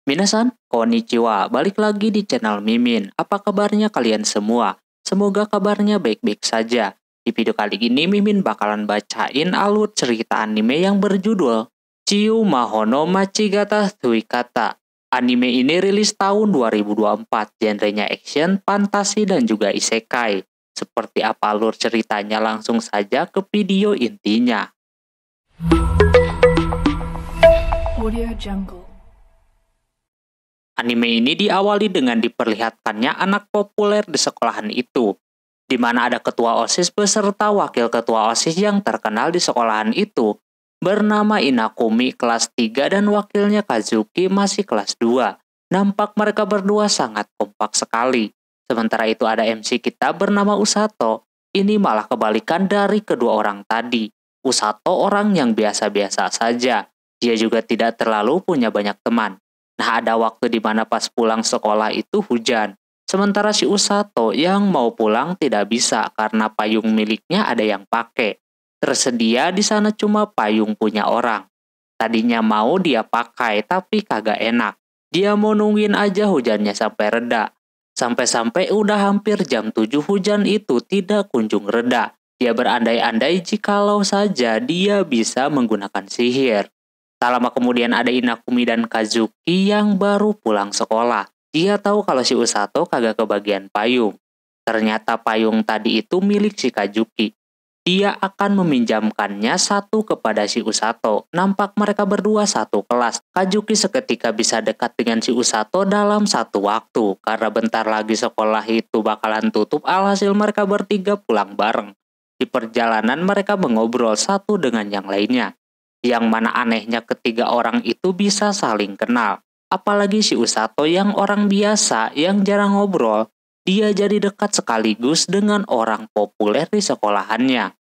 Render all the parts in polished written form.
Minasan, konnichiwa. Balik lagi di channel Mimin. Apa kabarnya kalian semua? Semoga kabarnya baik-baik saja. Di video kali ini Mimin bakalan bacain alur cerita anime yang berjudul Chiu Mahono Machigata Suikata. Anime ini rilis tahun 2024, genrenya action, fantasi, dan juga isekai. Seperti apa alur ceritanya, langsung saja ke video intinya. Audio Jungle. Anime ini diawali dengan diperlihatkannya anak populer di sekolahan itu, di mana ada ketua OSIS beserta wakil ketua OSIS yang terkenal di sekolahan itu, bernama Inakumi kelas 3 dan wakilnya Kazuki masih kelas 2. Nampak mereka berdua sangat kompak sekali. Sementara itu ada MC kita bernama Usato. Ini malah kebalikan dari kedua orang tadi. Usato orang yang biasa-biasa saja. Dia juga tidak terlalu punya banyak teman. Nah, ada waktu di mana pas pulang sekolah itu hujan. Sementara si Usato yang mau pulang tidak bisa karena payung miliknya ada yang pakai. Tersedia di sana cuma payung punya orang. Tadinya mau dia pakai tapi kagak enak. Dia mau nungguin aja hujannya sampai reda. Sampai-sampai udah hampir jam 7 hujan itu tidak kunjung reda. Dia berandai-andai jikalau saja dia bisa menggunakan sihir. Tak lama kemudian ada Inakumi dan Kazuki yang baru pulang sekolah. Dia tahu kalau si Usato kagak kebagian payung. Ternyata payung tadi itu milik si Kazuki. Dia akan meminjamkannya satu kepada si Usato. Nampak mereka berdua satu kelas. Kazuki seketika bisa dekat dengan si Usato dalam satu waktu. Karena bentar lagi sekolah itu bakalan tutup, alhasil mereka bertiga pulang bareng. Di perjalanan mereka mengobrol satu dengan yang lainnya. Yang mana anehnya ketiga orang itu bisa saling kenal. Apalagi si Usato yang orang biasa yang jarang ngobrol, dia jadi dekat sekaligus dengan orang populer di sekolahannya.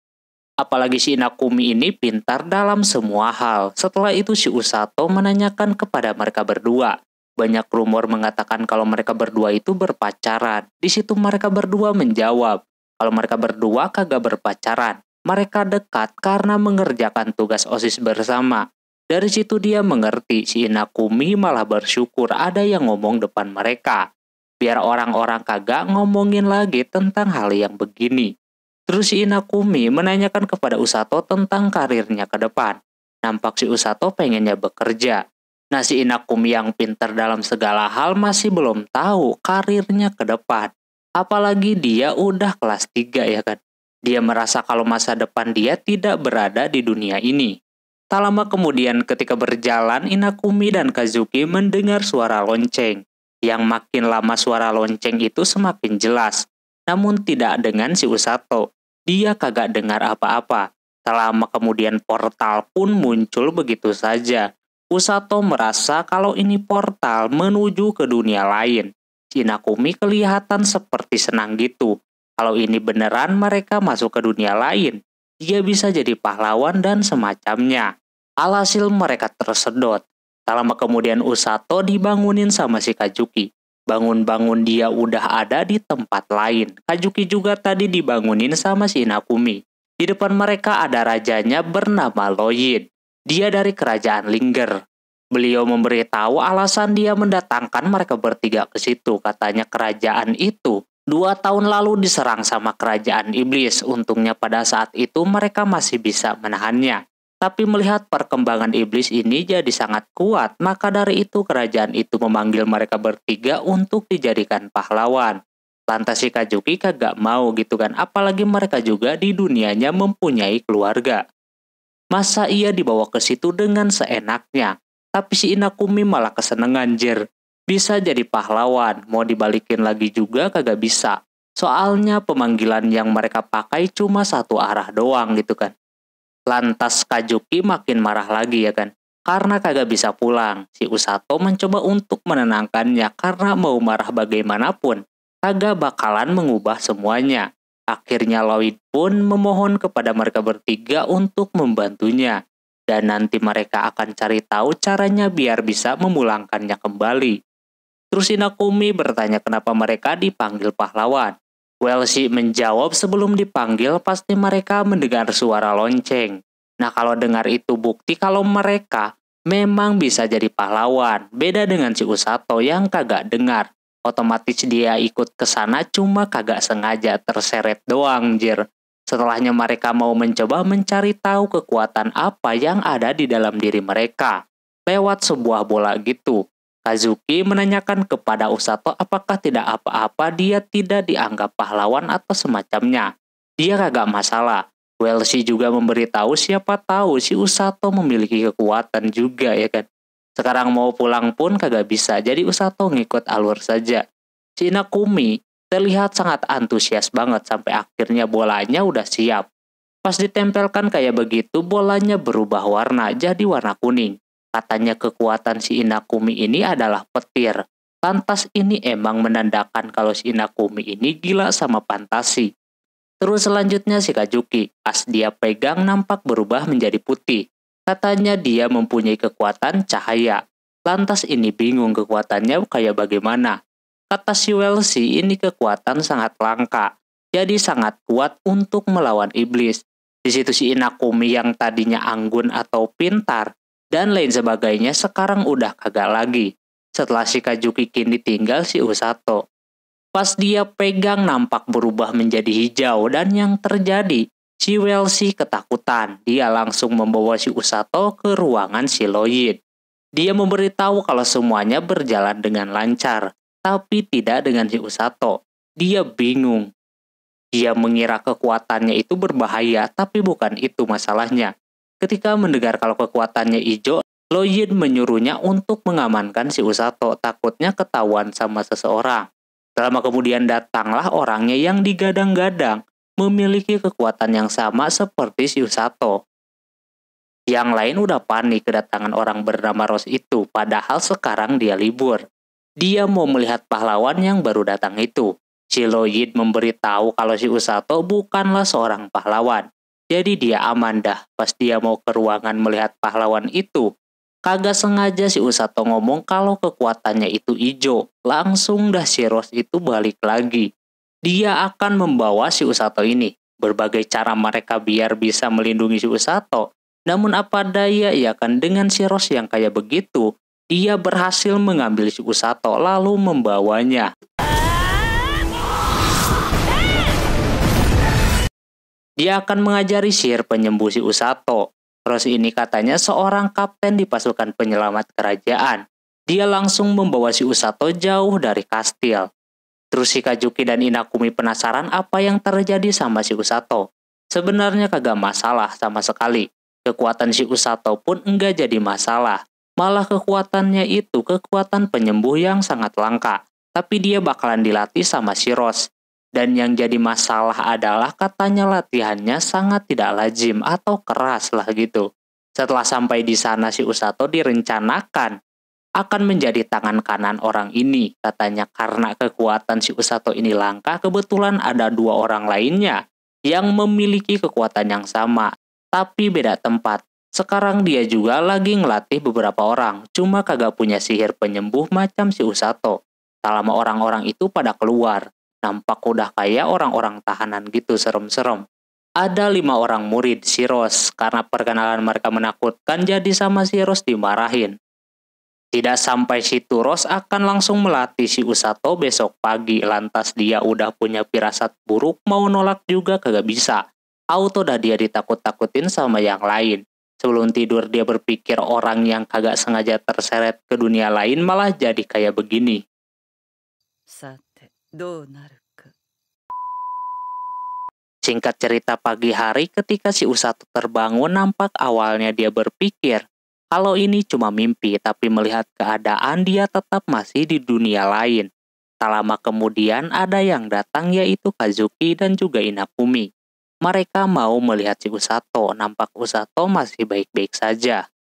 Apalagi si Inakumi ini pintar dalam semua hal. Setelah itu si Usato menanyakan kepada mereka berdua. Banyak rumor mengatakan kalau mereka berdua itu berpacaran. Di situ mereka berdua menjawab, kalau mereka berdua kagak berpacaran. Mereka dekat karena mengerjakan tugas OSIS bersama. Dari situ dia mengerti si Inakumi malah bersyukur ada yang ngomong depan mereka. Biar orang-orang kagak ngomongin lagi tentang hal yang begini. Terus si Inakumi menanyakan kepada Usato tentang karirnya ke depan. Nampak si Usato pengennya bekerja. Nah, si Inakumi yang pintar dalam segala hal masih belum tahu karirnya ke depan. Apalagi dia udah kelas 3 ya kan. Dia merasa kalau masa depan dia tidak berada di dunia ini. Tak lama kemudian ketika berjalan, Inakumi dan Kazuki mendengar suara lonceng. Yang makin lama suara lonceng itu semakin jelas. Namun tidak dengan si Usato. Dia kagak dengar apa-apa. Tak lama kemudian portal pun muncul begitu saja. Usato merasa kalau ini portal menuju ke dunia lain. Si Inakumi kelihatan seperti senang gitu. Kalau ini beneran mereka masuk ke dunia lain, dia bisa jadi pahlawan dan semacamnya. Alhasil mereka tersedot. Tak lama kemudian Usato dibangunin sama si Kazuki. Bangun-bangun dia udah ada di tempat lain. Kazuki juga tadi dibangunin sama si Inakumi. Di depan mereka ada rajanya bernama Lloyd. Dia dari kerajaan Linger. Beliau memberitahu alasan dia mendatangkan mereka bertiga ke situ. Katanya kerajaan itu 2 tahun lalu diserang sama kerajaan iblis. Untungnya pada saat itu mereka masih bisa menahannya. Tapi melihat perkembangan iblis ini jadi sangat kuat, maka dari itu kerajaan itu memanggil mereka bertiga untuk dijadikan pahlawan. Lantas si Kazuki kagak mau gitu kan, apalagi mereka juga di dunianya mempunyai keluarga. Masa ia dibawa ke situ dengan seenaknya? Tapi si Inakumi malah kesenengan jer. Bisa jadi pahlawan, mau dibalikin lagi juga kagak bisa. Soalnya pemanggilan yang mereka pakai cuma satu arah doang gitu kan. Lantas Kazuki makin marah lagi ya kan. Karena kagak bisa pulang, si Usato mencoba untuk menenangkannya karena mau marah bagaimanapun, kagak bakalan mengubah semuanya. Akhirnya Lloyd pun memohon kepada mereka bertiga untuk membantunya. Dan nanti mereka akan cari tahu caranya biar bisa memulangkannya kembali. Terus Inakumi bertanya kenapa mereka dipanggil pahlawan. Welshi menjawab sebelum dipanggil pasti mereka mendengar suara lonceng. Nah kalau dengar itu bukti kalau mereka memang bisa jadi pahlawan. Beda dengan si Usato yang kagak dengar. Otomatis dia ikut ke sana cuma kagak sengaja terseret doang, jir. Setelahnya mereka mau mencoba mencari tahu kekuatan apa yang ada di dalam diri mereka. Lewat sebuah bola gitu. Kazuki menanyakan kepada Usato apakah tidak apa-apa dia tidak dianggap pahlawan atau semacamnya. Dia kagak masalah. Welshi juga memberitahu siapa tahu si Usato memiliki kekuatan juga ya kan. Sekarang mau pulang pun kagak bisa, jadi Usato ngikut alur saja. Si Inakumi terlihat sangat antusias banget sampai akhirnya bolanya udah siap. Pas ditempelkan kayak begitu, bolanya berubah warna jadi warna kuning. Katanya kekuatan si Inakumi ini adalah petir. Lantas ini emang menandakan kalau si Inakumi ini gila sama fantasi. Terus selanjutnya si Kazuki, pas dia pegang nampak berubah menjadi putih. Katanya dia mempunyai kekuatan cahaya. Lantas ini bingung kekuatannya kayak bagaimana. Kata si Welshi ini kekuatan sangat langka. Jadi sangat kuat untuk melawan iblis. Di situ si Inakumi yang tadinya anggun atau pintar dan lain sebagainya sekarang udah kagak lagi. Setelah si Kazuki kini tinggal si Usato. Pas dia pegang nampak berubah menjadi hijau dan yang terjadi, si Welshi ketakutan. Dia langsung membawa si Usato ke ruangan si Lloyd. Dia memberitahu kalau semuanya berjalan dengan lancar, tapi tidak dengan si Usato. Dia bingung. Dia mengira kekuatannya itu berbahaya, tapi bukan itu masalahnya. Ketika mendengar kalau kekuatannya hijau, Lloyd menyuruhnya untuk mengamankan si Usato, takutnya ketahuan sama seseorang. Lama kemudian datanglah orangnya yang digadang-gadang memiliki kekuatan yang sama seperti si Usato. Yang lain udah panik kedatangan orang bernama Rose itu, padahal sekarang dia libur. Dia mau melihat pahlawan yang baru datang itu. Si Lloyd memberitahu kalau si Usato bukanlah seorang pahlawan. Jadi dia aman dah. Pas dia mau ke ruangan melihat pahlawan itu, kagak sengaja si Usato ngomong kalau kekuatannya itu ijo. Langsung dah si Rose itu balik lagi. Dia akan membawa si Usato ini. Berbagai cara mereka biar bisa melindungi si Usato. Namun apa daya ya kan dengan si Rose yang kayak begitu, dia berhasil mengambil si Usato lalu membawanya. Dia akan mengajari sihir penyembuh si Usato. Rose ini katanya seorang kapten di pasukan penyelamat kerajaan. Dia langsung membawa si Usato jauh dari kastil. Terus si Kazuki dan Inakumi penasaran apa yang terjadi sama si Usato. Sebenarnya kagak masalah sama sekali. Kekuatan si Usato pun enggak jadi masalah. Malah kekuatannya itu kekuatan penyembuh yang sangat langka. Tapi dia bakalan dilatih sama si Rose. Dan yang jadi masalah adalah katanya latihannya sangat tidak lazim atau keras lah gitu. Setelah sampai di sana si Usato direncanakan akan menjadi tangan kanan orang ini. Katanya karena kekuatan si Usato ini langka, kebetulan ada dua orang lainnya yang memiliki kekuatan yang sama, tapi beda tempat. Sekarang dia juga lagi ngelatih beberapa orang, cuma kagak punya sihir penyembuh macam si Usato. Tak lama orang-orang itu pada keluar. Nampak udah kayak orang-orang tahanan gitu, serem-serem. Ada 5 orang murid si Rose. Karena perkenalan mereka menakutkan, jadi sama si Rose dimarahin. Tidak sampai situ, Rose akan langsung melatih si Usato besok pagi. Lantas dia udah punya firasat buruk, mau nolak juga kagak bisa. Auto dah dia ditakut-takutin sama yang lain. Sebelum tidur dia berpikir orang yang kagak sengaja terseret ke dunia lain malah jadi kayak begini. Singkat cerita, pagi hari ketika si Usato terbangun, nampak awalnya dia berpikir kalau ini cuma mimpi, tapi melihat keadaan dia tetap masih di dunia lain. Tak lama kemudian ada yang datang yaitu Kazuki dan juga Inakumi. Mereka mau melihat si Usato, nampak Usato masih baik-baik saja.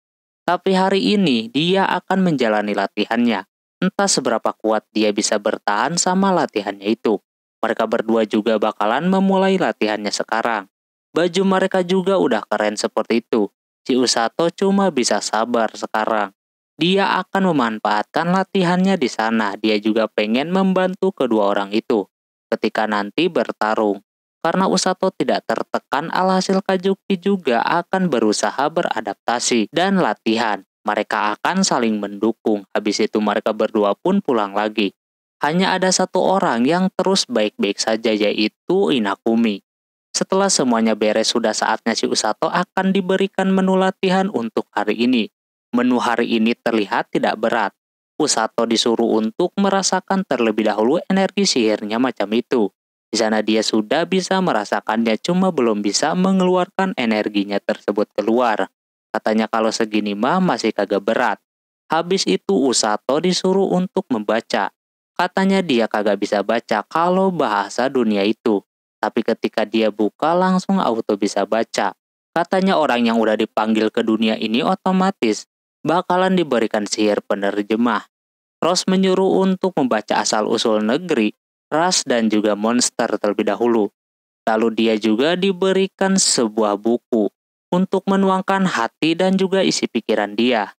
Tapi hari ini dia akan menjalani latihannya. Entah seberapa kuat dia bisa bertahan sama latihannya itu. Mereka berdua juga bakalan memulai latihannya sekarang. Baju mereka juga udah keren seperti itu. Si Usato cuma bisa sabar sekarang. Dia akan memanfaatkan latihannya di sana. Dia juga pengen membantu kedua orang itu ketika nanti bertarung. Karena Usato tidak tertekan, alhasil Kazuki juga akan berusaha beradaptasi dan latihan. Mereka akan saling mendukung. Habis itu mereka berdua pun pulang lagi. Hanya ada satu orang yang terus baik-baik saja, yaitu Inakumi. Setelah semuanya beres, sudah saatnya si Usato akan diberikan menu latihan untuk hari ini. Menu hari ini terlihat tidak berat. Usato disuruh untuk merasakan terlebih dahulu energi sihirnya macam itu. Di sana dia sudah bisa merasakannya, cuma belum bisa mengeluarkan energinya tersebut keluar. Katanya kalau segini mah masih kagak berat. Habis itu Usato disuruh untuk membaca. Katanya dia kagak bisa baca kalau bahasa dunia itu. Tapi ketika dia buka langsung auto bisa baca. Katanya orang yang udah dipanggil ke dunia ini otomatis bakalan diberikan sihir penerjemah. Rose menyuruh untuk membaca asal-usul negeri, ras dan juga monster terlebih dahulu. Lalu dia juga diberikan sebuah buku untuk menuangkan hati dan juga isi pikiran dia.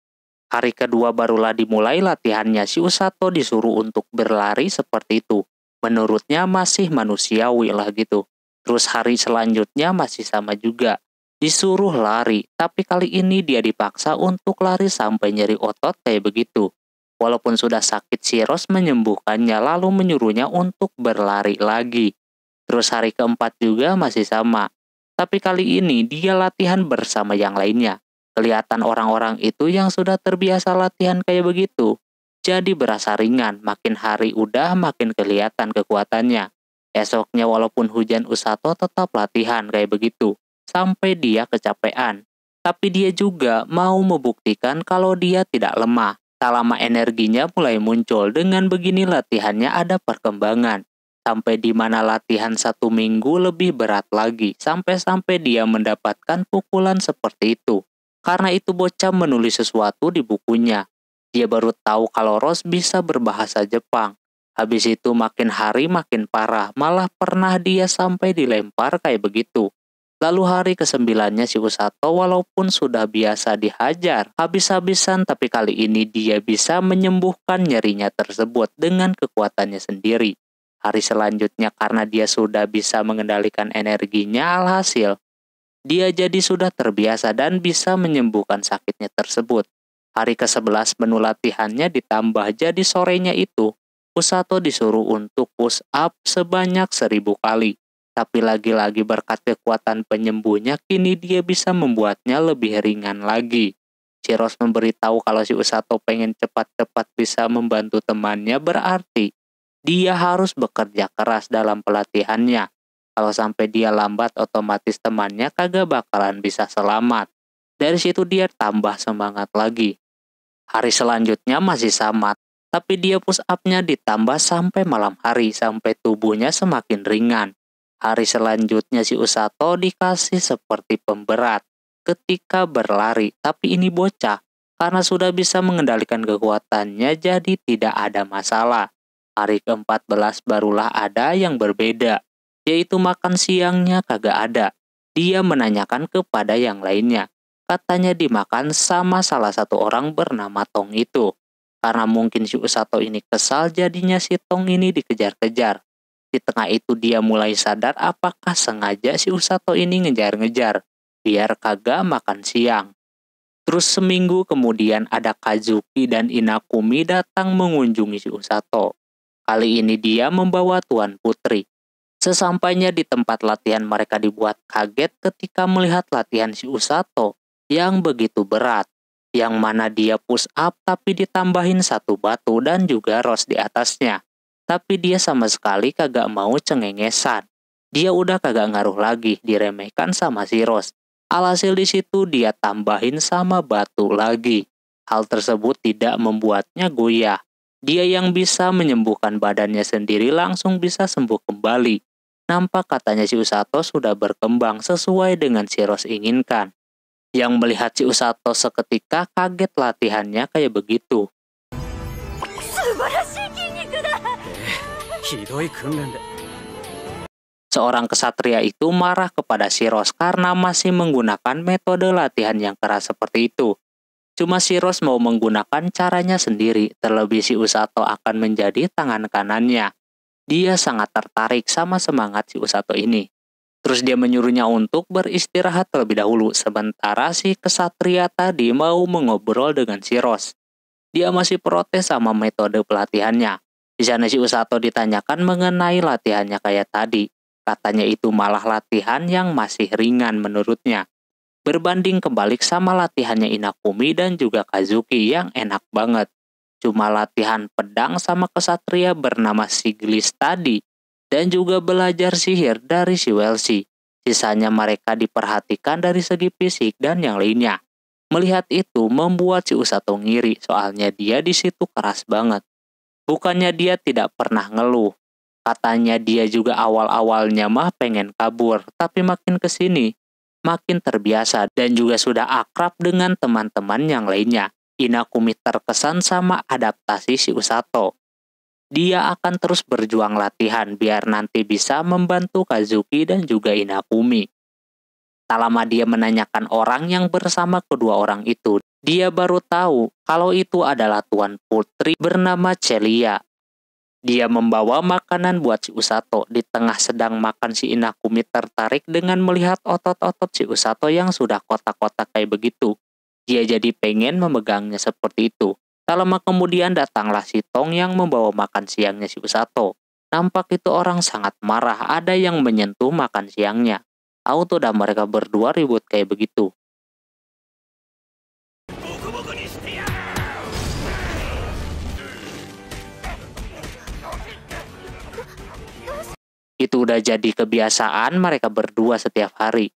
Hari kedua barulah dimulai latihannya. Si Usato disuruh untuk berlari seperti itu. Menurutnya masih manusiawi lah gitu. Terus hari selanjutnya masih sama juga. Disuruh lari, tapi kali ini dia dipaksa untuk lari sampai nyeri otot kayak begitu. Walaupun sudah sakit, si Rose menyembuhkannya lalu menyuruhnya untuk berlari lagi. Terus hari keempat juga masih sama. Tapi kali ini dia latihan bersama yang lainnya. Kelihatan orang-orang itu yang sudah terbiasa latihan kayak begitu. Jadi berasa ringan, makin hari udah makin kelihatan kekuatannya. Esoknya walaupun hujan, Usato tetap latihan kayak begitu. Sampai dia kecapean. Tapi dia juga mau membuktikan kalau dia tidak lemah. Tak lama energinya mulai muncul. Dengan begini latihannya ada perkembangan. Sampai di mana latihan 1 minggu lebih berat lagi. Sampai-sampai dia mendapatkan pukulan seperti itu. Karena itu bocah menulis sesuatu di bukunya. Dia baru tahu kalau Rose bisa berbahasa Jepang. Habis itu makin hari makin parah. Malah pernah dia sampai dilempar kayak begitu. Lalu hari ke-9-nya si Usato walaupun sudah biasa dihajar habis-habisan, tapi kali ini dia bisa menyembuhkan nyerinya tersebut dengan kekuatannya sendiri. Hari selanjutnya karena dia sudah bisa mengendalikan energinya, alhasil dia jadi sudah terbiasa dan bisa menyembuhkan sakitnya tersebut. Hari ke-11 menu latihannya ditambah, jadi sorenya itu Usato disuruh untuk push up sebanyak 1000 kali. Tapi lagi-lagi berkat kekuatan penyembuhnya, kini dia bisa membuatnya lebih ringan lagi. Si Rose memberitahu kalau si Usato pengen cepat-cepat bisa membantu temannya, berarti dia harus bekerja keras dalam pelatihannya. Kalau sampai dia lambat, otomatis temannya kagak bakalan bisa selamat. Dari situ dia tambah semangat lagi. Hari selanjutnya masih sama, tapi dia push up-nya ditambah sampai malam hari, sampai tubuhnya semakin ringan. Hari selanjutnya si Usato dikasih seperti pemberat ketika berlari, tapi ini bocah. Karena sudah bisa mengendalikan kekuatannya, jadi tidak ada masalah. Hari ke-14 barulah ada yang berbeda, yaitu makan siangnya kagak ada. Dia menanyakan kepada yang lainnya. Katanya dimakan sama salah satu orang bernama Tong itu. Karena mungkin si Usato ini kesal, jadinya si Tong ini dikejar-kejar. Di tengah itu dia mulai sadar apakah sengaja si Usato ini ngejar-ngejar, biar kagak makan siang. Terus seminggu kemudian ada Kazuki dan Inakumi datang mengunjungi si Usato. Kali ini dia membawa Tuan Putri. Sesampainya di tempat latihan, mereka dibuat kaget ketika melihat latihan si Usato yang begitu berat. Yang mana dia push up tapi ditambahin 1 batu dan juga Rose di atasnya. Tapi dia sama sekali kagak mau cengengesan. Dia udah kagak ngaruh lagi, diremehkan sama si Rose. Alhasil di situ dia tambahin sama batu lagi. Hal tersebut tidak membuatnya goyah. Dia yang bisa menyembuhkan badannya sendiri langsung bisa sembuh kembali. Nampak katanya si Usato sudah berkembang sesuai dengan si Rose inginkan. Yang melihat si Usato seketika kaget latihannya kayak begitu. Seorang kesatria itu marah kepada si Rose karena masih menggunakan metode latihan yang keras seperti itu. Cuma si Rose mau menggunakan caranya sendiri, terlebih si Usato akan menjadi tangan kanannya. Dia sangat tertarik sama semangat si Usato ini. Terus dia menyuruhnya untuk beristirahat terlebih dahulu, sementara si kesatria tadi mau mengobrol dengan si Rose. Dia masih protes sama metode pelatihannya. Di sana si Usato ditanyakan mengenai latihannya kayak tadi. Katanya itu malah latihan yang masih ringan menurutnya. Berbanding kebalik sama latihannya Inakumi dan juga Kazuki yang enak banget. Cuma latihan pedang sama kesatria bernama Siglis tadi. Dan juga belajar sihir dari si Welsi. Sisanya mereka diperhatikan dari segi fisik dan yang lainnya. Melihat itu membuat si Usato ngiri, soalnya dia di situ keras banget. Bukannya dia tidak pernah ngeluh. Katanya dia juga awal-awalnya mah pengen kabur, tapi makin kesini, makin terbiasa dan juga sudah akrab dengan teman-teman yang lainnya. Inakumi terkesan sama adaptasi si Usato. Dia akan terus berjuang latihan biar nanti bisa membantu Kazuki dan juga Inakumi. Tak lama dia menanyakan orang yang bersama kedua orang itu. Dia baru tahu kalau itu adalah tuan putri bernama Celia. Dia membawa makanan buat si Usato. Di tengah sedang makan, si Inakumi tertarik dengan melihat otot-otot si Usato yang sudah kotak-kotak kayak begitu. Dia jadi pengen memegangnya seperti itu. Tak lama kemudian datanglah si Tong yang membawa makan siangnya si Usato. Nampak itu orang sangat marah, ada yang menyentuh makan siangnya. Auto dan mereka berdua ribut kayak begitu. Itu udah jadi kebiasaan mereka berdua setiap hari.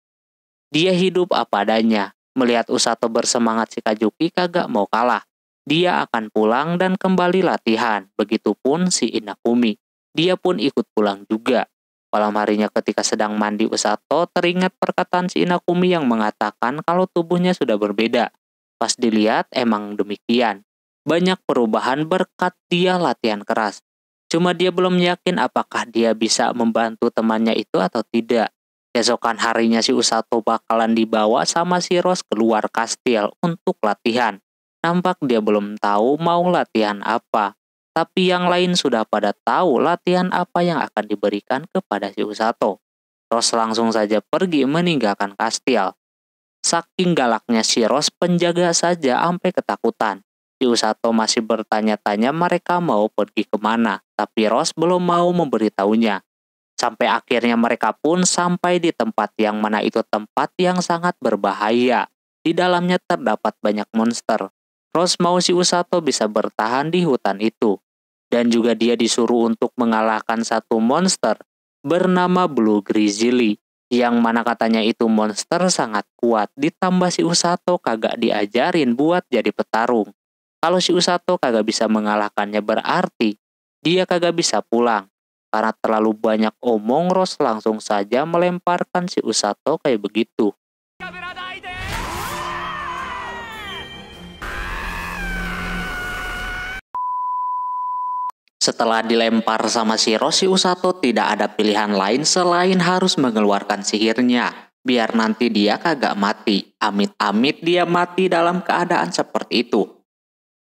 Dia hidup apa adanya. Melihat Usato bersemangat, si Kazuki kagak mau kalah. Dia akan pulang dan kembali latihan. Begitupun si Inakumi. Dia pun ikut pulang juga. Malam harinya ketika sedang mandi, Usato teringat perkataan si Inakumi yang mengatakan kalau tubuhnya sudah berbeda. Pas dilihat emang demikian. Banyak perubahan berkat dia latihan keras. Cuma dia belum yakin apakah dia bisa membantu temannya itu atau tidak. Besokan harinya si Usato bakalan dibawa sama si Rose keluar kastil untuk latihan. Nampak dia belum tahu mau latihan apa. Tapi yang lain sudah pada tahu latihan apa yang akan diberikan kepada si Usato. Rose langsung saja pergi meninggalkan kastil. Saking galaknya si Rose, penjaga saja sampai ketakutan. Si Usato masih bertanya-tanya mereka mau pergi kemana. Tapi Rose belum mau memberitahunya. Sampai akhirnya mereka pun sampai di tempat yang mana itu tempat yang sangat berbahaya. Di dalamnya terdapat banyak monster. Rose mau si Usato bisa bertahan di hutan itu. Dan juga dia disuruh untuk mengalahkan satu monster bernama Blue Grizzly. Yang mana katanya itu monster sangat kuat. Ditambah si Usato kagak diajarin buat jadi petarung. Kalau si Usato kagak bisa mengalahkannya berarti dia kagak bisa pulang. Karena terlalu banyak omong, Rose langsung saja melemparkan si Usato kayak begitu. Setelah dilempar sama si Rose, si Usato tidak ada pilihan lain selain harus mengeluarkan sihirnya. Biar nanti dia kagak mati. Amit-amit dia mati dalam keadaan seperti itu.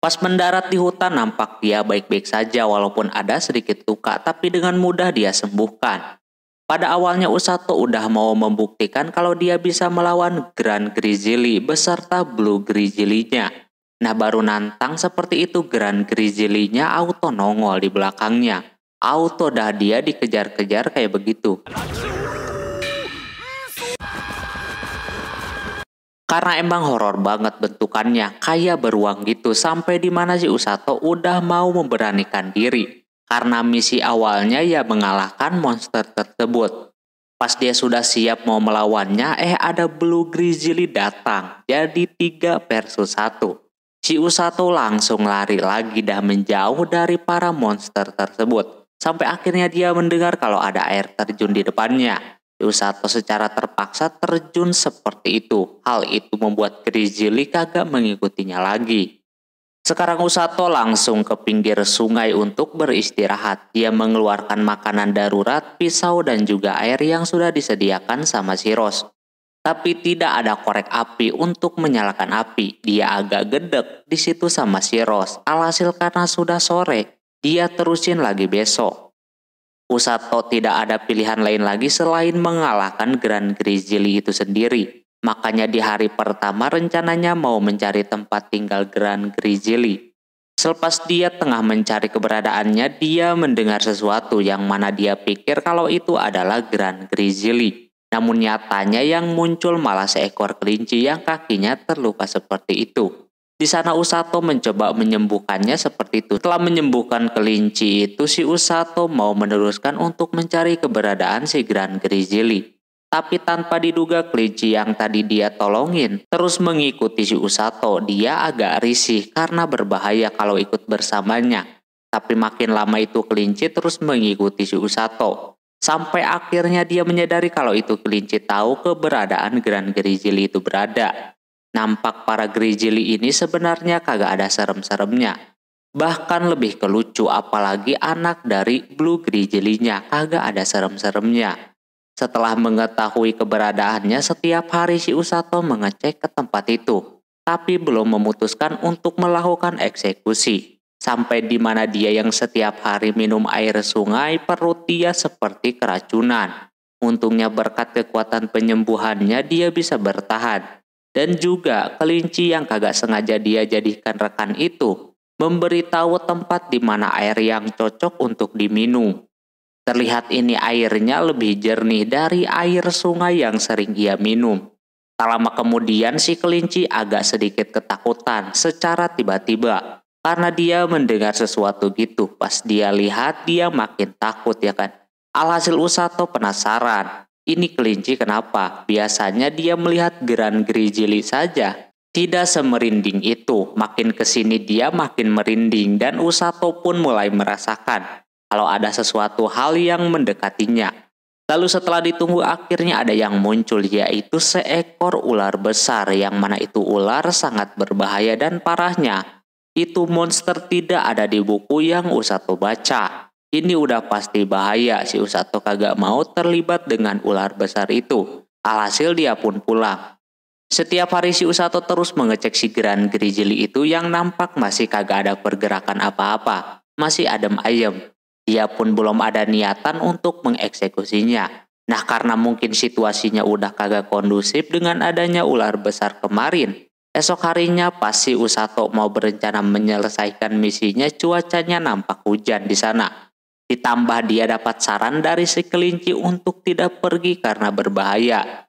Pas mendarat di hutan nampak dia baik-baik saja walaupun ada sedikit luka, tapi dengan mudah dia sembuhkan. Pada awalnya Usato udah mau membuktikan kalau dia bisa melawan Grand Grizzly beserta Blue Grizzly-nya. Nah baru nantang seperti itu Grand Grizzly-nya auto nongol di belakangnya. Auto dah dia dikejar-kejar kayak begitu. Karena emang horor banget bentukannya, kayak beruang gitu, sampai dimana si Usato udah mau memberanikan diri. Karena misi awalnya ya mengalahkan monster tersebut. Pas dia sudah siap mau melawannya, ada Blue Grizzly datang, jadi 3 versus 1. Si Usato langsung lari lagi dah menjauh dari para monster tersebut. Sampai akhirnya dia mendengar kalau ada air terjun di depannya. Usato secara terpaksa terjun seperti itu. Hal itu membuat Grizzly kagak mengikutinya lagi. Sekarang Usato langsung ke pinggir sungai untuk beristirahat. Dia mengeluarkan makanan darurat, pisau dan juga air yang sudah disediakan sama si Rose. Tapi tidak ada korek api untuk menyalakan api. Dia agak gedek di situ sama si Rose. Alhasil karena sudah sore, dia terusin lagi besok. Usato tidak ada pilihan lain lagi selain mengalahkan Grand Grizzly itu sendiri. Makanya di hari pertama rencananya mau mencari tempat tinggal Grand Grizzly. Selepas dia tengah mencari keberadaannya, dia mendengar sesuatu yang mana dia pikir kalau itu adalah Grand Grizzly. Namun nyatanya yang muncul malah seekor kelinci yang kakinya terluka seperti itu. Di sana Usato mencoba menyembuhkannya seperti itu. Setelah menyembuhkan kelinci itu, si Usato mau meneruskan untuk mencari keberadaan si Grand Grizzly. Tapi tanpa diduga kelinci yang tadi dia tolongin terus mengikuti si Usato. Dia agak risih karena berbahaya kalau ikut bersamanya. Tapi makin lama itu kelinci terus mengikuti si Usato. Sampai akhirnya dia menyadari kalau itu kelinci tahu keberadaan Grand Grizzly itu berada. Nampak para Grizzly ini sebenarnya kagak ada serem-seremnya. Bahkan lebih kelucu, apalagi anak dari Blue Grizzly-nya kagak ada serem-seremnya. Setelah mengetahui keberadaannya, setiap hari si Usato mengecek ke tempat itu, tapi belum memutuskan untuk melakukan eksekusi. Sampai di mana dia yang setiap hari minum air sungai, perut dia seperti keracunan. Untungnya berkat kekuatan penyembuhannya dia bisa bertahan. Dan juga kelinci yang kagak sengaja dia jadikan rekan itu memberitahu tempat di mana air yang cocok untuk diminum. Terlihat ini airnya lebih jernih dari air sungai yang sering ia minum. Tak lama kemudian si kelinci agak sedikit ketakutan secara tiba-tiba. Karena dia mendengar sesuatu gitu. Pas dia lihat dia makin takut ya kan. Alhasil Usato penasaran. Ini kelinci kenapa? Biasanya dia melihat Grand Grizzly saja. Tidak semerinding itu. Makin kesini dia makin merinding. Dan Usato pun mulai merasakan kalau ada sesuatu hal yang mendekatinya. Lalu setelah ditunggu akhirnya ada yang muncul, yaitu seekor ular besar yang mana itu ular sangat berbahaya dan parahnya. Itu monster tidak ada di buku yang Usato baca. Ini udah pasti bahaya, si Usato kagak mau terlibat dengan ular besar itu. Alhasil dia pun pulang. Setiap hari si Usato terus mengecek si Grand Grizzly itu yang nampak masih kagak ada pergerakan apa-apa. Masih adem ayem. Dia pun belum ada niatan untuk mengeksekusinya. Nah karena mungkin situasinya udah kagak kondusif dengan adanya ular besar kemarin. Esok harinya pas si Usato mau berencana menyelesaikan misinya, cuacanya nampak hujan di sana. Ditambah dia dapat saran dari si kelinci untuk tidak pergi karena berbahaya.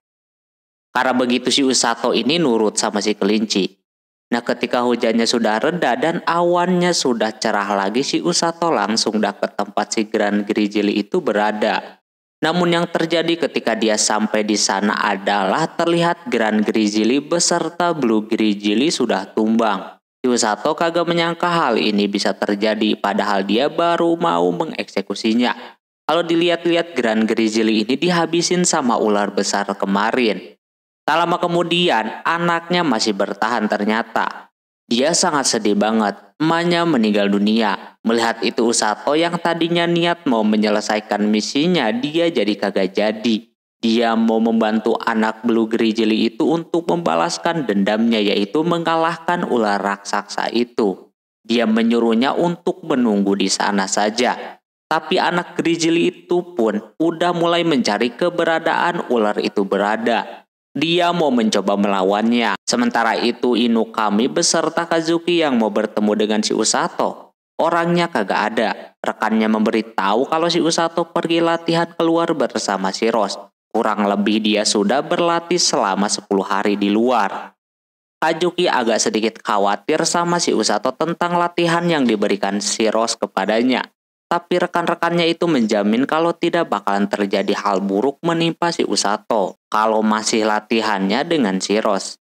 Karena begitu si Usato ini nurut sama si kelinci. Nah ketika hujannya sudah reda dan awannya sudah cerah lagi, si Usato langsung dah ke tempat si Grand Grizzly itu berada. Namun yang terjadi ketika dia sampai di sana adalah terlihat Grand Grizzly beserta Blue Grizzly sudah tumbang. Si Usato kagak menyangka hal ini bisa terjadi padahal dia baru mau mengeksekusinya. Kalau dilihat-lihat Grand Grizzly ini dihabisin sama ular besar kemarin. Tak lama kemudian, anaknya masih bertahan ternyata. Dia sangat sedih banget, emaknya meninggal dunia. Melihat itu Usato yang tadinya niat mau menyelesaikan misinya, dia jadi kagak jadi. Dia mau membantu anak Blue Grizzly itu untuk membalaskan dendamnya, yaitu mengalahkan ular raksasa itu. Dia menyuruhnya untuk menunggu di sana saja. Tapi anak Grizzly itu pun udah mulai mencari keberadaan ular itu berada. Dia mau mencoba melawannya. Sementara itu Inukami beserta Kazuki yang mau bertemu dengan si Usato. Orangnya kagak ada. Rekannya memberitahu kalau si Usato pergi latihan keluar bersama si Rose. Kurang lebih dia sudah berlatih selama 10 hari di luar. Kazuki agak sedikit khawatir sama si Usato tentang latihan yang diberikan si Rose kepadanya. Tapi rekan-rekannya itu menjamin kalau tidak bakalan terjadi hal buruk menimpa si Usato kalau masih latihannya dengan si Rose.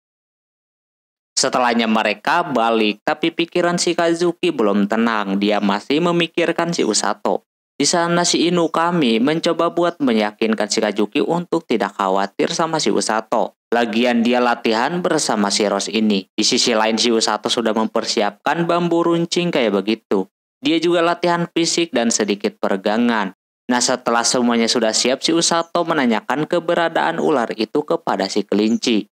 Setelahnya mereka balik, tapi pikiran si Kazuki belum tenang. Dia masih memikirkan si Usato. Di sana si Inukami mencoba buat meyakinkan si Kazuki untuk tidak khawatir sama si Usato. Lagian dia latihan bersama si Rose ini. Di sisi lain si Usato sudah mempersiapkan bambu runcing kayak begitu. Dia juga latihan fisik dan sedikit peregangan. Nah setelah semuanya sudah siap, si Usato menanyakan keberadaan ular itu kepada si kelinci.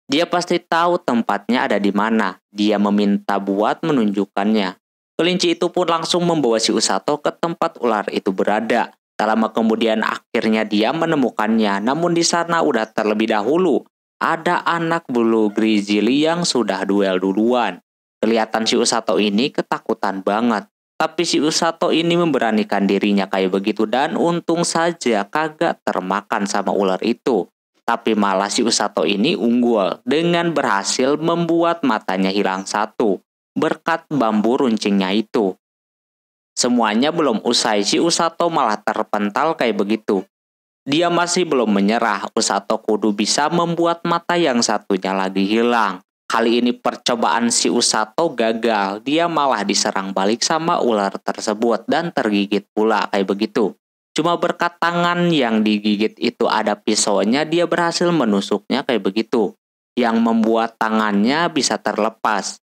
Dia pasti tahu tempatnya ada di mana. Dia meminta buat menunjukkannya. Kelinci itu pun langsung membawa si Usato ke tempat ular itu berada. Tak lama kemudian akhirnya dia menemukannya, namun di sana udah terlebih dahulu ada anak bulu grizzly yang sudah duel duluan. Kelihatan si Usato ini ketakutan banget. Tapi si Usato ini memberanikan dirinya kayak begitu dan untung saja kagak termakan sama ular itu. Tapi malah si Usato ini unggul dengan berhasil membuat matanya hilang satu berkat bambu runcingnya itu. Semuanya belum usai, si Usato malah terpental kayak begitu. Dia masih belum menyerah, Usato kudu bisa membuat mata yang satunya lagi hilang. Kali ini percobaan si Usato gagal, dia malah diserang balik sama ular tersebut dan tergigit pula kayak begitu. Cuma berkat tangan yang digigit itu ada pisaunya, dia berhasil menusuknya kayak begitu, yang membuat tangannya bisa terlepas.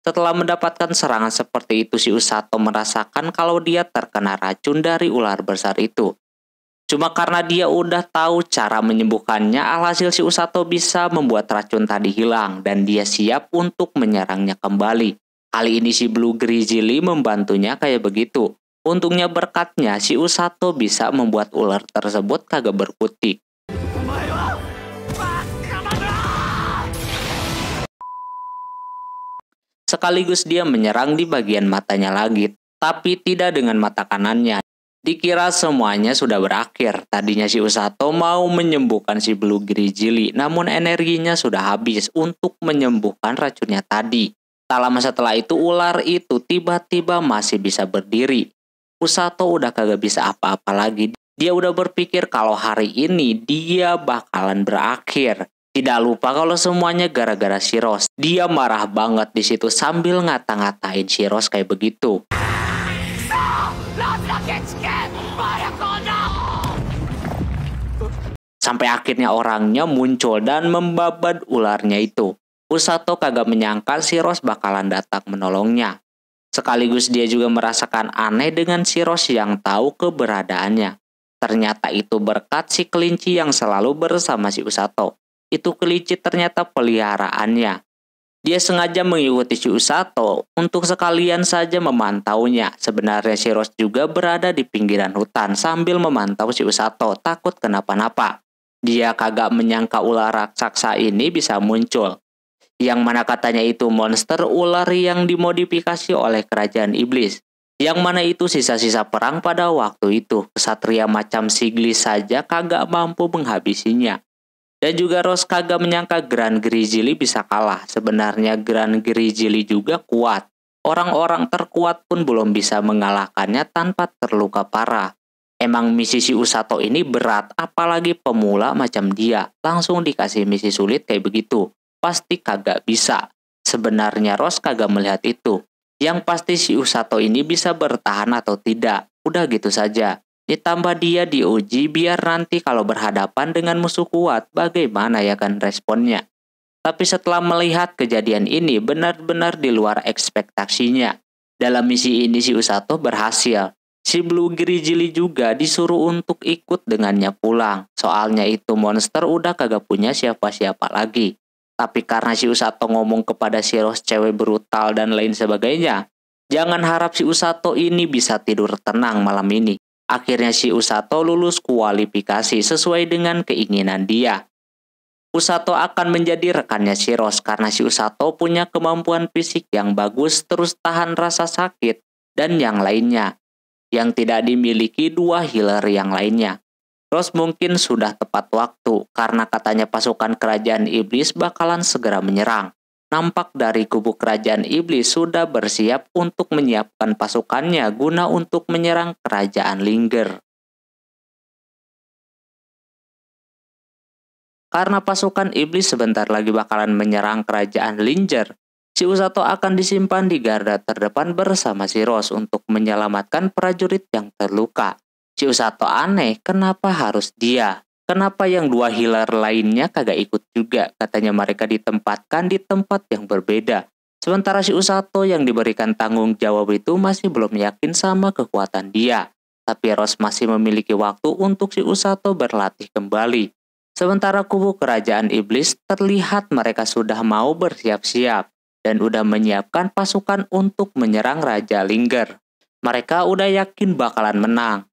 Setelah mendapatkan serangan seperti itu, si Usato merasakan kalau dia terkena racun dari ular besar itu. Cuma karena dia udah tahu cara menyembuhkannya, alhasil si Usato bisa membuat racun tadi hilang dan dia siap untuk menyerangnya kembali. Kali ini si Blue Grizzly membantunya kayak begitu. Untungnya berkatnya si Usato bisa membuat ular tersebut kagak berkutik. Sekaligus dia menyerang di bagian matanya lagi, tapi tidak dengan mata kanannya. Dikira semuanya sudah berakhir. Tadinya si Usato mau menyembuhkan si Blue Grizzly, namun energinya sudah habis untuk menyembuhkan racunnya tadi. Tak lama setelah itu ular itu tiba-tiba masih bisa berdiri. Usato udah kagak bisa apa-apa lagi. Dia udah berpikir kalau hari ini dia bakalan berakhir. Tidak lupa kalau semuanya gara-gara si Rose. Dia marah banget di situ sambil ngata-ngatain si Rose kayak begitu. Sampai akhirnya orangnya muncul dan membabat ularnya itu. Usato kagak menyangka si Rose bakalan datang menolongnya. Sekaligus dia juga merasakan aneh dengan si Rose yang tahu keberadaannya. Ternyata itu berkat si kelinci yang selalu bersama si Usato. Itu kelinci ternyata peliharaannya. Dia sengaja mengikuti si Usato untuk sekalian saja memantaunya. Sebenarnya si Rose juga berada di pinggiran hutan sambil memantau si Usato, takut kenapa-napa. Dia kagak menyangka ular raksasa ini bisa muncul. Yang mana katanya itu monster ular yang dimodifikasi oleh kerajaan iblis. Yang mana itu sisa-sisa perang pada waktu itu. Kesatria macam Siglis saja kagak mampu menghabisinya. Dan juga Rose kagak menyangka Grand Grizzly bisa kalah. Sebenarnya Grand Grizzly juga kuat. Orang-orang terkuat pun belum bisa mengalahkannya tanpa terluka parah. Emang misi si Usato ini berat, apalagi pemula macam dia. Langsung dikasih misi sulit kayak begitu. Pasti kagak bisa. Sebenarnya Rose kagak melihat itu. Yang pasti si Usato ini bisa bertahan atau tidak. Udah gitu saja. Ditambah dia diuji biar nanti kalau berhadapan dengan musuh kuat, bagaimana ya kan responnya. Tapi setelah melihat kejadian ini benar-benar di luar ekspektasinya. Dalam misi ini si Usato berhasil. Si Blue Grizzly juga disuruh untuk ikut dengannya pulang. Soalnya itu monster udah kagak punya siapa-siapa lagi. Tapi karena si Usato ngomong kepada si Rose cewek brutal dan lain sebagainya, jangan harap si Usato ini bisa tidur tenang malam ini. Akhirnya si Usato lulus kualifikasi sesuai dengan keinginan dia. Usato akan menjadi rekannya si Rose karena si Usato punya kemampuan fisik yang bagus, terus tahan rasa sakit, dan yang lainnya. Yang tidak dimiliki dua healer yang lainnya. Rose mungkin sudah tepat waktu karena katanya pasukan kerajaan iblis bakalan segera menyerang. Nampak dari kubu kerajaan iblis sudah bersiap untuk menyiapkan pasukannya guna untuk menyerang kerajaan Linger. Karena pasukan iblis sebentar lagi bakalan menyerang kerajaan Linger, si Usato akan disimpan di garda terdepan bersama si Rose untuk menyelamatkan prajurit yang terluka. Si Usato aneh, kenapa harus dia? Kenapa yang dua healer lainnya kagak ikut juga? Katanya mereka ditempatkan di tempat yang berbeda. Sementara si Usato yang diberikan tanggung jawab itu masih belum yakin sama kekuatan dia. Tapi Rose masih memiliki waktu untuk si Usato berlatih kembali. Sementara kubu kerajaan iblis terlihat mereka sudah mau bersiap-siap dan udah menyiapkan pasukan untuk menyerang Raja Linger. Mereka udah yakin bakalan menang.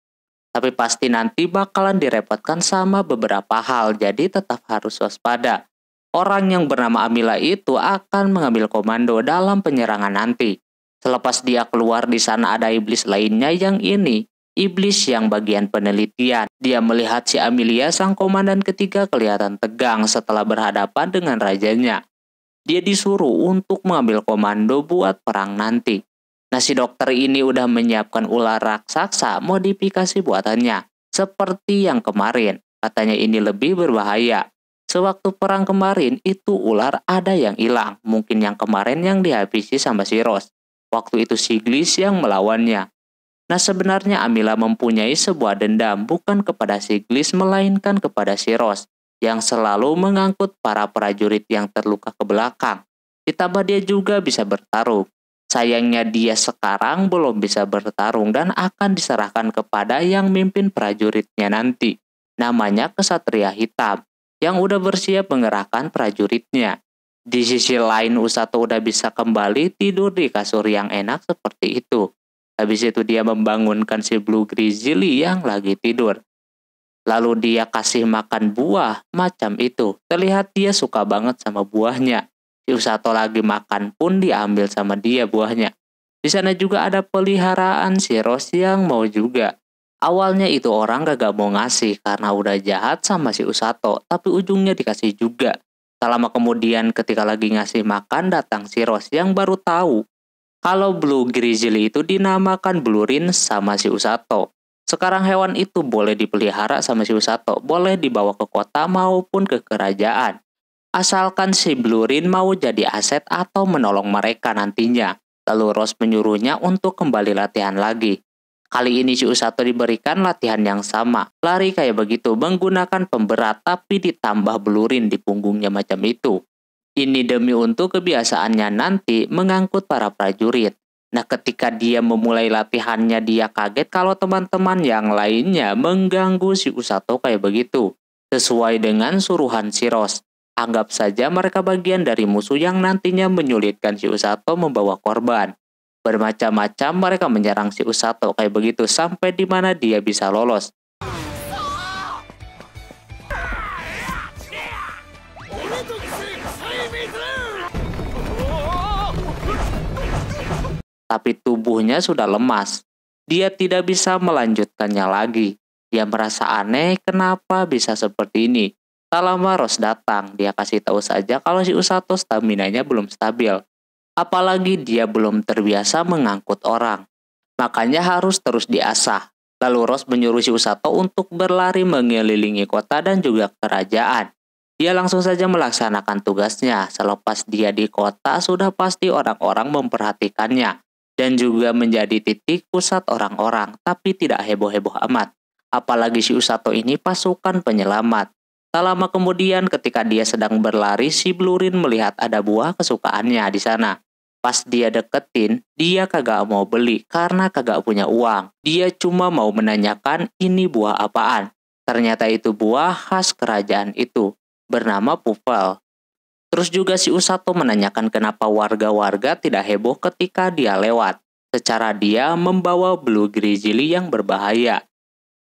Tapi pasti nanti bakalan direpotkan sama beberapa hal, jadi tetap harus waspada. Orang yang bernama Amila itu akan mengambil komando dalam penyerangan nanti. Selepas dia keluar, di sana ada iblis lainnya yang ini. Iblis yang bagian penelitian. Dia melihat si Amelia, sang komandan ketiga, kelihatan tegang setelah berhadapan dengan rajanya. Dia disuruh untuk mengambil komando buat perang nanti. Nah, si dokter ini udah menyiapkan ular raksasa modifikasi buatannya. Seperti yang kemarin, katanya ini lebih berbahaya. Sewaktu perang kemarin itu ular ada yang hilang. Mungkin yang kemarin yang dihabisi sama si Rose. Waktu itu si Gliss yang melawannya. Nah, sebenarnya Amila mempunyai sebuah dendam bukan kepada si Gliss melainkan kepada si Rose yang selalu mengangkut para prajurit yang terluka ke belakang. Ditambah dia juga bisa bertarung. Sayangnya dia sekarang belum bisa bertarung dan akan diserahkan kepada yang mimpin prajuritnya nanti. Namanya Kesatria Hitam, yang udah bersiap mengerahkan prajuritnya. Di sisi lain, Usato udah bisa kembali tidur di kasur yang enak seperti itu. Habis itu dia membangunkan si Blue Grizzly yang lagi tidur. Lalu dia kasih makan buah macam itu. Terlihat dia suka banget sama buahnya. Si Usato lagi makan pun diambil sama dia buahnya. Di sana juga ada peliharaan si Rose yang mau juga. Awalnya itu orang gak mau ngasih karena udah jahat sama si Usato, tapi ujungnya dikasih juga. Tak lama kemudian ketika lagi ngasih makan datang si Rose yang baru tahu kalau Blue Grizzly itu dinamakan Blurin sama si Usato. Sekarang hewan itu boleh dipelihara sama si Usato, boleh dibawa ke kota maupun ke kerajaan. Asalkan si Blurin mau jadi aset atau menolong mereka nantinya. Lalu Rose menyuruhnya untuk kembali latihan lagi. Kali ini si Usato diberikan latihan yang sama. Lari kayak begitu menggunakan pemberat tapi ditambah Blurin di punggungnya macam itu. Ini demi untuk kebiasaannya nanti mengangkut para prajurit. Nah, ketika dia memulai latihannya dia kaget kalau teman-teman yang lainnya mengganggu si Usato kayak begitu. Sesuai dengan suruhan si Rose. Anggap saja mereka bagian dari musuh yang nantinya menyulitkan si Usato membawa korban. Bermacam-macam mereka menyerang si Usato kayak begitu sampai di mana dia bisa lolos. Tapi tubuhnya sudah lemas. Dia tidak bisa melanjutkannya lagi. Dia merasa aneh kenapa bisa seperti ini. Tak lama Rose datang, dia kasih tahu saja kalau si Usato staminanya belum stabil. Apalagi dia belum terbiasa mengangkut orang. Makanya harus terus diasah. Lalu Rose menyuruh si Usato untuk berlari mengelilingi kota dan juga kerajaan. Dia langsung saja melaksanakan tugasnya. Selepas dia di kota, sudah pasti orang-orang memperhatikannya. Dan juga menjadi titik pusat orang-orang, tapi tidak heboh-heboh amat. Apalagi si Usato ini pasukan penyelamat. Tak lama kemudian ketika dia sedang berlari, si Blurin melihat ada buah kesukaannya di sana. Pas dia deketin, dia kagak mau beli karena kagak punya uang. Dia cuma mau menanyakan ini buah apaan. Ternyata itu buah khas kerajaan itu, bernama Pufel. Terus juga si Usato menanyakan kenapa warga-warga tidak heboh ketika dia lewat. Secara dia membawa Blue Grizzly yang berbahaya.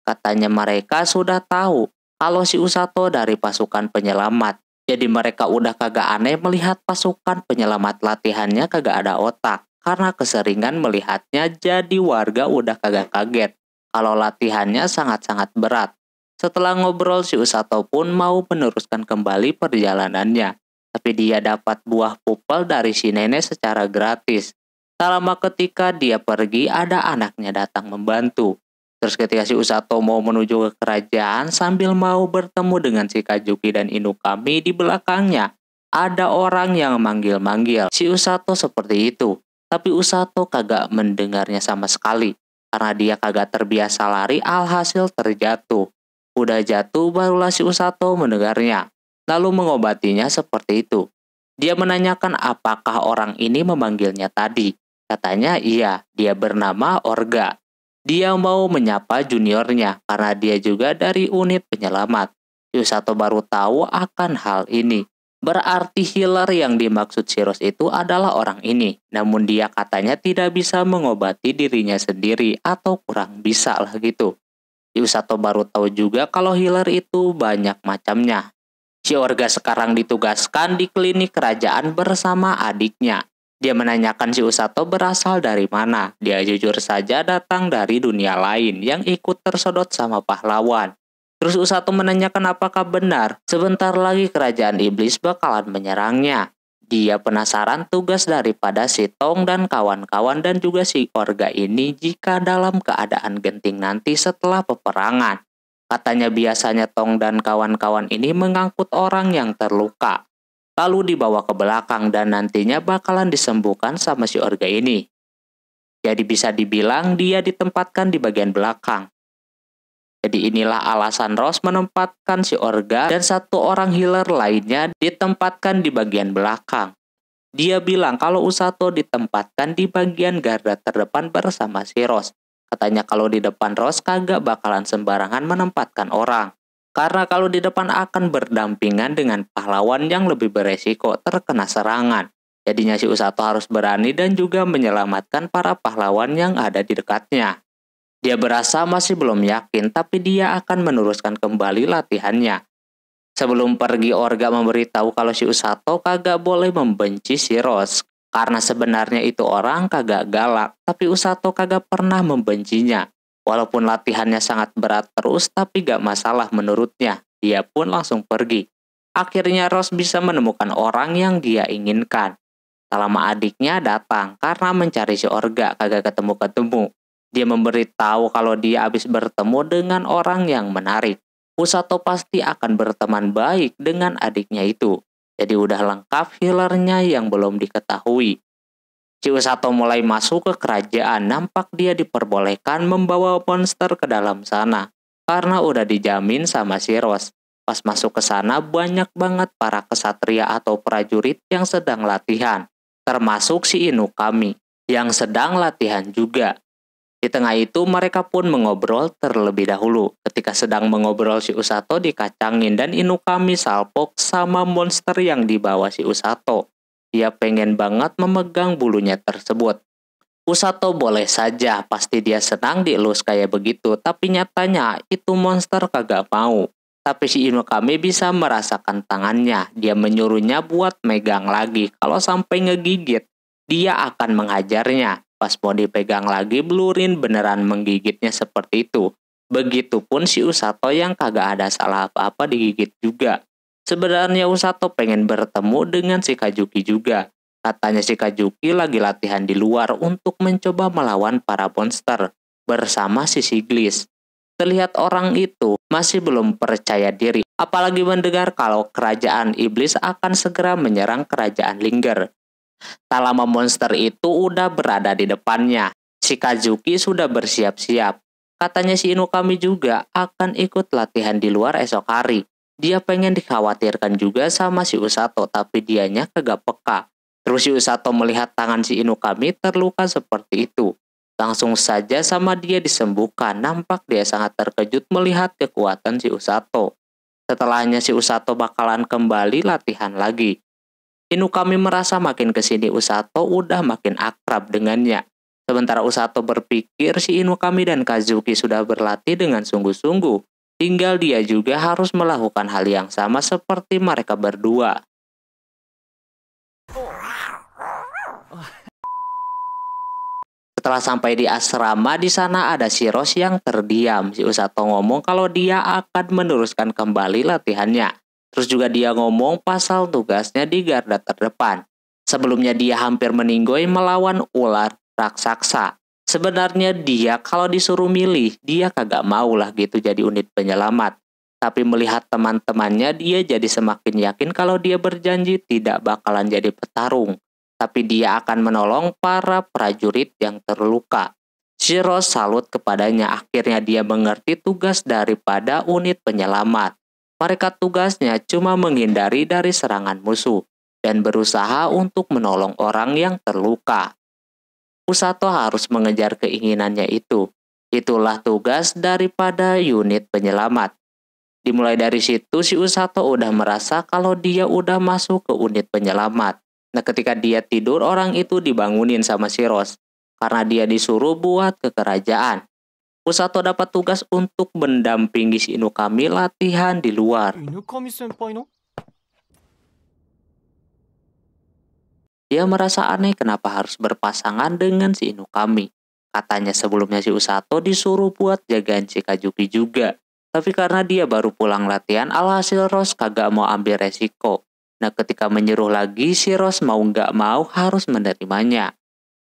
Katanya mereka sudah tahu kalau si Usato dari pasukan penyelamat. Jadi mereka udah kagak aneh melihat pasukan penyelamat latihannya kagak ada otak. Karena keseringan melihatnya jadi warga udah kagak kaget kalau latihannya sangat-sangat berat. Setelah ngobrol si Usato pun mau meneruskan kembali perjalanannya. Tapi dia dapat buah pupel dari si nenek secara gratis. Tak lama ketika dia pergi ada anaknya datang membantu. Terus ketika si Usato mau menuju ke kerajaan sambil mau bertemu dengan si Kajuki dan Inukami di belakangnya, ada orang yang manggil-manggil si Usato seperti itu. Tapi Usato kagak mendengarnya sama sekali karena dia kagak terbiasa lari alhasil terjatuh. Udah jatuh barulah si Usato mendengarnya, lalu mengobatinya seperti itu. Dia menanyakan apakah orang ini memanggilnya tadi. Katanya iya, dia bernama Orga. Dia mau menyapa juniornya karena dia juga dari unit penyelamat. Usato baru tahu akan hal ini. Berarti healer yang dimaksud Shiros itu adalah orang ini. Namun dia katanya tidak bisa mengobati dirinya sendiri atau kurang bisa lah gitu. Si Usato baru tahu juga kalau healer itu banyak macamnya. Si Orga sekarang ditugaskan di klinik kerajaan bersama adiknya. Dia menanyakan si Usato berasal dari mana. Dia jujur saja datang dari dunia lain yang ikut tersodot sama pahlawan. Terus Usato menanyakan apakah benar sebentar lagi kerajaan iblis bakalan menyerangnya. Dia penasaran tugas daripada si Tong dan kawan-kawan dan juga si Orga ini jika dalam keadaan genting nanti setelah peperangan. Katanya biasanya Tong dan kawan-kawan ini mengangkut orang yang terluka, lalu dibawa ke belakang dan nantinya bakalan disembuhkan sama si Orga ini. Jadi bisa dibilang dia ditempatkan di bagian belakang. Jadi inilah alasan Rose menempatkan si Orga dan satu orang healer lainnya ditempatkan di bagian belakang. Dia bilang kalau Usato ditempatkan di bagian garda terdepan bersama si Rose. Katanya kalau di depan Rose kagak bakalan sembarangan menempatkan orang. Karena kalau di depan akan berdampingan dengan pahlawan yang lebih beresiko terkena serangan. Jadinya si Usato harus berani dan juga menyelamatkan para pahlawan yang ada di dekatnya. Dia berasa masih belum yakin, tapi dia akan meneruskan kembali latihannya. Sebelum pergi, Orga memberitahu kalau si Usato kagak boleh membenci si Rose. Karena sebenarnya itu orang kagak galak, tapi Usato kagak pernah membencinya. Walaupun latihannya sangat berat terus, tapi gak masalah menurutnya. Dia pun langsung pergi. Akhirnya Rose bisa menemukan orang yang dia inginkan. Tak lama adiknya datang karena mencari si Orga kagak ketemu-ketemu. Dia memberitahu kalau dia habis bertemu dengan orang yang menarik. Usato pasti akan berteman baik dengan adiknya itu. Jadi udah lengkap healernya yang belum diketahui. Si Usato mulai masuk ke kerajaan. Nampak dia diperbolehkan membawa monster ke dalam sana. Karena udah dijamin sama si Rose. Pas masuk ke sana banyak banget para kesatria atau prajurit yang sedang latihan. Termasuk si Inukami yang sedang latihan juga. Di tengah itu mereka pun mengobrol terlebih dahulu. Ketika sedang mengobrol si Usato dikacangin dan Inukami salpok sama monster yang dibawa si Usato. Dia pengen banget memegang bulunya tersebut. Usato boleh saja, pasti dia senang dielus kayak begitu, tapi nyatanya itu monster kagak mau. Tapi si Inukami bisa merasakan tangannya. Dia menyuruhnya buat megang lagi. Kalau sampai ngegigit, dia akan menghajarnya. Pas mau dipegang lagi, Blurin beneran menggigitnya seperti itu. Begitupun si Usato yang kagak ada salah apa-apa digigit juga. Sebenarnya Usato pengen bertemu dengan si Kajuki juga. Katanya si Kajuki lagi latihan di luar untuk mencoba melawan para monster bersama si Siglis. Terlihat orang itu masih belum percaya diri, apalagi mendengar kalau kerajaan iblis akan segera menyerang kerajaan Linger. Tak lama monster itu udah berada di depannya. Si Kazuki sudah bersiap-siap. Katanya si Inukami juga akan ikut latihan di luar esok hari. Dia pengen dikhawatirkan juga sama si Usato, tapi dianya kagak peka. Terus si Usato melihat tangan si Inukami terluka seperti itu. Langsung saja sama dia disembuhkan. Nampak dia sangat terkejut melihat kekuatan si Usato. Setelahnya si Usato bakalan kembali latihan lagi. Inukami merasa makin kesini Usato udah makin akrab dengannya. Sementara Usato berpikir si Inukami dan Kazuki sudah berlatih dengan sungguh-sungguh. Tinggal dia juga harus melakukan hal yang sama seperti mereka berdua. Setelah sampai di asrama, di sana ada si Rose yang terdiam. Si Usato ngomong kalau dia akan meneruskan kembali latihannya. Terus juga dia ngomong pasal tugasnya di garda terdepan. Sebelumnya dia hampir meninggoy melawan ular raksasa. Sebenarnya dia kalau disuruh milih, dia kagak mau lah gitu jadi unit penyelamat. Tapi melihat teman-temannya, dia jadi semakin yakin kalau dia berjanji tidak bakalan jadi petarung. Tapi dia akan menolong para prajurit yang terluka. Si Rose salut kepadanya. Akhirnya dia mengerti tugas daripada unit penyelamat. Mereka tugasnya cuma menghindari dari serangan musuh dan berusaha untuk menolong orang yang terluka. Usato harus mengejar keinginannya itu. Itulah tugas daripada unit penyelamat. Dimulai dari situ si Usato udah merasa kalau dia udah masuk ke unit penyelamat. Nah ketika dia tidur orang itu dibangunin sama si Rose karena dia disuruh buat ke kerajaan. Usato dapat tugas untuk mendampingi si Inukami latihan di luar. 犬神先輩の Dia merasa aneh kenapa harus berpasangan dengan si Inukami. Katanya sebelumnya si Usato disuruh buat jagain si Kajuki juga. Tapi karena dia baru pulang latihan, alhasil Rose kagak mau ambil resiko. Nah ketika menyuruh lagi, si Rose mau nggak mau harus menerimanya.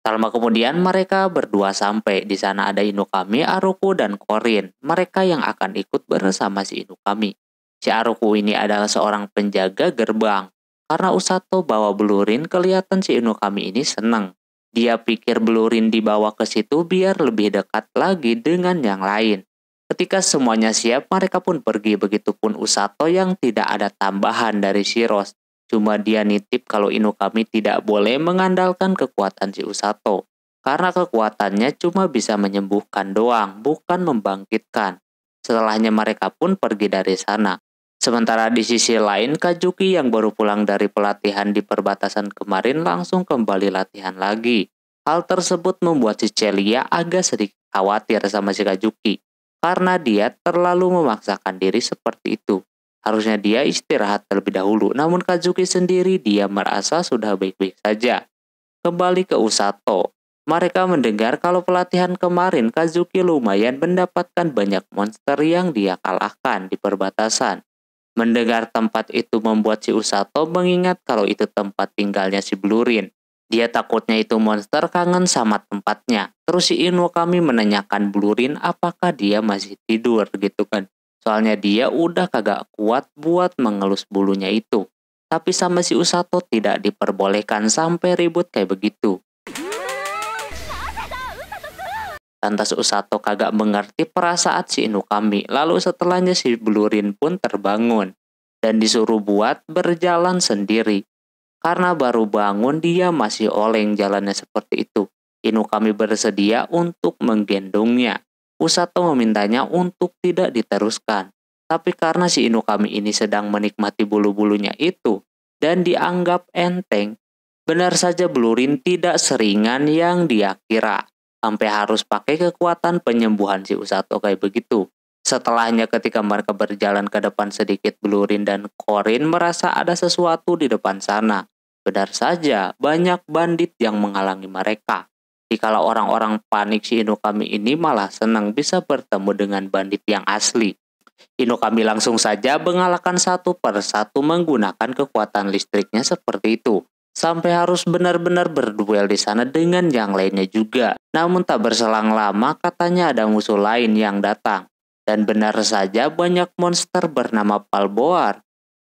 Tak lama kemudian mereka berdua sampai. Di sana ada Inukami, Aruku, dan Korin. Mereka yang akan ikut bersama si Inukami. Si Aruku ini adalah seorang penjaga gerbang. Karena Usato bawa belurin, kelihatan si Inukami ini senang. Dia pikir belurin dibawa ke situ biar lebih dekat lagi dengan yang lain. Ketika semuanya siap, mereka pun pergi. Begitupun Usato yang tidak ada tambahan dari si Rose. Cuma dia nitip kalau Inukami tidak boleh mengandalkan kekuatan si Usato. Karena kekuatannya cuma bisa menyembuhkan doang, bukan membangkitkan. Setelahnya mereka pun pergi dari sana. Sementara di sisi lain, Kajuki yang baru pulang dari pelatihan di perbatasan kemarin langsung kembali latihan lagi. Hal tersebut membuat si Celia agak sedikit khawatir sama si Kajuki. Karena dia terlalu memaksakan diri seperti itu. Harusnya dia istirahat terlebih dahulu, namun Kajuki sendiri dia merasa sudah baik-baik saja. Kembali ke Usato. Mereka mendengar kalau pelatihan kemarin Kazuki lumayan mendapatkan banyak monster yang dia kalahkan di perbatasan. Mendengar tempat itu membuat si Usato mengingat kalau itu tempat tinggalnya si Belurin. Dia takutnya itu monster kangen sama tempatnya. Terus si Inukami menanyakan Belurin apakah dia masih tidur gitu kan. Soalnya dia udah kagak kuat buat mengelus bulunya itu. Tapi sama si Usato tidak diperbolehkan sampai ribut kayak begitu. Lantas Usato kagak mengerti perasaan si Inukami. Lalu setelahnya si Belurin pun terbangun. Dan disuruh buat berjalan sendiri. Karena baru bangun dia masih oleng jalannya seperti itu. Inukami bersedia untuk menggendongnya. Usato memintanya untuk tidak diteruskan. Tapi karena si Inukami ini sedang menikmati bulu-bulunya itu. Dan dianggap enteng. Benar saja Belurin tidak seringan yang dia kira. Sampai harus pakai kekuatan penyembuhan si Usato kayak begitu. Setelahnya ketika mereka berjalan ke depan sedikit, Belurin dan Korin merasa ada sesuatu di depan sana. Benar saja, banyak bandit yang menghalangi mereka. Dikala orang-orang panik, si Inukami ini malah senang bisa bertemu dengan bandit yang asli. Inukami langsung saja mengalahkan satu persatu menggunakan kekuatan listriknya seperti itu. Sampai harus benar-benar berduel di sana dengan yang lainnya juga. Namun tak berselang lama katanya ada musuh lain yang datang. Dan benar saja banyak monster bernama Palboar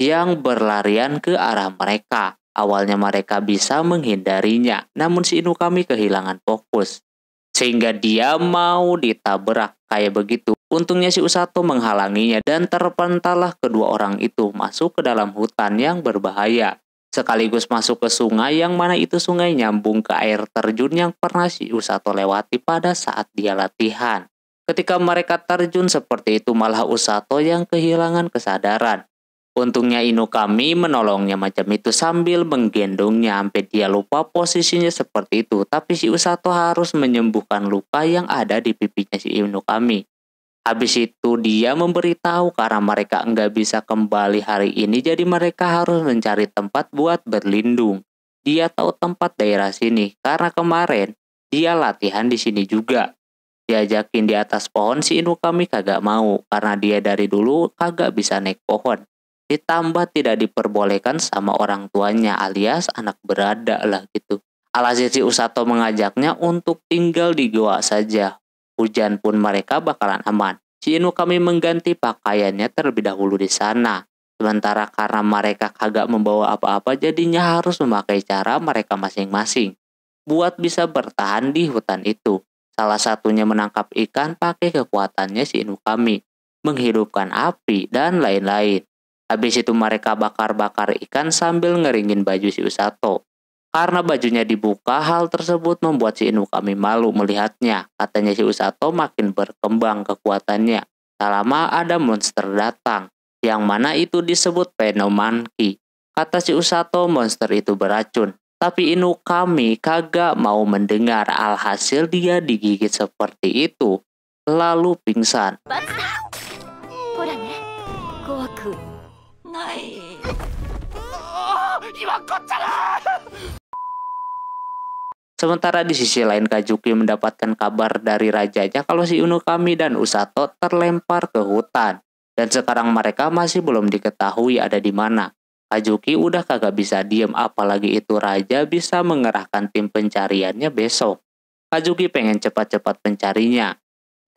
yang berlarian ke arah mereka. Awalnya mereka bisa menghindarinya, namun si Inukami kehilangan fokus. Sehingga dia mau ditabrak kayak begitu. Untungnya si Usato menghalanginya dan terpentallah kedua orang itu masuk ke dalam hutan yang berbahaya. Sekaligus masuk ke sungai yang mana itu sungai nyambung ke air terjun yang pernah si Usato lewati pada saat dia latihan. Ketika mereka terjun seperti itu malah Usato yang kehilangan kesadaran. Untungnya Inukami menolongnya macam itu sambil menggendongnya sampai dia lupa posisinya seperti itu. Tapi si Usato harus menyembuhkan luka yang ada di pipinya si Inukami. Habis itu dia memberitahu karena mereka nggak bisa kembali hari ini jadi mereka harus mencari tempat buat berlindung. Dia tahu tempat daerah sini karena kemarin dia latihan di sini juga. Diajakin di atas pohon si Inukami kagak mau karena dia dari dulu kagak bisa naik pohon. Ditambah tidak diperbolehkan sama orang tuanya alias anak berada lah gitu. Alhasil si Usato mengajaknya untuk tinggal di goa saja. Hujan pun mereka bakalan aman. Si Inukami mengganti pakaiannya terlebih dahulu di sana. Sementara karena mereka kagak membawa apa-apa jadinya harus memakai cara mereka masing-masing. Buat bisa bertahan di hutan itu. Salah satunya menangkap ikan pakai kekuatannya si Inukami. Menghidupkan api dan lain-lain. Habis itu mereka bakar-bakar ikan sambil ngeringin baju si Usato. Karena bajunya dibuka, hal tersebut membuat si Inukami malu melihatnya. Katanya si Usato makin berkembang kekuatannya. Tak lama ada monster datang, yang mana itu disebut Venomonkey. Kata si Usato monster itu beracun. Tapi Inukami kagak mau mendengar, alhasil dia digigit seperti itu. lalu pingsan. ほらね、怖くない。Sementara di sisi lain Kazuki mendapatkan kabar dari rajanya kalau si Inukami dan Usato terlempar ke hutan. Dan sekarang mereka masih belum diketahui ada di mana. Kazuki udah kagak bisa diem, apalagi itu raja bisa mengerahkan tim pencariannya besok. Kazuki pengen cepat-cepat pencarinya.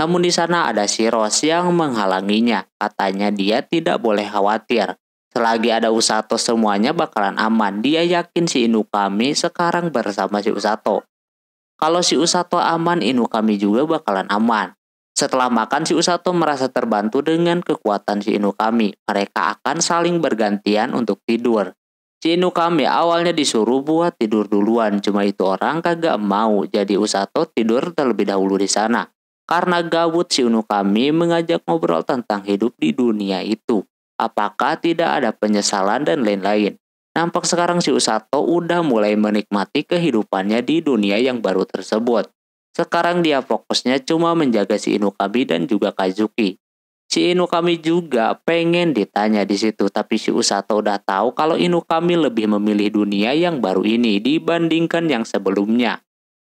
Namun di sana ada Shiros yang menghalanginya. Katanya dia tidak boleh khawatir. Selagi ada Usato semuanya bakalan aman. Dia yakin si Inukami sekarang bersama si Usato. Kalau si Usato aman, Inukami juga bakalan aman. Setelah makan, si Usato merasa terbantu dengan kekuatan si Inukami. Mereka akan saling bergantian untuk tidur. Si Inukami awalnya disuruh buat tidur duluan, cuma itu orang kagak mau. Jadi Usato tidur terlebih dahulu di sana. Karena gabut, si Inukami mengajak ngobrol tentang hidup di dunia itu. Apakah tidak ada penyesalan dan lain-lain. Nampak sekarang si Usato udah mulai menikmati kehidupannya di dunia yang baru tersebut. Sekarang dia fokusnya cuma menjaga si Inukami dan juga Kazuki. Si Inukami juga pengen ditanya di situ, tapi si Usato udah tahu kalau Inukami lebih memilih dunia yang baru ini dibandingkan yang sebelumnya.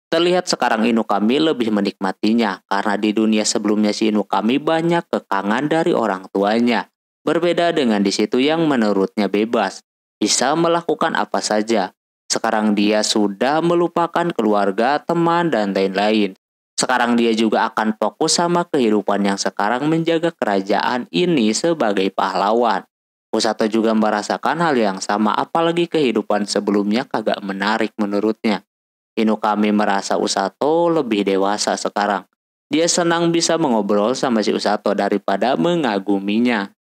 Terlihat sekarang Inukami lebih menikmatinya, karena di dunia sebelumnya si Inukami banyak kekangan dari orang tuanya. Berbeda dengan di situ yang menurutnya bebas, bisa melakukan apa saja. Sekarang dia sudah melupakan keluarga, teman, dan lain-lain. Sekarang dia juga akan fokus sama kehidupan yang sekarang menjaga kerajaan ini sebagai pahlawan. Usato juga merasakan hal yang sama, apalagi kehidupan sebelumnya kagak menarik menurutnya. Inukami merasa Usato lebih dewasa sekarang. Dia senang bisa mengobrol sama si Usato daripada mengaguminya.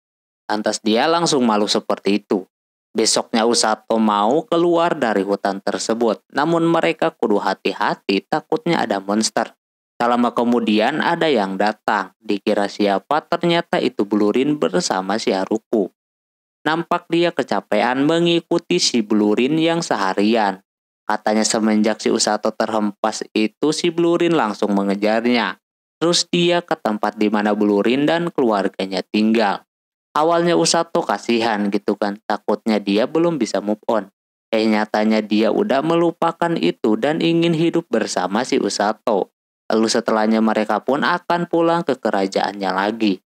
Lantas dia langsung malu seperti itu. Besoknya Usato mau keluar dari hutan tersebut, namun mereka kudu hati-hati takutnya ada monster. Tak lama kemudian ada yang datang, dikira siapa, ternyata itu Blurin bersama si Haruko. Nampak dia kecapean mengikuti si Blurin yang seharian. Katanya semenjak si Usato terhempas itu si Blurin langsung mengejarnya. Terus dia ke tempat di mana Blurin dan keluarganya tinggal. Awalnya Usato kasihan gitu kan, takutnya dia belum bisa move on. Nyatanya dia udah melupakan itu dan ingin hidup bersama si Usato. Lalu setelahnya mereka pun akan pulang ke kerajaannya lagi.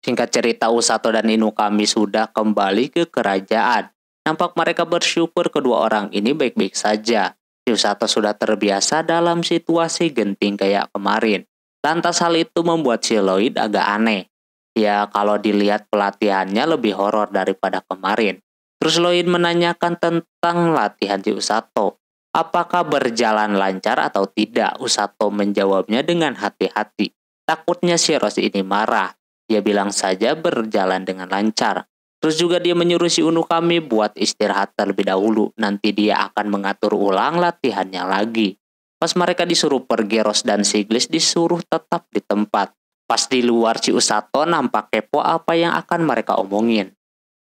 Singkat cerita, Usato dan Inukami sudah kembali ke kerajaan. Nampak mereka bersyukur kedua orang ini baik-baik saja. Si Usato sudah terbiasa dalam situasi genting kayak kemarin. Lantas hal itu membuat si Lloyd agak aneh. Ya kalau dilihat pelatihannya lebih horor daripada kemarin. Terus Lloyd menanyakan tentang latihan si Usato. Apakah berjalan lancar atau tidak? Usato menjawabnya dengan hati-hati. Takutnya si Rose ini marah. Dia bilang saja berjalan dengan lancar. Terus juga dia menyuruh si Inukami buat istirahat terlebih dahulu. Nanti dia akan mengatur ulang latihannya lagi. Pas mereka disuruh pergi, Rose dan Siglis disuruh tetap di tempat. Pas di luar, si Usato nampak kepo apa yang akan mereka omongin.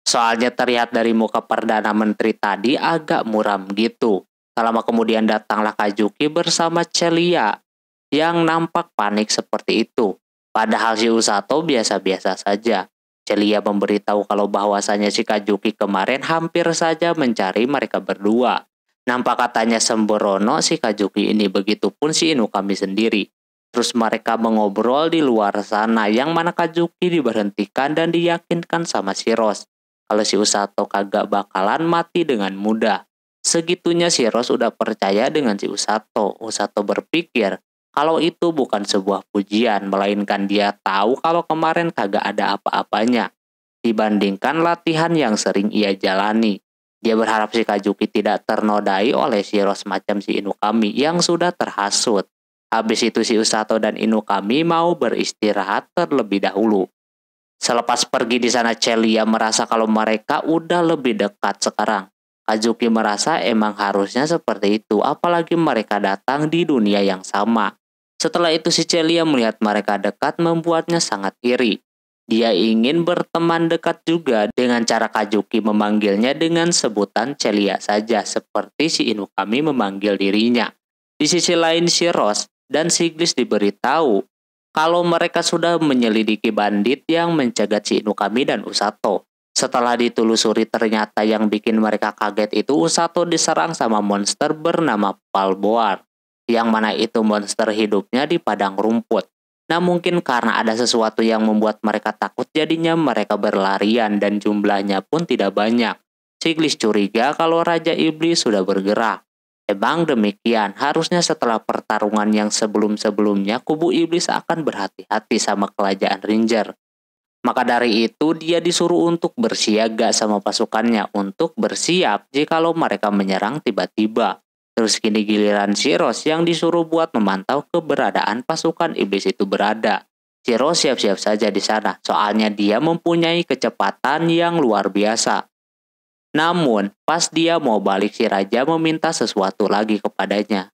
Soalnya terlihat dari muka Perdana Menteri tadi agak muram gitu. Tak lama kemudian datanglah Kazuki bersama Celia yang nampak panik seperti itu. Padahal si Usato biasa-biasa saja. Celia memberitahu kalau bahwasanya si Kazuki kemarin hampir saja mencari mereka berdua. Nampak katanya sembrono si Kazuki ini, begitupun si Inukami sendiri. Terus mereka mengobrol di luar sana, yang mana Kazuki diberhentikan dan diyakinkan sama si Rose kalau si Usato kagak bakalan mati dengan mudah. Segitunya si Rose udah percaya dengan si Usato. Usato berpikir kalau itu bukan sebuah pujian, melainkan dia tahu kalau kemarin kagak ada apa-apanya dibandingkan latihan yang sering ia jalani. Dia berharap si Kazuki tidak ternodai oleh si Rose macam si Inukami yang sudah terhasut. Habis itu si Usato dan Inukami mau beristirahat terlebih dahulu. Selepas pergi di sana, Celia merasa kalau mereka udah lebih dekat sekarang. Kazuki merasa emang harusnya seperti itu, apalagi mereka datang di dunia yang sama. Setelah itu si Celia melihat mereka dekat membuatnya sangat iri. Dia ingin berteman dekat juga dengan cara Kazuki memanggilnya dengan sebutan Celia saja, seperti si Inukami memanggil dirinya. Di sisi lain si Rose dan si Glis diberitahu kalau mereka sudah menyelidiki bandit yang mencegat si Inukami dan Usato. Setelah ditelusuri ternyata yang bikin mereka kaget itu Usato diserang sama monster bernama Palboar. Yang mana itu monster hidupnya di padang rumput. Nah mungkin karena ada sesuatu yang membuat mereka takut jadinya mereka berlarian dan jumlahnya pun tidak banyak. Si Glis curiga kalau Raja Iblis sudah bergerak. Emang demikian, harusnya setelah pertarungan yang sebelum-sebelumnya kubu iblis akan berhati-hati sama kerajaan Ranger. Maka dari itu dia disuruh untuk bersiaga sama pasukannya untuk bersiap jikalau mereka menyerang tiba-tiba. Terus kini giliran si Rose yang disuruh buat memantau keberadaan pasukan iblis itu berada. Si Rose siap-siap saja di sana, soalnya dia mempunyai kecepatan yang luar biasa. Namun, pas dia mau balik si Raja meminta sesuatu lagi kepadanya.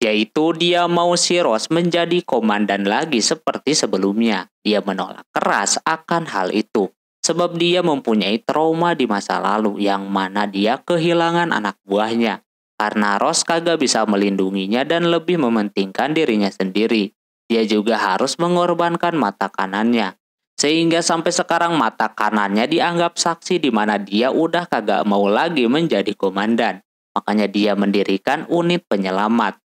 Yaitu dia mau si Rose menjadi komandan lagi seperti sebelumnya. Dia menolak keras akan hal itu. Sebab dia mempunyai trauma di masa lalu yang mana dia kehilangan anak buahnya. Karena Rose kagak bisa melindunginya dan lebih mementingkan dirinya sendiri. Dia juga harus mengorbankan mata kanannya. Sehingga sampai sekarang mata kanannya dianggap saksi di mana dia udah kagak mau lagi menjadi komandan. Makanya dia mendirikan unit penyelamat.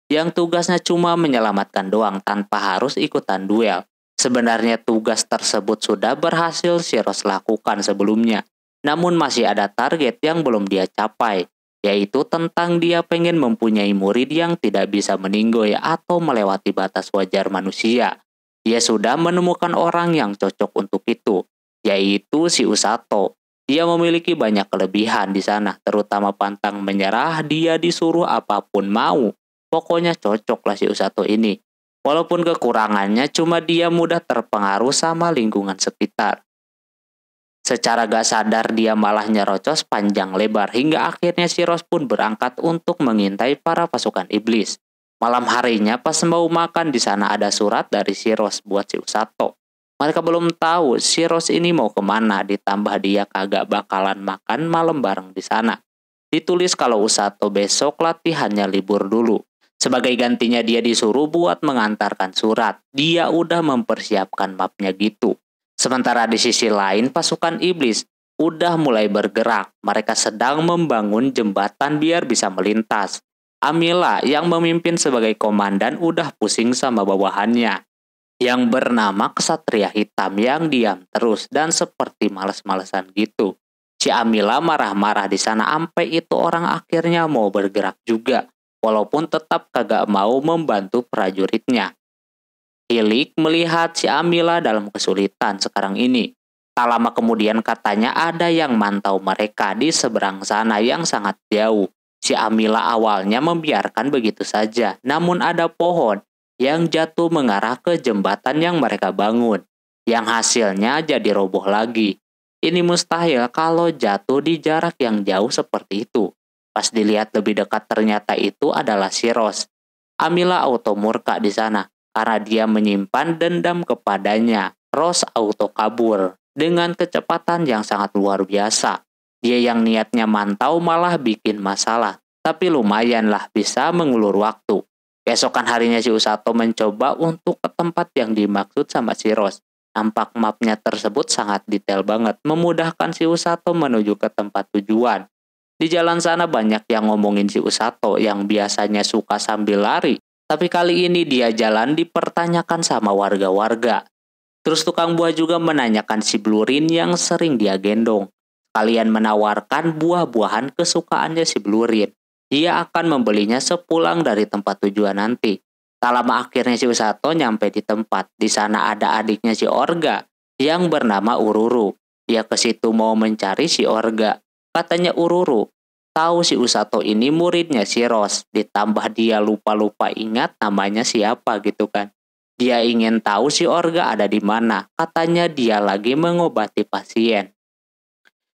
Yang tugasnya cuma menyelamatkan doang tanpa harus ikutan duel. Sebenarnya tugas tersebut sudah berhasil si Rose lakukan sebelumnya. Namun masih ada target yang belum dia capai. Yaitu tentang dia pengen mempunyai murid yang tidak bisa meninggoy atau melewati batas wajar manusia. Dia sudah menemukan orang yang cocok untuk itu, yaitu si Usato. Dia memiliki banyak kelebihan di sana, terutama pantang menyerah, dia disuruh apapun mau. Pokoknya cocok lah si Usato ini. Walaupun kekurangannya cuma dia mudah terpengaruh sama lingkungan sekitar. Secara gak sadar dia malah nyerocos panjang lebar hingga akhirnya si Rose pun berangkat untuk mengintai para pasukan iblis. Malam harinya pas mau makan di sana ada surat dari si Rose buat si Usato. Mereka belum tahu si Rose ini mau kemana, ditambah dia kagak bakalan makan malam bareng di sana. Ditulis kalau Usato besok latihannya libur dulu. Sebagai gantinya dia disuruh buat mengantarkan surat. Dia udah mempersiapkan mapnya gitu. Sementara di sisi lain pasukan iblis udah mulai bergerak. Mereka sedang membangun jembatan biar bisa melintas. Amila yang memimpin sebagai komandan udah pusing sama bawahannya yang bernama Kesatria Hitam yang diam terus dan seperti malas-malasan gitu. Si Amila marah-marah di sana sampai itu orang akhirnya mau bergerak juga walaupun tetap kagak mau membantu prajuritnya. Hilik melihat si Amila dalam kesulitan sekarang ini. Tak lama kemudian katanya ada yang mantau mereka di seberang sana yang sangat jauh. Si Amila awalnya membiarkan begitu saja, namun ada pohon yang jatuh mengarah ke jembatan yang mereka bangun, yang hasilnya jadi roboh lagi. Ini mustahil kalau jatuh di jarak yang jauh seperti itu. Pas dilihat lebih dekat ternyata itu adalah si Rose. Amila auto murka di sana, karena dia menyimpan dendam kepadanya. Rose auto kabur, dengan kecepatan yang sangat luar biasa. Dia yang niatnya mantau malah bikin masalah, tapi lumayanlah bisa mengulur waktu. Keesokan harinya si Usato mencoba untuk ke tempat yang dimaksud sama si Rose. Nampak mapnya tersebut sangat detail banget, memudahkan si Usato menuju ke tempat tujuan. Di jalan sana banyak yang ngomongin si Usato yang biasanya suka sambil lari, tapi kali ini dia jalan dipertanyakan sama warga-warga. Terus tukang buah juga menanyakan si Blurin yang sering dia gendong. Kalian menawarkan buah-buahan kesukaannya si Blurin. Dia akan membelinya sepulang dari tempat tujuan nanti. Tak lama akhirnya si Usato nyampe di tempat. Di sana ada adiknya si Orga yang bernama Ururu. Dia ke situ mau mencari si Orga. Katanya Ururu tahu si Usato ini muridnya si Rose. Ditambah dia lupa-lupa ingat namanya siapa gitu kan. Dia ingin tahu si Orga ada di mana. Katanya dia lagi mengobati pasien.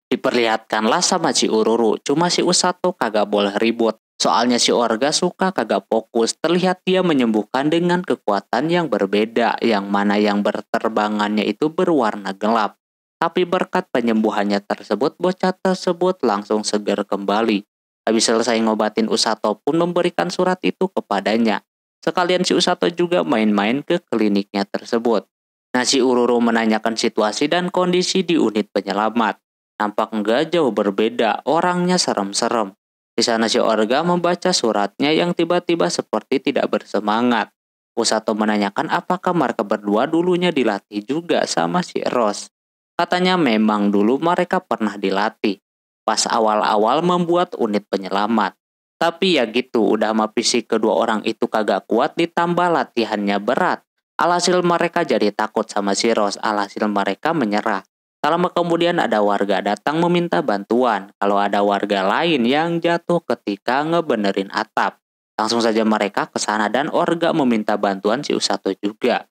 Diperlihatkanlah sama si Ururu, cuma si Usato kagak boleh ribut. Soalnya si Orga suka kagak fokus, terlihat dia menyembuhkan dengan kekuatan yang berbeda, yang mana yang berterbangannya itu berwarna gelap. Tapi berkat penyembuhannya tersebut, bocah tersebut langsung segar kembali. Habis selesai ngobatin, Usato pun memberikan surat itu kepadanya. Sekalian si Usato juga main-main ke kliniknya tersebut. Nah, si Ururu menanyakan situasi dan kondisi di unit penyelamat. Nampak nggak jauh berbeda, orangnya serem-serem. Di sana si Orga membaca suratnya yang tiba-tiba seperti tidak bersemangat. Usato menanyakan apakah mereka berdua dulunya dilatih juga sama si Rose. Katanya memang dulu mereka pernah dilatih pas awal-awal membuat unit penyelamat. Tapi ya gitu, udah mah fisik kedua orang itu kagak kuat ditambah latihannya berat. Alhasil mereka jadi takut sama si Rose, alhasil mereka menyerah. Tak lama kemudian ada warga datang meminta bantuan kalau ada warga lain yang jatuh ketika ngebenerin atap. Langsung saja mereka ke sana dan Orga meminta bantuan si Usato juga.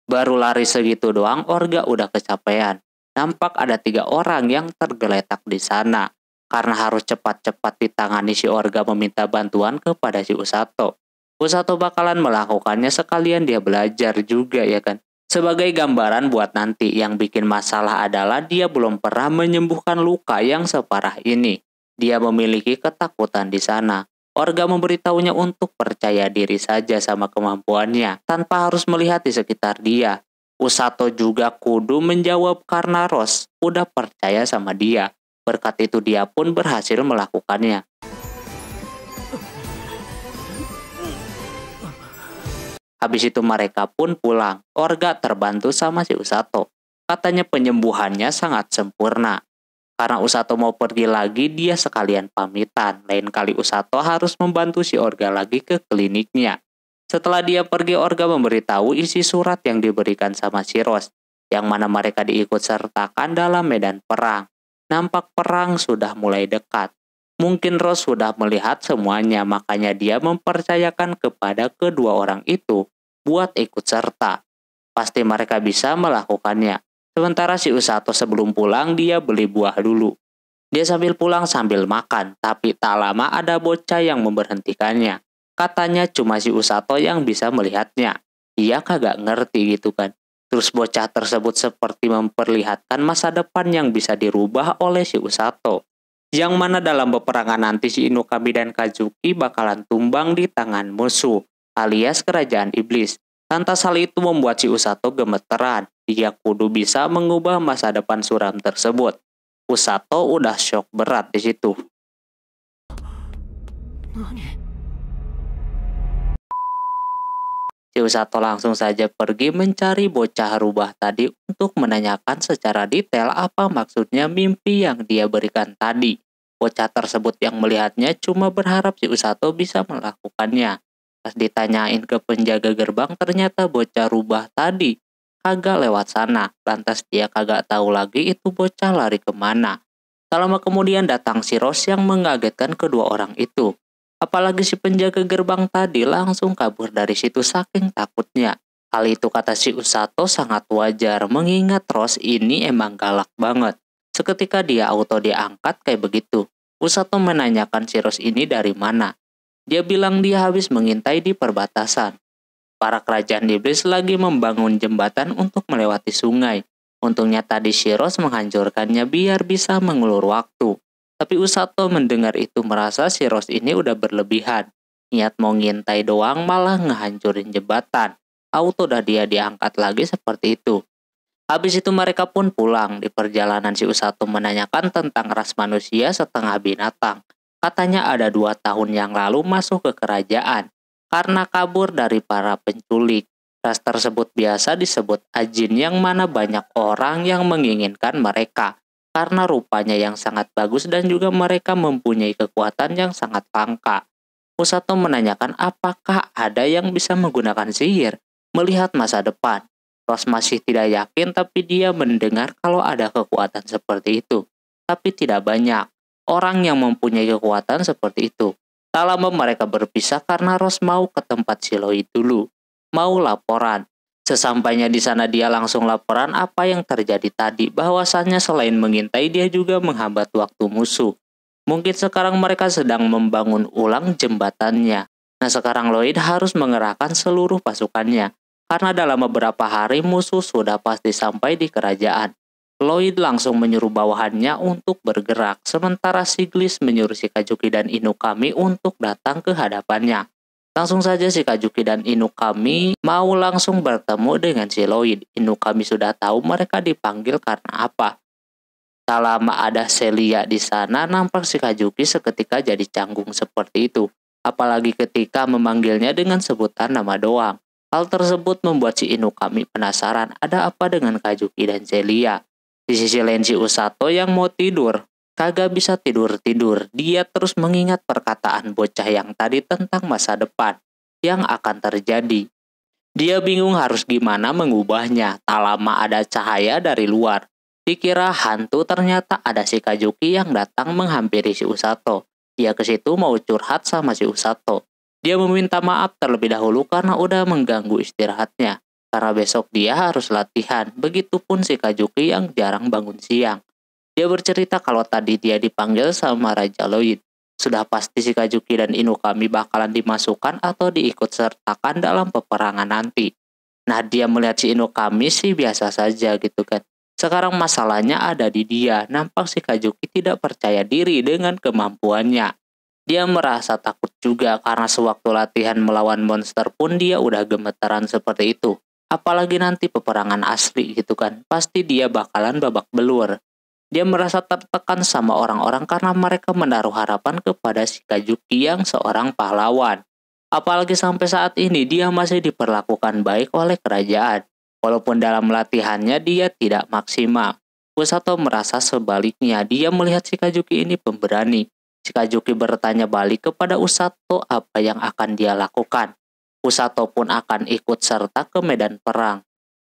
Baru lari segitu doang, Orga udah kecapean. Nampak ada 3 orang yang tergeletak di sana. Karena harus cepat-cepat ditangani, si Orga meminta bantuan kepada si Usato. Usato bakalan melakukannya sekalian dia belajar juga ya kan. Sebagai gambaran buat nanti, yang bikin masalah adalah dia belum pernah menyembuhkan luka yang separah ini. Dia memiliki ketakutan di sana. Orga memberitahunya untuk percaya diri saja sama kemampuannya, tanpa harus melihat di sekitar dia. Usato juga kudu menjawab karena Rose udah percaya sama dia. Berkat itu dia pun berhasil melakukannya. Habis itu mereka pun pulang. Orga terbantu sama si Usato. Katanya penyembuhannya sangat sempurna. Karena Usato mau pergi lagi, dia sekalian pamitan. Lain kali Usato harus membantu si Orga lagi ke kliniknya. Setelah dia pergi, Orga memberitahu isi surat yang diberikan sama si Rose, yang mana mereka diikut sertakan dalam medan perang. Nampak perang sudah mulai dekat. Mungkin Rose sudah melihat semuanya, makanya dia mempercayakan kepada kedua orang itu buat ikut serta. Pasti mereka bisa melakukannya. Sementara si Usato sebelum pulang dia beli buah dulu. Dia sambil pulang sambil makan, tapi tak lama ada bocah yang memberhentikannya. Katanya cuma si Usato yang bisa melihatnya. Dia kagak ngerti gitu kan. Terus bocah tersebut seperti memperlihatkan masa depan yang bisa dirubah oleh si Usato. Yang mana dalam peperangan nanti si Inokami dan Kazuki bakalan tumbang di tangan musuh, alias kerajaan iblis. Lantas hal itu membuat si Usato gemeteran. Dia kudu bisa mengubah masa depan suram tersebut. Usato udah shock berat di situ. Si Usato langsung saja pergi mencari bocah rubah tadi untuk menanyakan secara detail apa maksudnya mimpi yang dia berikan tadi. Bocah tersebut yang melihatnya cuma berharap si Usato bisa melakukannya. Pas ditanyain ke penjaga gerbang, ternyata bocah rubah tadi kagak lewat sana. Lantas dia kagak tahu lagi itu bocah lari kemana. Tak lama kemudian datang si Rose yang mengagetkan kedua orang itu. Apalagi si penjaga gerbang tadi langsung kabur dari situ saking takutnya. Hal itu kata si Usato sangat wajar mengingat Rose ini emang galak banget. Seketika dia auto diangkat kayak begitu. Usato menanyakan si Rose ini dari mana. Dia bilang dia habis mengintai di perbatasan. Para kerajaan iblis lagi membangun jembatan untuk melewati sungai. Untungnya tadi si Rose menghancurkannya biar bisa mengulur waktu. Tapi Usato mendengar itu merasa si Rose ini udah berlebihan. Niat mau ngintai doang malah ngehancurin jembatan. Auto dah dia diangkat lagi seperti itu. Habis itu mereka pun pulang. Di perjalanan si Usato menanyakan tentang ras manusia setengah binatang. Katanya ada 2 tahun yang lalu masuk ke kerajaan karena kabur dari para penculik. Ras tersebut biasa disebut Ajin, yang mana banyak orang yang menginginkan mereka karena rupanya yang sangat bagus dan juga mereka mempunyai kekuatan yang sangat langka. Usato menanyakan apakah ada yang bisa menggunakan sihir melihat masa depan. Rose masih tidak yakin, tapi dia mendengar kalau ada kekuatan seperti itu, tapi tidak banyak orang yang mempunyai kekuatan seperti itu. Tak lama mereka berpisah karena Rose mau ke tempat Shiloh dulu. Mau laporan. Sesampainya di sana dia langsung laporan apa yang terjadi tadi. Bahwasannya selain mengintai dia juga menghambat waktu musuh. Mungkin sekarang mereka sedang membangun ulang jembatannya. Nah sekarang Lloyd harus mengerahkan seluruh pasukannya. Karena dalam beberapa hari musuh sudah pasti sampai di kerajaan. Lloyd langsung menyuruh bawahannya untuk bergerak, sementara Siglis menyuruh Shikajuki dan Inukami untuk datang ke hadapannya. Langsung saja Shikajuki dan Inukami mau langsung bertemu dengan si Lloyd. Inukami sudah tahu mereka dipanggil karena apa. Tak lama ada Celia di sana, nampak Shikajuki seketika jadi canggung seperti itu. Apalagi ketika memanggilnya dengan sebutan nama doang. Hal tersebut membuat si Inukami penasaran ada apa dengan Kajuki dan Celia. Di sisi lain si Usato yang mau tidur, kagak bisa tidur-tidur. Dia terus mengingat perkataan bocah yang tadi tentang masa depan yang akan terjadi. Dia bingung harus gimana mengubahnya. Tak lama ada cahaya dari luar. Dikira hantu, ternyata ada si Kajuki yang datang menghampiri si Usato. Dia ke situ mau curhat sama si Usato. Dia meminta maaf terlebih dahulu karena udah mengganggu istirahatnya. Karena besok dia harus latihan. Begitupun si Kajuki yang jarang bangun siang. Dia bercerita kalau tadi dia dipanggil sama Raja Lloyd. Sudah pasti si Kajuki dan Inukami bakalan dimasukkan atau diikut sertakan dalam peperangan nanti. Nah, dia melihat si Inukami sih biasa saja gitu kan. Sekarang masalahnya ada di dia. Nampak si Kajuki tidak percaya diri dengan kemampuannya. Dia merasa takut juga karena sewaktu latihan melawan monster pun dia udah gemetaran seperti itu. Apalagi nanti peperangan asli gitu kan. Pasti dia bakalan babak belur. Dia merasa tertekan sama orang-orang karena mereka menaruh harapan kepada si Kajuki yang seorang pahlawan. Apalagi sampai saat ini dia masih diperlakukan baik oleh kerajaan. Walaupun dalam latihannya dia tidak maksimal. Usato merasa sebaliknya, dia melihat si Kajuki ini pemberani. Si Kajuki bertanya balik kepada Usato apa yang akan dia lakukan. Usato pun akan ikut serta ke medan perang.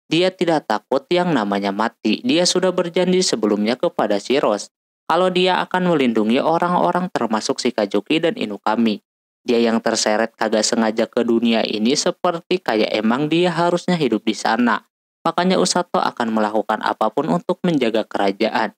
Dia tidak takut yang namanya mati. Dia sudah berjanji sebelumnya kepada Shiros kalau dia akan melindungi orang-orang termasuk si Kajuki dan Inukami. Dia yang terseret kagak sengaja ke dunia ini seperti kayak emang dia harusnya hidup di sana. Makanya Usato akan melakukan apapun untuk menjaga kerajaan.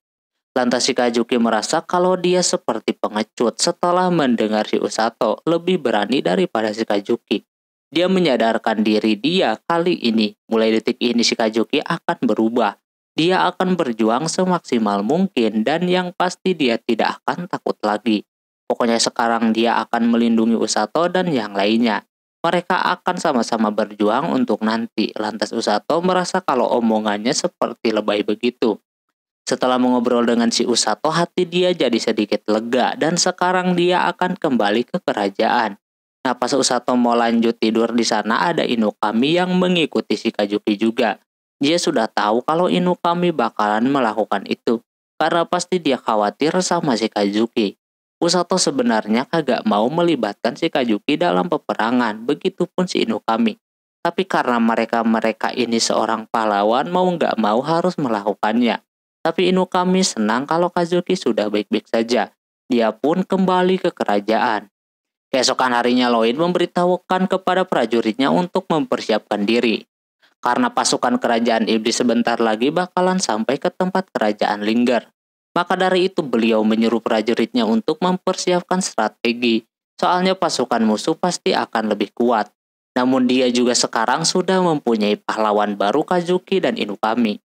Lantas si Kajuki merasa kalau dia seperti pengecut setelah mendengar si Usato lebih berani daripada si Kajuki. Dia menyadarkan diri dia kali ini. Mulai detik ini si Kajuki akan berubah. Dia akan berjuang semaksimal mungkin dan yang pasti dia tidak akan takut lagi. Pokoknya sekarang dia akan melindungi Usato dan yang lainnya. Mereka akan sama-sama berjuang untuk nanti. Lantas Usato merasa kalau omongannya seperti lebay begitu. Setelah mengobrol dengan si Usato, hati dia jadi sedikit lega dan sekarang dia akan kembali ke kerajaan. Nah, pas Usato mau lanjut tidur di sana, ada Inukami yang mengikuti si Kajuki juga. Dia sudah tahu kalau Inukami bakalan melakukan itu, karena pasti dia khawatir sama si Kajuki. Usato sebenarnya kagak mau melibatkan si Kajuki dalam peperangan, begitupun si Inukami. Tapi karena mereka ini seorang pahlawan, mau nggak mau harus melakukannya. Tapi Inukami senang kalau Kazuki sudah baik-baik saja. Dia pun kembali ke kerajaan. Keesokan harinya Lloyd memberitahukan kepada prajuritnya untuk mempersiapkan diri. Karena pasukan kerajaan iblis sebentar lagi bakalan sampai ke tempat kerajaan Linger. Maka dari itu beliau menyuruh prajuritnya untuk mempersiapkan strategi. Soalnya pasukan musuh pasti akan lebih kuat. Namun dia juga sekarang sudah mempunyai pahlawan baru Kazuki dan Inukami.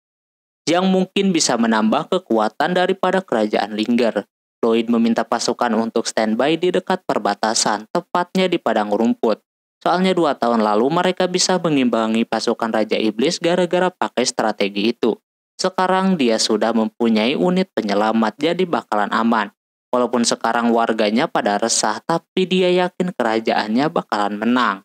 Yang mungkin bisa menambah kekuatan daripada kerajaan Linger. Lloyd meminta pasukan untuk standby di dekat perbatasan, tepatnya di padang rumput. Soalnya 2 tahun lalu mereka bisa mengimbangi pasukan Raja Iblis gara-gara pakai strategi itu. Sekarang dia sudah mempunyai unit penyelamat, jadi bakalan aman. Walaupun sekarang warganya pada resah, tapi dia yakin kerajaannya bakalan menang.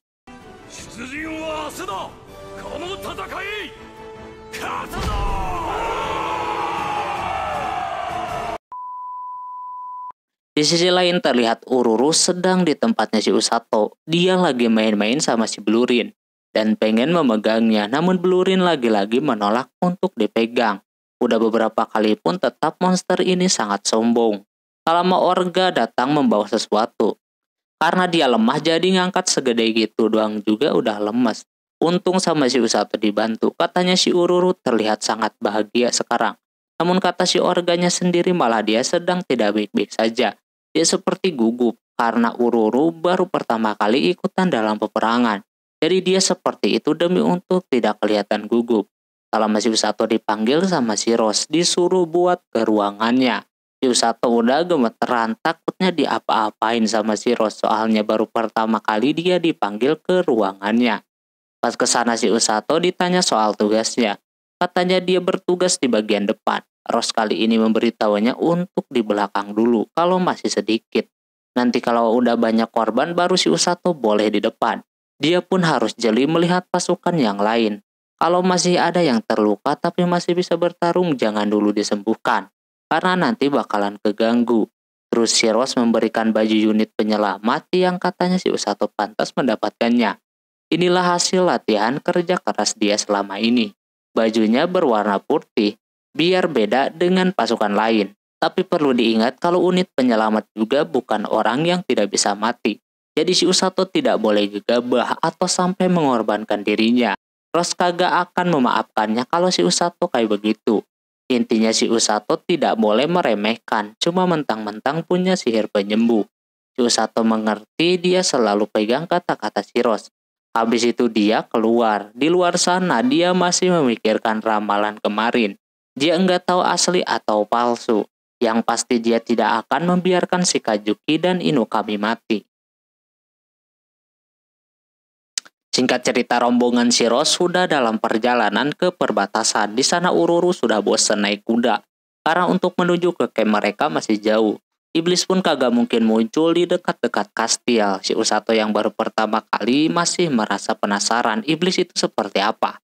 Di sisi lain terlihat Ururu sedang di tempatnya si Usato. Dia lagi main-main sama si Blurin dan pengen memegangnya, namun Blurin lagi-lagi menolak untuk dipegang. Udah beberapa kali pun tetap monster ini sangat sombong. Tak lama Orga datang membawa sesuatu. Karena dia lemah jadi ngangkat segede gitu doang juga udah lemes. Untung sama si Usato dibantu. Katanya si Ururu terlihat sangat bahagia sekarang. Namun kata si Organya sendiri malah dia sedang tidak baik-baik saja. Dia seperti gugup karena Ururu baru pertama kali ikutan dalam peperangan. Jadi dia seperti itu demi untuk tidak kelihatan gugup. selama si Usato dipanggil sama si Rose, disuruh buat ke ruangannya. Si Usato udah gemeteran, takutnya diapa-apain sama si Rose, soalnya baru pertama kali dia dipanggil ke ruangannya. Pas kesana si Usato ditanya soal tugasnya. Katanya dia bertugas di bagian depan. Rose kali ini memberitahunya untuk di belakang dulu kalau masih sedikit. Nanti kalau udah banyak korban baru si Usato boleh di depan. Dia pun harus jeli melihat pasukan yang lain. Kalau masih ada yang terluka tapi masih bisa bertarung, jangan dulu disembuhkan, karena nanti bakalan keganggu. Terus si Rose memberikan baju unit penyelamat yang katanya si Usato pantas mendapatkannya. Inilah hasil latihan kerja keras dia selama ini. Bajunya berwarna putih, biar beda dengan pasukan lain. Tapi perlu diingat kalau unit penyelamat juga bukan orang yang tidak bisa mati. Jadi si Usato tidak boleh gegabah atau sampai mengorbankan dirinya. Rose kagak akan memaafkannya kalau si Usato kayak begitu. Intinya si Usato tidak boleh meremehkan, cuma mentang-mentang punya sihir penyembuh. Si Usato mengerti, dia selalu pegang kata-kata si Rose. Habis itu dia keluar. Di luar sana dia masih memikirkan ramalan kemarin. Dia enggak tahu asli atau palsu. Yang pasti dia tidak akan membiarkan si Kajuki dan Inukami mati. Singkat cerita, rombongan si Rose sudah dalam perjalanan ke perbatasan. Di sana Ururu sudah bosan naik kuda, karena untuk menuju ke camp mereka masih jauh. Iblis pun kagak mungkin muncul di dekat-dekat kastil. Si Usato yang baru pertama kali masih merasa penasaran iblis itu seperti apa.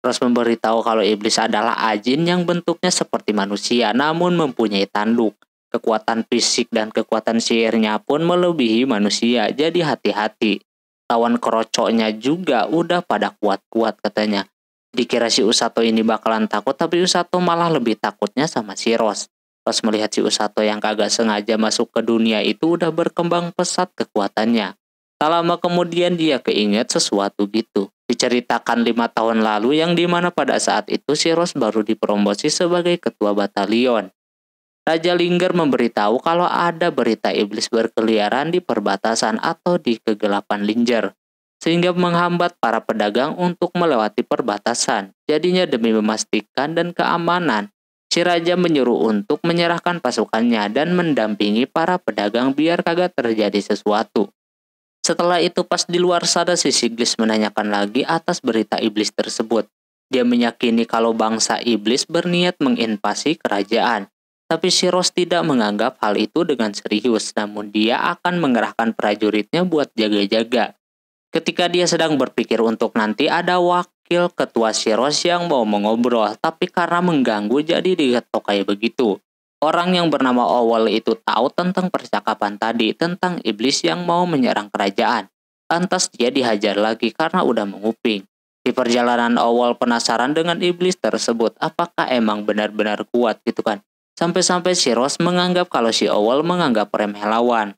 Terus memberitahu kalau iblis adalah ajin yang bentuknya seperti manusia namun mempunyai tanduk. Kekuatan fisik dan kekuatan sihirnya pun melebihi manusia, jadi hati-hati. Lawan kerocoknya juga udah pada kuat-kuat katanya. Dikira si Usato ini bakalan takut, tapi Usato malah lebih takutnya sama si Rose. Rose melihat si Usato yang kagak sengaja masuk ke dunia itu udah berkembang pesat kekuatannya. Tak lama kemudian dia keinget sesuatu gitu. Diceritakan 5 tahun lalu yang dimana pada saat itu si Rose baru dipromosi sebagai ketua batalion. Raja Linggar memberitahu kalau ada berita iblis berkeliaran di perbatasan atau di kegelapan Linggar, sehingga menghambat para pedagang untuk melewati perbatasan. Jadinya demi memastikan dan keamanan, si raja menyuruh untuk menyerahkan pasukannya dan mendampingi para pedagang biar kagak terjadi sesuatu. Setelah itu pas di luar sana si Siglis menanyakan lagi atas berita iblis tersebut. Dia meyakini kalau bangsa iblis berniat menginvasi kerajaan. Tapi si Rose tidak menganggap hal itu dengan serius, namun dia akan mengerahkan prajuritnya buat jaga-jaga. Ketika dia sedang berpikir untuk nanti, ada wakil ketua si Rose yang mau mengobrol, tapi karena mengganggu jadi diketok kayak begitu. Orang yang bernama Owl itu tahu tentang percakapan tadi, tentang iblis yang mau menyerang kerajaan. Lantas dia dihajar lagi karena udah menguping. Di perjalanan Owl penasaran dengan iblis tersebut, apakah emang benar-benar kuat gitu kan. Sampai-sampai si Rose menganggap kalau si Owl menganggap remeh lawan.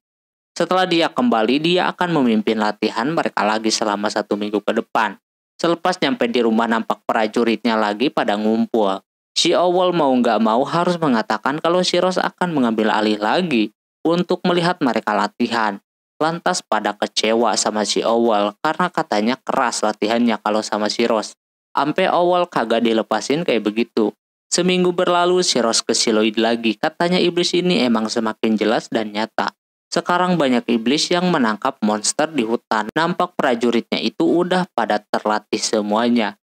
Setelah dia kembali, dia akan memimpin latihan mereka lagi selama 1 minggu ke depan. Selepas nyampe di rumah nampak prajuritnya lagi pada ngumpul. Si Owl mau nggak mau harus mengatakan kalau si Rose akan mengambil alih lagi untuk melihat mereka latihan. Lantas pada kecewa sama si Owl karena katanya keras latihannya kalau sama si Rose. Ampe Owl kagak dilepasin kayak begitu. Seminggu berlalu si Rose ke Siloid lagi. Katanya iblis ini emang semakin jelas dan nyata. Sekarang banyak iblis yang menangkap monster di hutan. Nampak prajuritnya itu udah pada terlatih semuanya.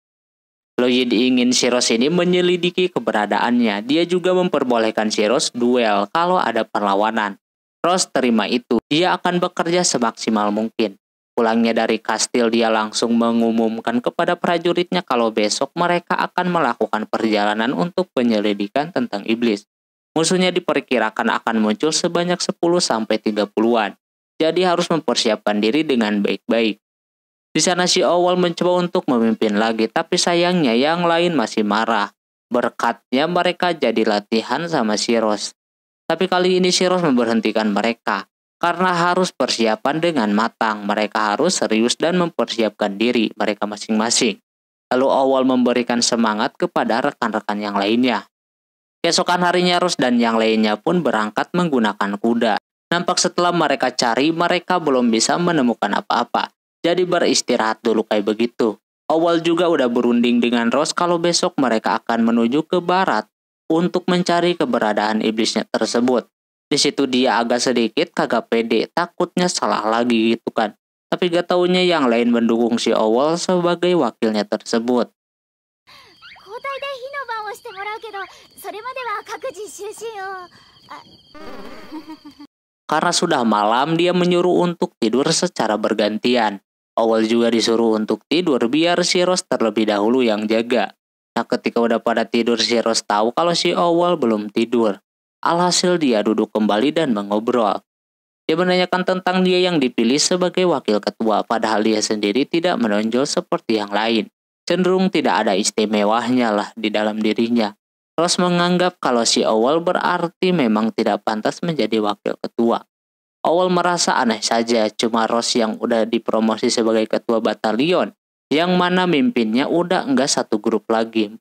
Lloyd ingin si Rose ini menyelidiki keberadaannya. Dia juga memperbolehkan si Rose duel kalau ada perlawanan. Rose terima itu. Dia akan bekerja semaksimal mungkin. Pulangnya dari kastil, dia langsung mengumumkan kepada prajuritnya kalau besok mereka akan melakukan perjalanan untuk penyelidikan tentang iblis. Musuhnya diperkirakan akan muncul sebanyak 10-30-an. Jadi harus mempersiapkan diri dengan baik-baik. Di sana si Owl mencoba untuk memimpin lagi, tapi sayangnya yang lain masih marah. Berkatnya mereka jadi latihan sama si Rose. Tapi kali ini si Rose memberhentikan mereka. Karena harus persiapan dengan matang, mereka harus serius dan mempersiapkan diri mereka masing-masing. Lalu Owl memberikan semangat kepada rekan-rekan yang lainnya. Keesokan harinya Rose dan yang lainnya pun berangkat menggunakan kuda. Nampak setelah mereka cari, mereka belum bisa menemukan apa-apa. Jadi beristirahat dulu kayak begitu. Awal juga udah berunding dengan Rose kalau besok mereka akan menuju ke barat untuk mencari keberadaan iblisnya tersebut. Di situ dia agak sedikit kagak pede, takutnya salah lagi gitu kan. Tapi gak taunya yang lain mendukung si Awal sebagai wakilnya tersebut. 交代で火の番をしてもらうけど、それまでは各自就寝を。Karena sudah malam, dia menyuruh untuk tidur secara bergantian. Awal juga disuruh untuk tidur biar si Rose terlebih dahulu yang jaga. Nah, ketika udah pada tidur, si Rose tahu kalau si Awal belum tidur. Alhasil dia duduk kembali dan mengobrol. Dia menanyakan tentang dia yang dipilih sebagai wakil ketua, padahal dia sendiri tidak menonjol seperti yang lain. Cenderung tidak ada istimewanya lah di dalam dirinya. Rose menganggap kalau si Awal berarti memang tidak pantas menjadi wakil ketua. Awal merasa aneh saja, cuma Rose yang udah dipromosi sebagai ketua batalion, yang mana mimpinnya udah enggak satu grup lagi.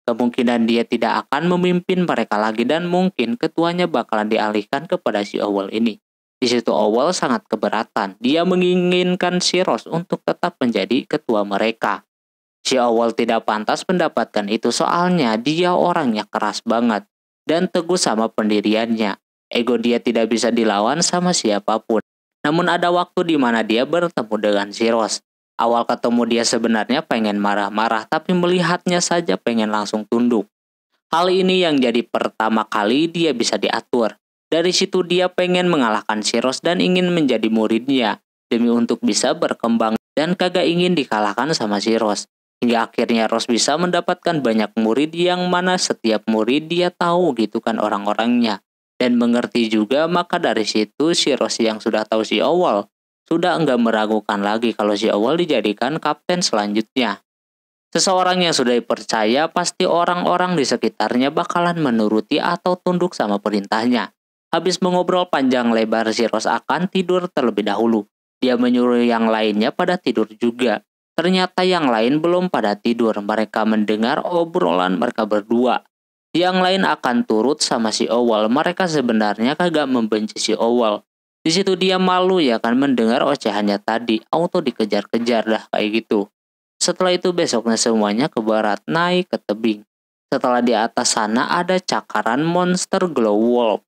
Kemungkinan dia tidak akan memimpin mereka lagi dan mungkin ketuanya bakalan dialihkan kepada si Awal ini. Di situ Awal sangat keberatan. Dia menginginkan si Rose untuk tetap menjadi ketua mereka. Si Awal tidak pantas mendapatkan itu soalnya dia orangnya keras banget dan teguh sama pendiriannya. Ego dia tidak bisa dilawan sama siapapun. Namun ada waktu di mana dia bertemu dengan si Rose. Awal ketemu dia sebenarnya pengen marah-marah, tapi melihatnya saja pengen langsung tunduk. Hal ini yang jadi pertama kali dia bisa diatur. Dari situ dia pengen mengalahkan si Rose dan ingin menjadi muridnya, demi untuk bisa berkembang dan kagak ingin dikalahkan sama si Rose. Hingga akhirnya Rose bisa mendapatkan banyak murid yang mana setiap murid dia tahu gitu kan orang-orangnya. Dan mengerti juga, maka dari situ si Rose yang sudah tahu si Awal sudah enggak meragukan lagi kalau si Awal dijadikan kapten selanjutnya. Seseorang yang sudah dipercaya pasti orang-orang di sekitarnya bakalan menuruti atau tunduk sama perintahnya. Habis mengobrol panjang lebar, si Rose akan tidur terlebih dahulu. Dia menyuruh yang lainnya pada tidur juga. Ternyata yang lain belum pada tidur, mereka mendengar obrolan mereka berdua. Yang lain akan turut sama si Awal, mereka sebenarnya kagak membenci si Awal. Di situ dia malu ya kan mendengar ocehannya tadi, auto dikejar-kejar dah kayak gitu. Setelah itu besoknya semuanya ke barat, naik ke tebing. Setelah di atas sana ada cakaran monster Glow Wolf.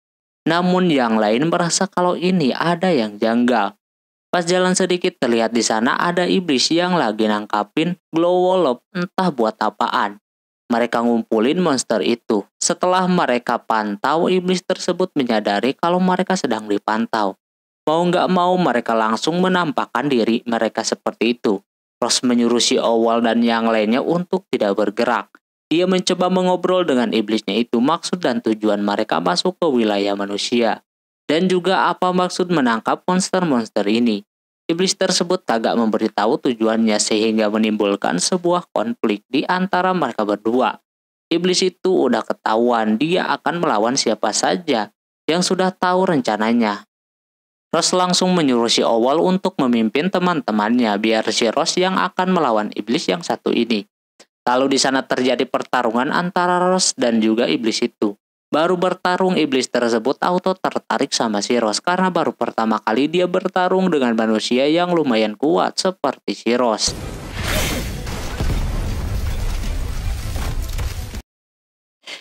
Namun yang lain merasa kalau ini ada yang janggal. Pas jalan sedikit terlihat di sana ada iblis yang lagi nangkapin Glow Wolf entah buat apaan. Mereka ngumpulin monster itu. Setelah mereka pantau, iblis tersebut menyadari kalau mereka sedang dipantau. Mau nggak mau mereka langsung menampakkan diri mereka seperti itu. Rose menyuruh si Awal dan yang lainnya untuk tidak bergerak. Dia mencoba mengobrol dengan iblisnya itu, maksud dan tujuan mereka masuk ke wilayah manusia. Dan juga apa maksud menangkap monster-monster ini. Iblis tersebut kagak memberitahu tujuannya sehingga menimbulkan sebuah konflik di antara mereka berdua. Iblis itu udah ketahuan dia akan melawan siapa saja yang sudah tahu rencananya. Rose langsung menyuruh si Awal untuk memimpin teman-temannya biar si Rose yang akan melawan iblis yang satu ini. Lalu di sana terjadi pertarungan antara Rose dan juga iblis itu. Baru bertarung iblis tersebut auto tertarik sama si Rose karena baru pertama kali dia bertarung dengan manusia yang lumayan kuat seperti si Rose.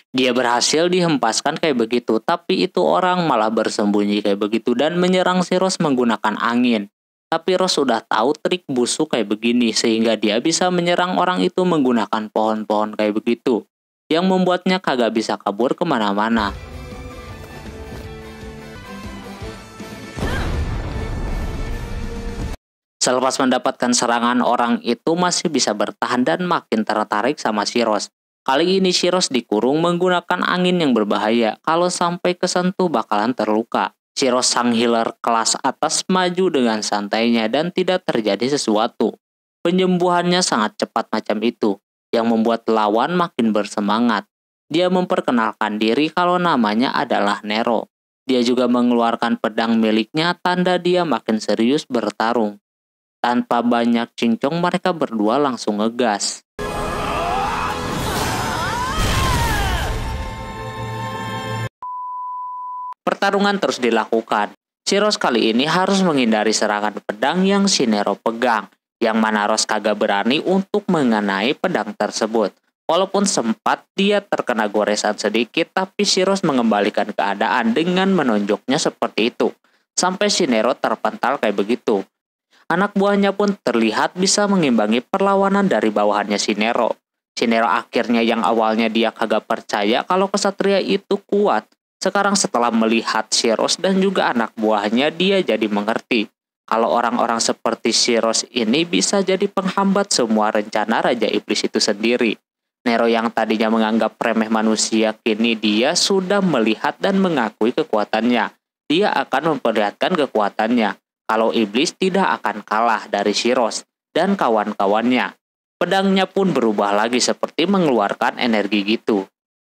Dia berhasil dihempaskan kayak begitu, tapi itu orang malah bersembunyi kayak begitu dan menyerang si Rose menggunakan angin. Tapi Rose sudah tahu trik busuk kayak begini sehingga dia bisa menyerang orang itu menggunakan pohon-pohon kayak begitu, yang membuatnya kagak bisa kabur kemana-mana. Selepas mendapatkan serangan, orang itu masih bisa bertahan dan makin tertarik sama si Rose. Kali ini si Rose dikurung menggunakan angin yang berbahaya, kalau sampai kesentuh bakalan terluka. Si Rose sang healer kelas atas maju dengan santainya dan tidak terjadi sesuatu. Penyembuhannya sangat cepat macam itu, yang membuat lawan makin bersemangat. Dia memperkenalkan diri kalau namanya adalah Nero. Dia juga mengeluarkan pedang miliknya, tanda dia makin serius bertarung. Tanpa banyak cincong, mereka berdua langsung ngegas. Pertarungan terus dilakukan. Si Rose kali ini harus menghindari serangan pedang yang si Nero pegang. yang mana Rose kagak berani untuk mengenai pedang tersebut. Walaupun sempat dia terkena goresan sedikit, tapi si Rose mengembalikan keadaan dengan menunjuknya seperti itu. Sampai si Nero terpental kayak begitu. Anak buahnya pun terlihat bisa mengimbangi perlawanan dari bawahannya si Nero. Si Nero akhirnya yang awalnya dia kagak percaya kalau kesatria itu kuat. Sekarang setelah melihat si Rose dan juga anak buahnya, dia jadi mengerti kalau orang-orang seperti si Rose ini bisa jadi penghambat semua rencana Raja Iblis itu sendiri. Nero yang tadinya menganggap remeh manusia, kini dia sudah melihat dan mengakui kekuatannya. Dia akan memperlihatkan kekuatannya kalau iblis tidak akan kalah dari si Rose dan kawan-kawannya. Pedangnya pun berubah lagi seperti mengeluarkan energi gitu.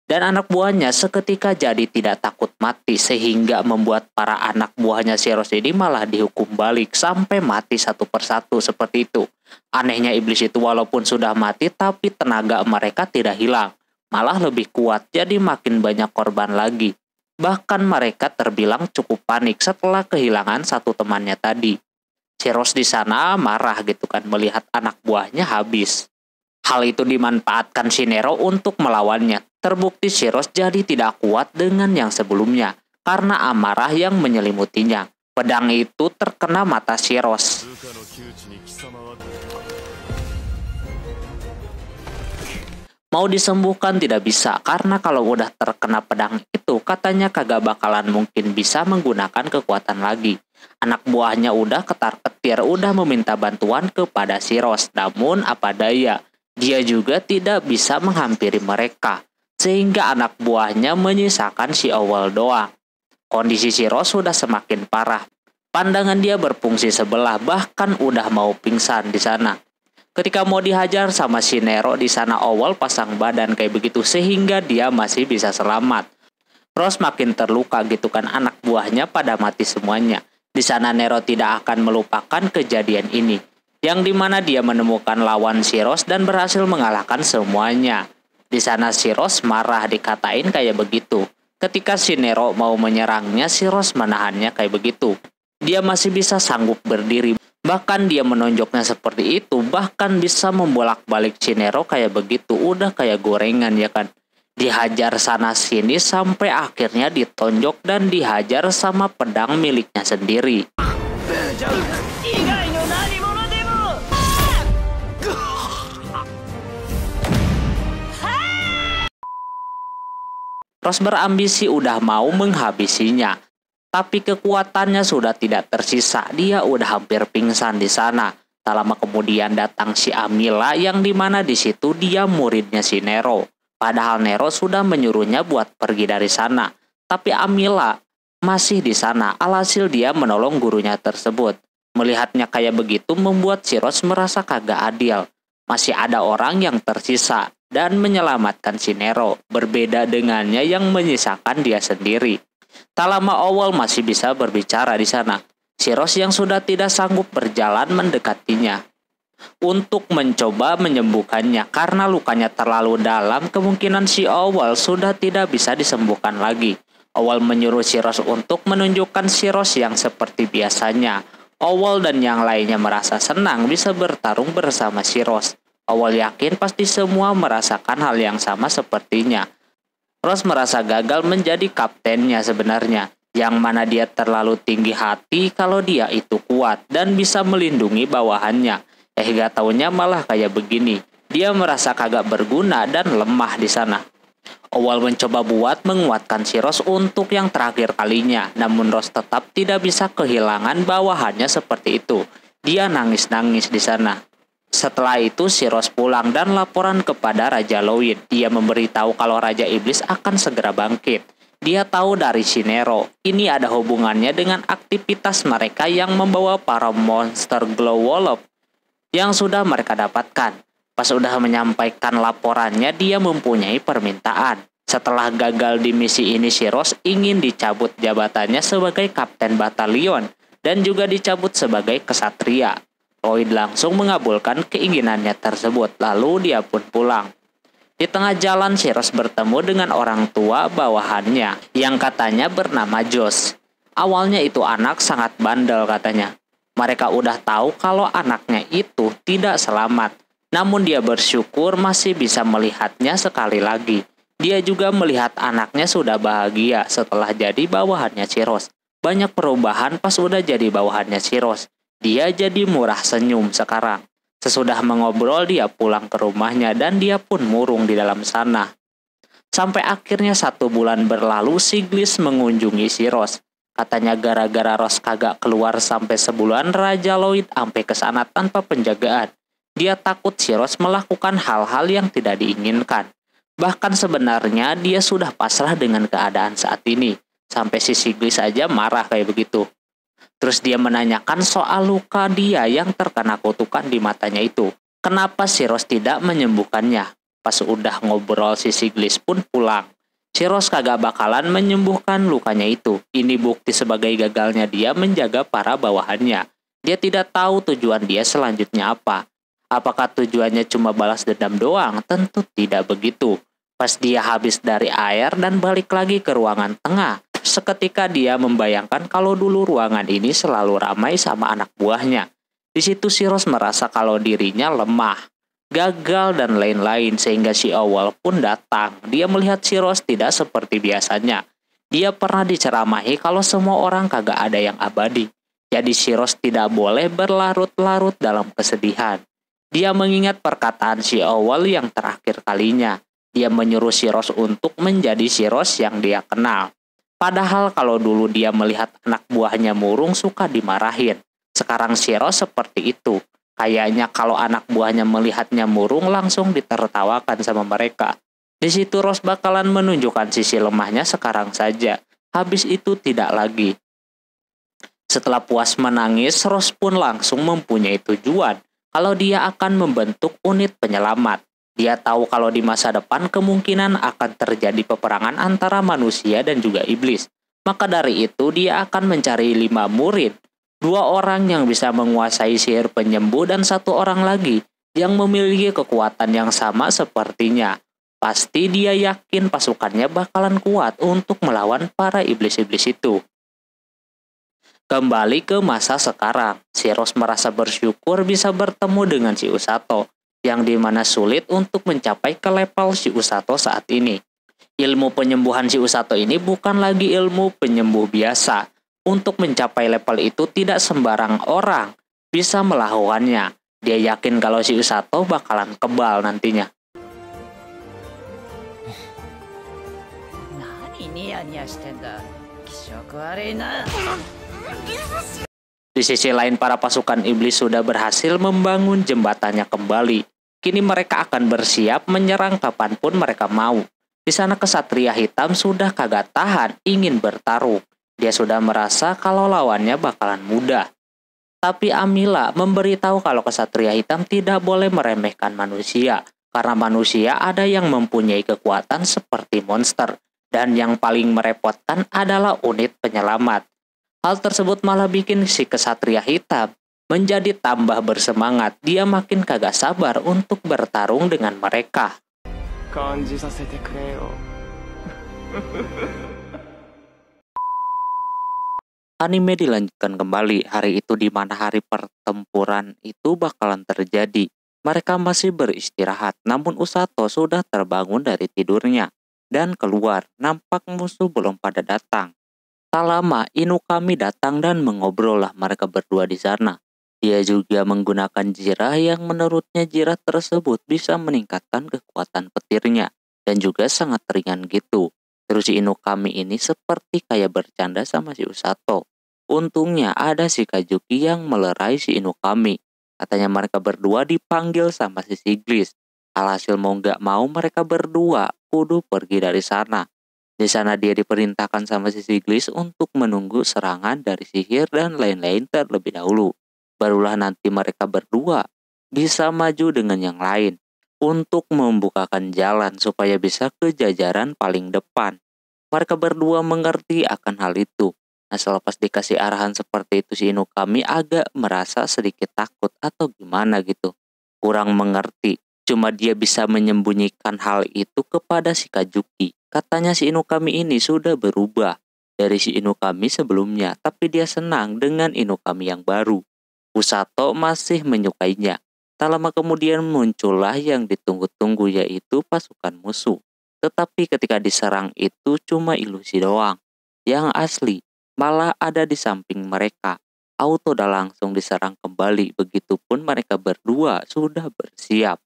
Dan anak buahnya seketika jadi tidak takut mati, sehingga membuat para anak buahnya si Rose ini malah dihukum balik sampai mati satu persatu seperti itu. Anehnya iblis itu walaupun sudah mati, tapi tenaga mereka tidak hilang, malah lebih kuat, jadi makin banyak korban lagi. Bahkan mereka terbilang cukup panik setelah kehilangan satu temannya tadi. Si Rose di sana marah gitu kan melihat anak buahnya habis. Hal itu dimanfaatkan si Nero untuk melawannya. Terbukti si Rose jadi tidak kuat dengan yang sebelumnya karena amarah yang menyelimutinya. Pedang itu terkena mata si Rose. Mau disembuhkan tidak bisa karena kalau udah terkena pedang itu katanya kagak bakalan mungkin bisa menggunakan kekuatan lagi. Anak buahnya udah ketar-ketir, udah meminta bantuan kepada si Rose, namun apa daya, dia juga tidak bisa menghampiri mereka. Sehingga anak buahnya menyisakan si Owl doang. Kondisi si Rose sudah semakin parah. Pandangan dia berfungsi sebelah, bahkan udah mau pingsan di sana. Ketika mau dihajar sama si Nero di sana, Owl pasang badan kayak begitu sehingga dia masih bisa selamat. Rose makin terluka gitu kan, anak buahnya pada mati semuanya. Di sana Nero tidak akan melupakan kejadian ini, yang dimana dia menemukan lawan si Rose dan berhasil mengalahkan semuanya. Di sana si Rose marah dikatain kayak begitu. Ketika si Nero mau menyerangnya, si Rose menahannya kayak begitu. Dia masih bisa sanggup berdiri. Bahkan dia menonjoknya seperti itu, bahkan bisa membolak-balik si Nero kayak begitu. Udah kayak gorengan ya kan. Dihajar sana sini sampai akhirnya ditonjok dan dihajar sama pedang miliknya sendiri. Rose berambisi udah mau menghabisinya, tapi kekuatannya sudah tidak tersisa. Dia udah hampir pingsan di sana. Tak lama kemudian datang si Amila, yang dimana di situ dia muridnya si Nero. Padahal Nero sudah menyuruhnya buat pergi dari sana, tapi Amila masih di sana. Alhasil dia menolong gurunya tersebut. Melihatnya kayak begitu membuat si Rose merasa kagak adil. Masih ada orang yang tersisa dan menyelamatkan si Nero, berbeda dengannya yang menyisakan dia sendiri. Tak lama Owl masih bisa berbicara di sana. Si Rose yang sudah tidak sanggup berjalan mendekatinya untuk mencoba menyembuhkannya karena lukanya terlalu dalam. Kemungkinan si Owl sudah tidak bisa disembuhkan lagi. Owl menyuruh si Rose untuk menunjukkan si Rose yang seperti biasanya. Owl dan yang lainnya merasa senang bisa bertarung bersama si Rose. Owl yakin pasti semua merasakan hal yang sama sepertinya. Rose merasa gagal menjadi kaptennya sebenarnya, yang mana dia terlalu tinggi hati kalau dia itu kuat dan bisa melindungi bawahannya. Gak taunya malah kayak begini. Dia merasa kagak berguna dan lemah di sana. Owl mencoba buat menguatkan si Rose untuk yang terakhir kalinya, namun Rose tetap tidak bisa kehilangan bawahannya seperti itu. Dia nangis-nangis di sana. Setelah itu si Rose pulang dan laporan kepada Raja Lloyd. Dia memberitahu kalau Raja Iblis akan segera bangkit. Dia tahu dari si Nero. Ini ada hubungannya dengan aktivitas mereka yang membawa para monster Glow Wallop yang sudah mereka dapatkan. Pas udah menyampaikan laporannya, dia mempunyai permintaan. Setelah gagal di misi ini, si Rose ingin dicabut jabatannya sebagai kapten batalion dan juga dicabut sebagai kesatria. Lloyd langsung mengabulkan keinginannya tersebut, lalu dia pun pulang. Di tengah jalan si Rose bertemu dengan orang tua bawahannya yang katanya bernama Josh. Awalnya itu anak sangat bandel katanya. Mereka udah tahu kalau anaknya itu tidak selamat. Namun dia bersyukur masih bisa melihatnya sekali lagi. Dia juga melihat anaknya sudah bahagia setelah jadi bawahannya Chiros. Banyak perubahan pas udah jadi bawahannya Chiros. Dia jadi murah senyum sekarang. Sesudah mengobrol dia pulang ke rumahnya dan dia pun murung di dalam sana. Sampai akhirnya 1 bulan berlalu si Gliss mengunjungi si Rose. Katanya gara-gara Rose kagak keluar sampai sebulan, Raja Lloyd sampai ke sana tanpa penjagaan. Dia takut si Rose melakukan hal-hal yang tidak diinginkan. Bahkan sebenarnya dia sudah pasrah dengan keadaan saat ini. Sampai si Gliss aja marah kayak begitu. Terus dia menanyakan soal luka dia yang terkena kutukan di matanya itu. Kenapa si Rose tidak menyembuhkannya? Pas udah ngobrol si Gliss pun pulang. Si Rose kagak bakalan menyembuhkan lukanya itu. Ini bukti sebagai gagalnya dia menjaga para bawahannya. Dia tidak tahu tujuan dia selanjutnya apa. Apakah tujuannya cuma balas dendam doang? Tentu tidak begitu. Pas dia habis dari air dan balik lagi ke ruangan tengah, seketika dia membayangkan kalau dulu ruangan ini selalu ramai sama anak buahnya. Di situ si Rose merasa kalau dirinya lemah, gagal dan lain-lain, sehingga si Owl pun datang. Dia melihat si Rose tidak seperti biasanya. Dia pernah diceramahi kalau semua orang kagak ada yang abadi. Jadi si Rose tidak boleh berlarut-larut dalam kesedihan. Dia mengingat perkataan si Owl yang terakhir kalinya. Dia menyuruh si Rose untuk menjadi si Rose yang dia kenal. Padahal kalau dulu dia melihat anak buahnya murung suka dimarahin. Sekarang si Rose seperti itu. Kayaknya kalau anak buahnya melihatnya murung langsung ditertawakan sama mereka. Di situ Rose bakalan menunjukkan sisi lemahnya sekarang saja. Habis itu tidak lagi. Setelah puas menangis, Rose pun langsung mempunyai tujuan kalau dia akan membentuk unit penyelamat. Dia tahu kalau di masa depan kemungkinan akan terjadi peperangan antara manusia dan juga iblis. Maka dari itu dia akan mencari 5 murid. 2 orang yang bisa menguasai sihir penyembuh dan 1 orang lagi yang memiliki kekuatan yang sama sepertinya. Pasti dia yakin pasukannya bakalan kuat untuk melawan para iblis-iblis itu. Kembali ke masa sekarang, si Rose merasa bersyukur bisa bertemu dengan si Usato, yang dimana sulit untuk mencapai ke level si Usato saat ini. Ilmu penyembuhan si Usato ini bukan lagi ilmu penyembuh biasa. Untuk mencapai level itu tidak sembarang orang bisa melakukannya. Dia yakin kalau si Usato bakalan kebal nantinya. Di sisi lain, para pasukan iblis sudah berhasil membangun jembatannya kembali. Kini mereka akan bersiap menyerang kapanpun mereka mau. Di sana kesatria hitam sudah kagak tahan ingin bertarung. Dia sudah merasa kalau lawannya bakalan mudah. Tapi Amila memberitahu kalau kesatria hitam tidak boleh meremehkan manusia. Karena manusia ada yang mempunyai kekuatan seperti monster. Dan yang paling merepotkan adalah unit penyelamat. Hal tersebut malah bikin si kesatria hitam menjadi tambah bersemangat. Dia makin kagak sabar untuk bertarung dengan mereka. Anime dilanjutkan kembali. Hari itu di mana hari pertempuran itu bakalan terjadi. Mereka masih beristirahat, namun Usato sudah terbangun dari tidurnya dan keluar. Nampak musuh belum pada datang. Tak lama Inukami datang dan mengobrol lah mereka berdua di sana. Dia juga menggunakan jirah yang menurutnya jirah tersebut bisa meningkatkan kekuatan petirnya dan juga sangat ringan gitu. Terus si Inukami ini seperti kayak bercanda sama si Usato. Untungnya ada si Kajuki yang melerai si Inukami. Katanya mereka berdua dipanggil sama si Gliss. Alhasil mau gak mau mereka berdua kudu pergi dari sana. Di sana dia diperintahkan sama si Gliss untuk menunggu serangan dari sihir dan lain-lain terlebih dahulu. Barulah nanti mereka berdua bisa maju dengan yang lain untuk membukakan jalan supaya bisa ke jajaran paling depan. Mereka berdua mengerti akan hal itu. Nah, selepas dikasih arahan seperti itu, si Inukami agak merasa sedikit takut atau gimana gitu. Kurang mengerti. Cuma dia bisa menyembunyikan hal itu kepada si Kajuki. Katanya si Inukami ini sudah berubah dari si Inukami sebelumnya, tapi dia senang dengan Inukami yang baru. Usato masih menyukainya. Tak lama kemudian muncullah yang ditunggu-tunggu, yaitu pasukan musuh. Tetapi ketika diserang itu cuma ilusi doang. Yang asli malah ada di samping mereka. Autoda langsung diserang kembali, begitupun mereka berdua sudah bersiap.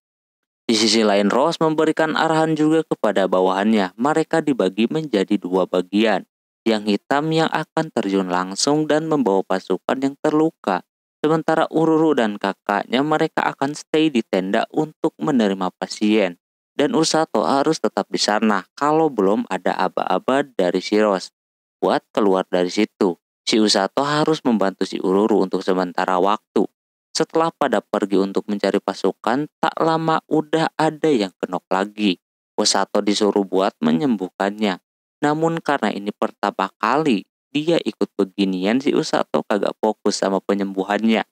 Di sisi lain, Ross memberikan arahan juga kepada bawahannya. Mereka dibagi menjadi dua bagian. Yang hitam yang akan terjun langsung dan membawa pasukan yang terluka. Sementara Ururu dan kakaknya mereka akan stay di tenda untuk menerima pasien. Dan Usato harus tetap di sana kalau belum ada aba-aba dari si Ross buat keluar dari situ. Si Usato harus membantu si Ururu untuk sementara waktu. Setelah pada pergi untuk mencari pasukan, tak lama udah ada yang kenok lagi. Usato disuruh buat menyembuhkannya. Namun karena ini pertama kali dia ikut beginian, si Usato kagak fokus sama penyembuhannya.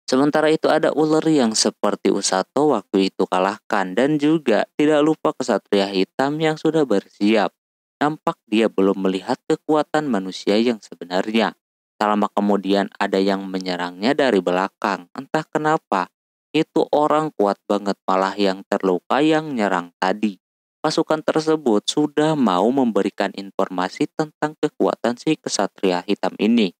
Sementara itu ada ular yang seperti Usato waktu itu kalahkan, dan juga tidak lupa kesatria hitam yang sudah bersiap. Nampak dia belum melihat kekuatan manusia yang sebenarnya. Tak lama kemudian ada yang menyerangnya dari belakang. Entah kenapa, itu orang kuat banget, malah yang terluka yang nyerang tadi. Pasukan tersebut sudah mau memberikan informasi tentang kekuatan si kesatria hitam ini.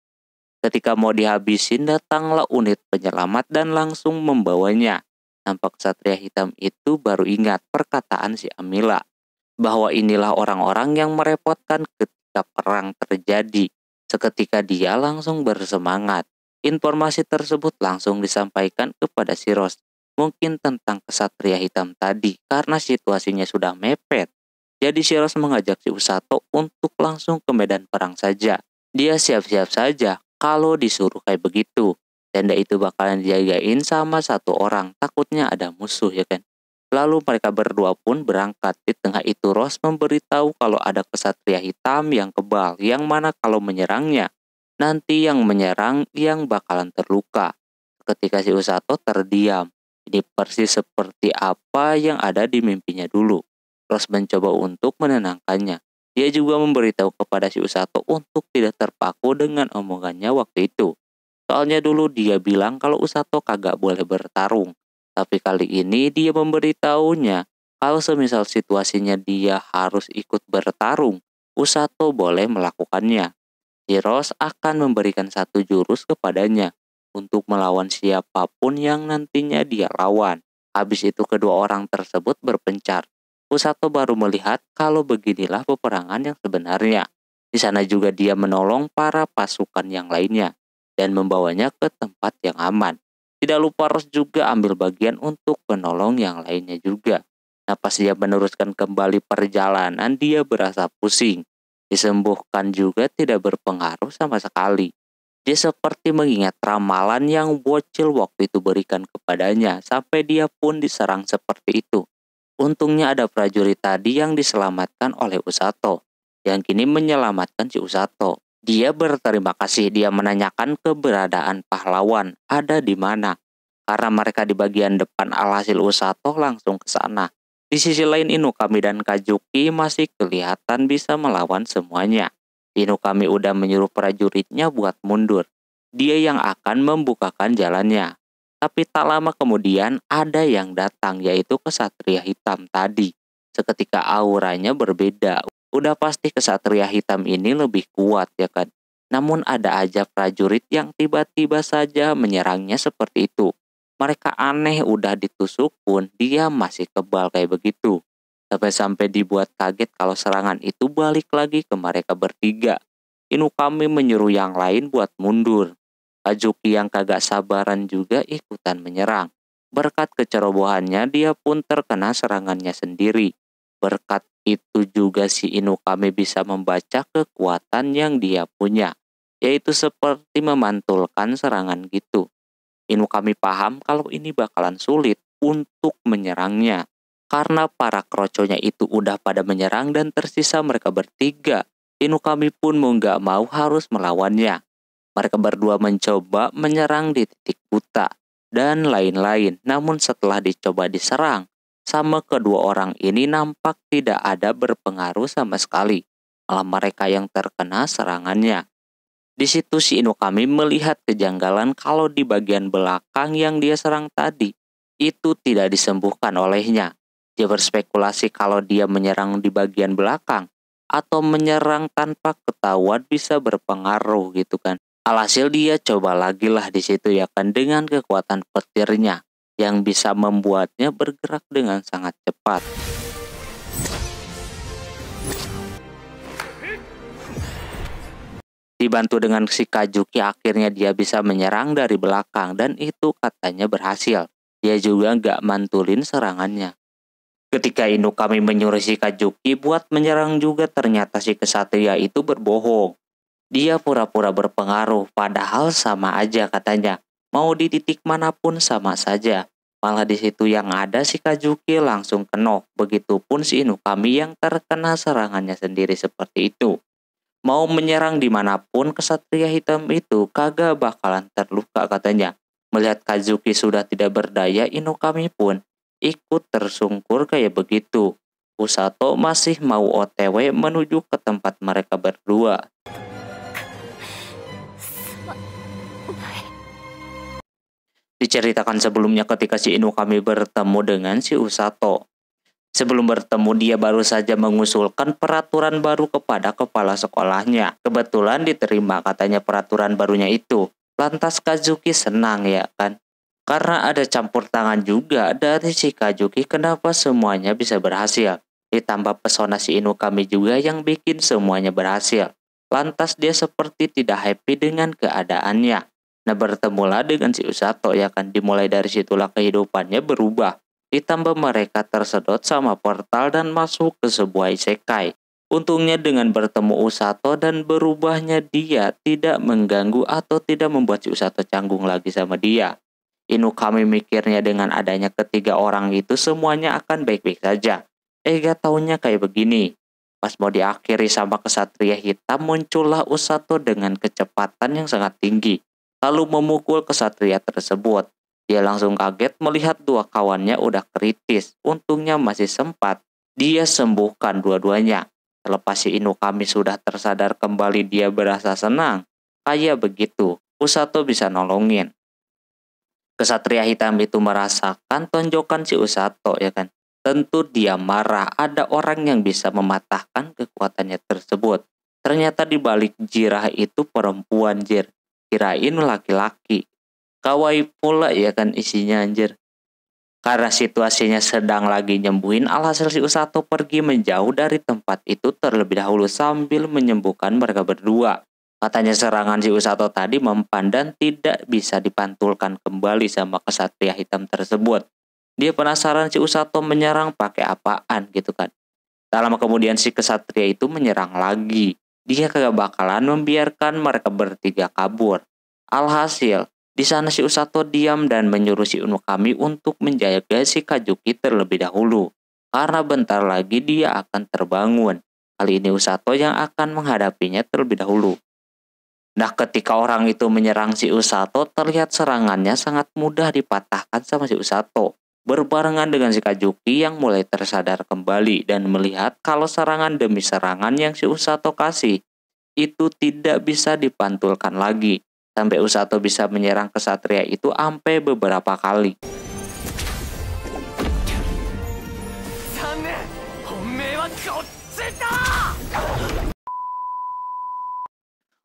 Ketika mau dihabisin, datanglah unit penyelamat dan langsung membawanya. Nampak kesatria hitam itu baru ingat perkataan si Amila, bahwa inilah orang-orang yang merepotkan ketika perang terjadi. Seketika dia langsung bersemangat. Informasi tersebut langsung disampaikan kepada si Ross. Mungkin tentang kesatria hitam tadi, karena situasinya sudah mepet. Jadi si Ross mengajak si Usato untuk langsung ke medan perang saja. Dia siap-siap saja kalau disuruh kayak begitu. Tenda itu bakalan dijagain sama satu orang, takutnya ada musuh ya kan. Lalu mereka berdua pun berangkat. Di tengah itu Ross memberitahu kalau ada kesatria hitam yang kebal, yang mana kalau menyerangnya, nanti yang menyerang yang bakalan terluka. Ketika si Usato terdiam, ini persis seperti apa yang ada di mimpinya dulu. Ross mencoba untuk menenangkannya. Dia juga memberitahu kepada si Usato untuk tidak terpaku dengan omongannya waktu itu. Soalnya dulu dia bilang kalau Usato kagak boleh bertarung. Tapi kali ini dia memberitahunya kalau semisal situasinya dia harus ikut bertarung, Usato boleh melakukannya. Ross akan memberikan satu jurus kepadanya untuk melawan siapapun yang nantinya dia lawan. Habis itu kedua orang tersebut berpencar. Usato baru melihat kalau beginilah peperangan yang sebenarnya. Di sana juga dia menolong para pasukan yang lainnya dan membawanya ke tempat yang aman. Tidak lupa Ross juga ambil bagian untuk penolong yang lainnya juga. Nah, pas dia meneruskan kembali perjalanan, dia berasa pusing. Disembuhkan juga tidak berpengaruh sama sekali. Dia seperti mengingat ramalan yang bocil waktu itu berikan kepadanya, sampai dia pun diserang seperti itu. Untungnya ada prajurit tadi yang diselamatkan oleh Usato, yang kini menyelamatkan si Usato. Dia berterima kasih, dia menanyakan keberadaan pahlawan ada di mana. Karena mereka di bagian depan, alhasil Usato langsung ke sana. Di sisi lain Inukami dan Kajuki masih kelihatan bisa melawan semuanya. Inukami udah menyuruh prajuritnya buat mundur. Dia yang akan membukakan jalannya. Tapi tak lama kemudian ada yang datang, yaitu kesatria hitam tadi. Seketika auranya berbeda. Udah pasti kesatria hitam ini lebih kuat ya kan. Namun ada aja prajurit yang tiba-tiba saja menyerangnya seperti itu. Mereka aneh, udah ditusuk pun dia masih kebal kayak begitu. Sampai-sampai dibuat kaget kalau serangan itu balik lagi ke mereka bertiga. Inukami menyuruh yang lain buat mundur. Kajuki yang kagak sabaran juga ikutan menyerang. Berkat kecerobohannya dia pun terkena serangannya sendiri. Berkat itu juga si Inukami bisa membaca kekuatan yang dia punya, yaitu seperti memantulkan serangan gitu. Inukami paham kalau ini bakalan sulit untuk menyerangnya, karena para kroconya itu udah pada menyerang dan tersisa mereka bertiga. Inukami pun mau gak mau harus melawannya. Mereka berdua mencoba menyerang di titik buta dan lain-lain. Namun setelah dicoba diserang sama kedua orang ini, nampak tidak ada berpengaruh sama sekali. Malah mereka yang terkena serangannya. Di situ si Inukami melihat kejanggalan kalau di bagian belakang yang dia serang tadi itu tidak disembuhkan olehnya. Dia berspekulasi kalau dia menyerang di bagian belakang atau menyerang tanpa ketahuan bisa berpengaruh gitu kan. Alhasil dia coba lagi lah di situ ya kan dengan kekuatan petirnya yang bisa membuatnya bergerak dengan sangat cepat. Dibantu dengan si Kajuki, akhirnya dia bisa menyerang dari belakang dan itu katanya berhasil. Dia juga nggak mantulin serangannya. Ketika Inukami menyuruh si Kajuki buat menyerang juga, ternyata si kesatria itu berbohong. Dia pura-pura berpengaruh, padahal sama aja katanya. Mau di titik manapun sama saja. Malah di situ yang ada si Kajuki langsung kenok. Begitupun si Inukami yang terkena serangannya sendiri seperti itu. Mau menyerang dimanapun kesatria hitam itu kagak bakalan terluka katanya. Melihat Kazuki sudah tidak berdaya, Inukami pun ikut tersungkur kayak begitu. Usato masih mau OTW menuju ke tempat mereka berdua. Diceritakan sebelumnya ketika si Inukami bertemu dengan si Usato. Sebelum bertemu, dia baru saja mengusulkan peraturan baru kepada kepala sekolahnya. Kebetulan diterima katanya peraturan barunya itu. Lantas Kazuki senang ya kan. Karena ada campur tangan juga dari si Kazuki kenapa semuanya bisa berhasil. Ditambah pesona si Inukami juga yang bikin semuanya berhasil. Lantas dia seperti tidak happy dengan keadaannya. Nah, bertemulah dengan si Usato ya kan. Dimulai dari situlah kehidupannya berubah. Ditambah mereka tersedot sama portal dan masuk ke sebuah isekai. Untungnya dengan bertemu Usato dan berubahnya dia tidak mengganggu atau tidak membuat si Usato canggung lagi sama dia. Inukami mikirnya dengan adanya ketiga orang itu semuanya akan baik-baik saja. Gak taunya kayak begini. Pas mau diakhiri sama kesatria hitam, muncullah Usato dengan kecepatan yang sangat tinggi. Lalu memukul kesatria tersebut. Dia langsung kaget melihat dua kawannya udah kritis. Untungnya masih sempat dia sembuhkan dua-duanya. Selepas si Inukami sudah tersadar kembali, dia berasa senang. Kayak begitu, Usato bisa nolongin. Kesatria hitam itu merasakan tonjokan si Usato ya kan. Tentu dia marah, ada orang yang bisa mematahkan kekuatannya tersebut. Ternyata di balik Jirah itu perempuan, Jir. Kirain laki-laki. Kawaii pula ya kan isinya anjir. Karena situasinya sedang lagi nyembuhin, alhasil si Usato pergi menjauh dari tempat itu terlebih dahulu sambil menyembuhkan mereka berdua. Katanya serangan si Usato tadi mempan dan tidak bisa dipantulkan kembali sama kesatria hitam tersebut. Dia penasaran si Usato menyerang pakai apaan gitu kan. Tak lama kemudian si kesatria itu menyerang lagi. Dia kagak bakalan membiarkan mereka bertiga kabur. Alhasil di sana si Usato diam dan menyuruh si Inukami untuk menjaga si Kazuki terlebih dahulu. Karena bentar lagi dia akan terbangun. Kali ini Usato yang akan menghadapinya terlebih dahulu. Nah, ketika orang itu menyerang si Usato, terlihat serangannya sangat mudah dipatahkan sama si Usato. Berbarengan dengan si Kazuki yang mulai tersadar kembali dan melihat kalau serangan demi serangan yang si Usato kasih itu tidak bisa dipantulkan lagi. Sampai Usato bisa menyerang kesatria itu sampai beberapa kali.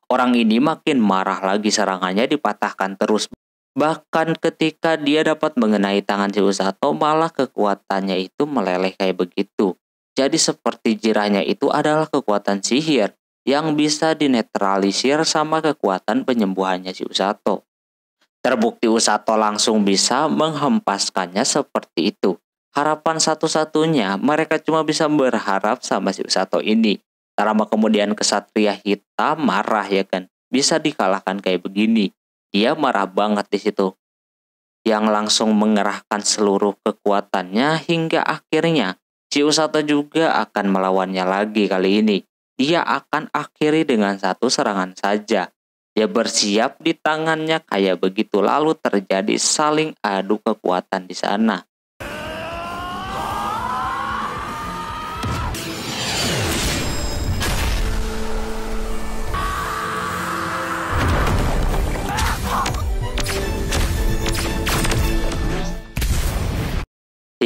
Orang ini makin marah lagi, serangannya dipatahkan terus. Bahkan ketika dia dapat mengenai tangan si Usato, malah kekuatannya itu meleleh kayak begitu. Jadi seperti jirahnya itu adalah kekuatan sihir yang bisa dinetralisir sama kekuatan penyembuhannya si Usato. Terbukti Usato langsung bisa menghempaskannya seperti itu. Harapan satu-satunya mereka cuma bisa berharap sama si Usato ini. Tak lama kemudian kesatria hitam marah ya kan. Bisa dikalahkan kayak begini. Dia marah banget di situ. Yang langsung mengerahkan seluruh kekuatannya hingga akhirnya si Usato juga akan melawannya lagi kali ini. Dia akan akhiri dengan satu serangan saja. Dia bersiap di tangannya kayak begitu, lalu terjadi saling adu kekuatan di sana.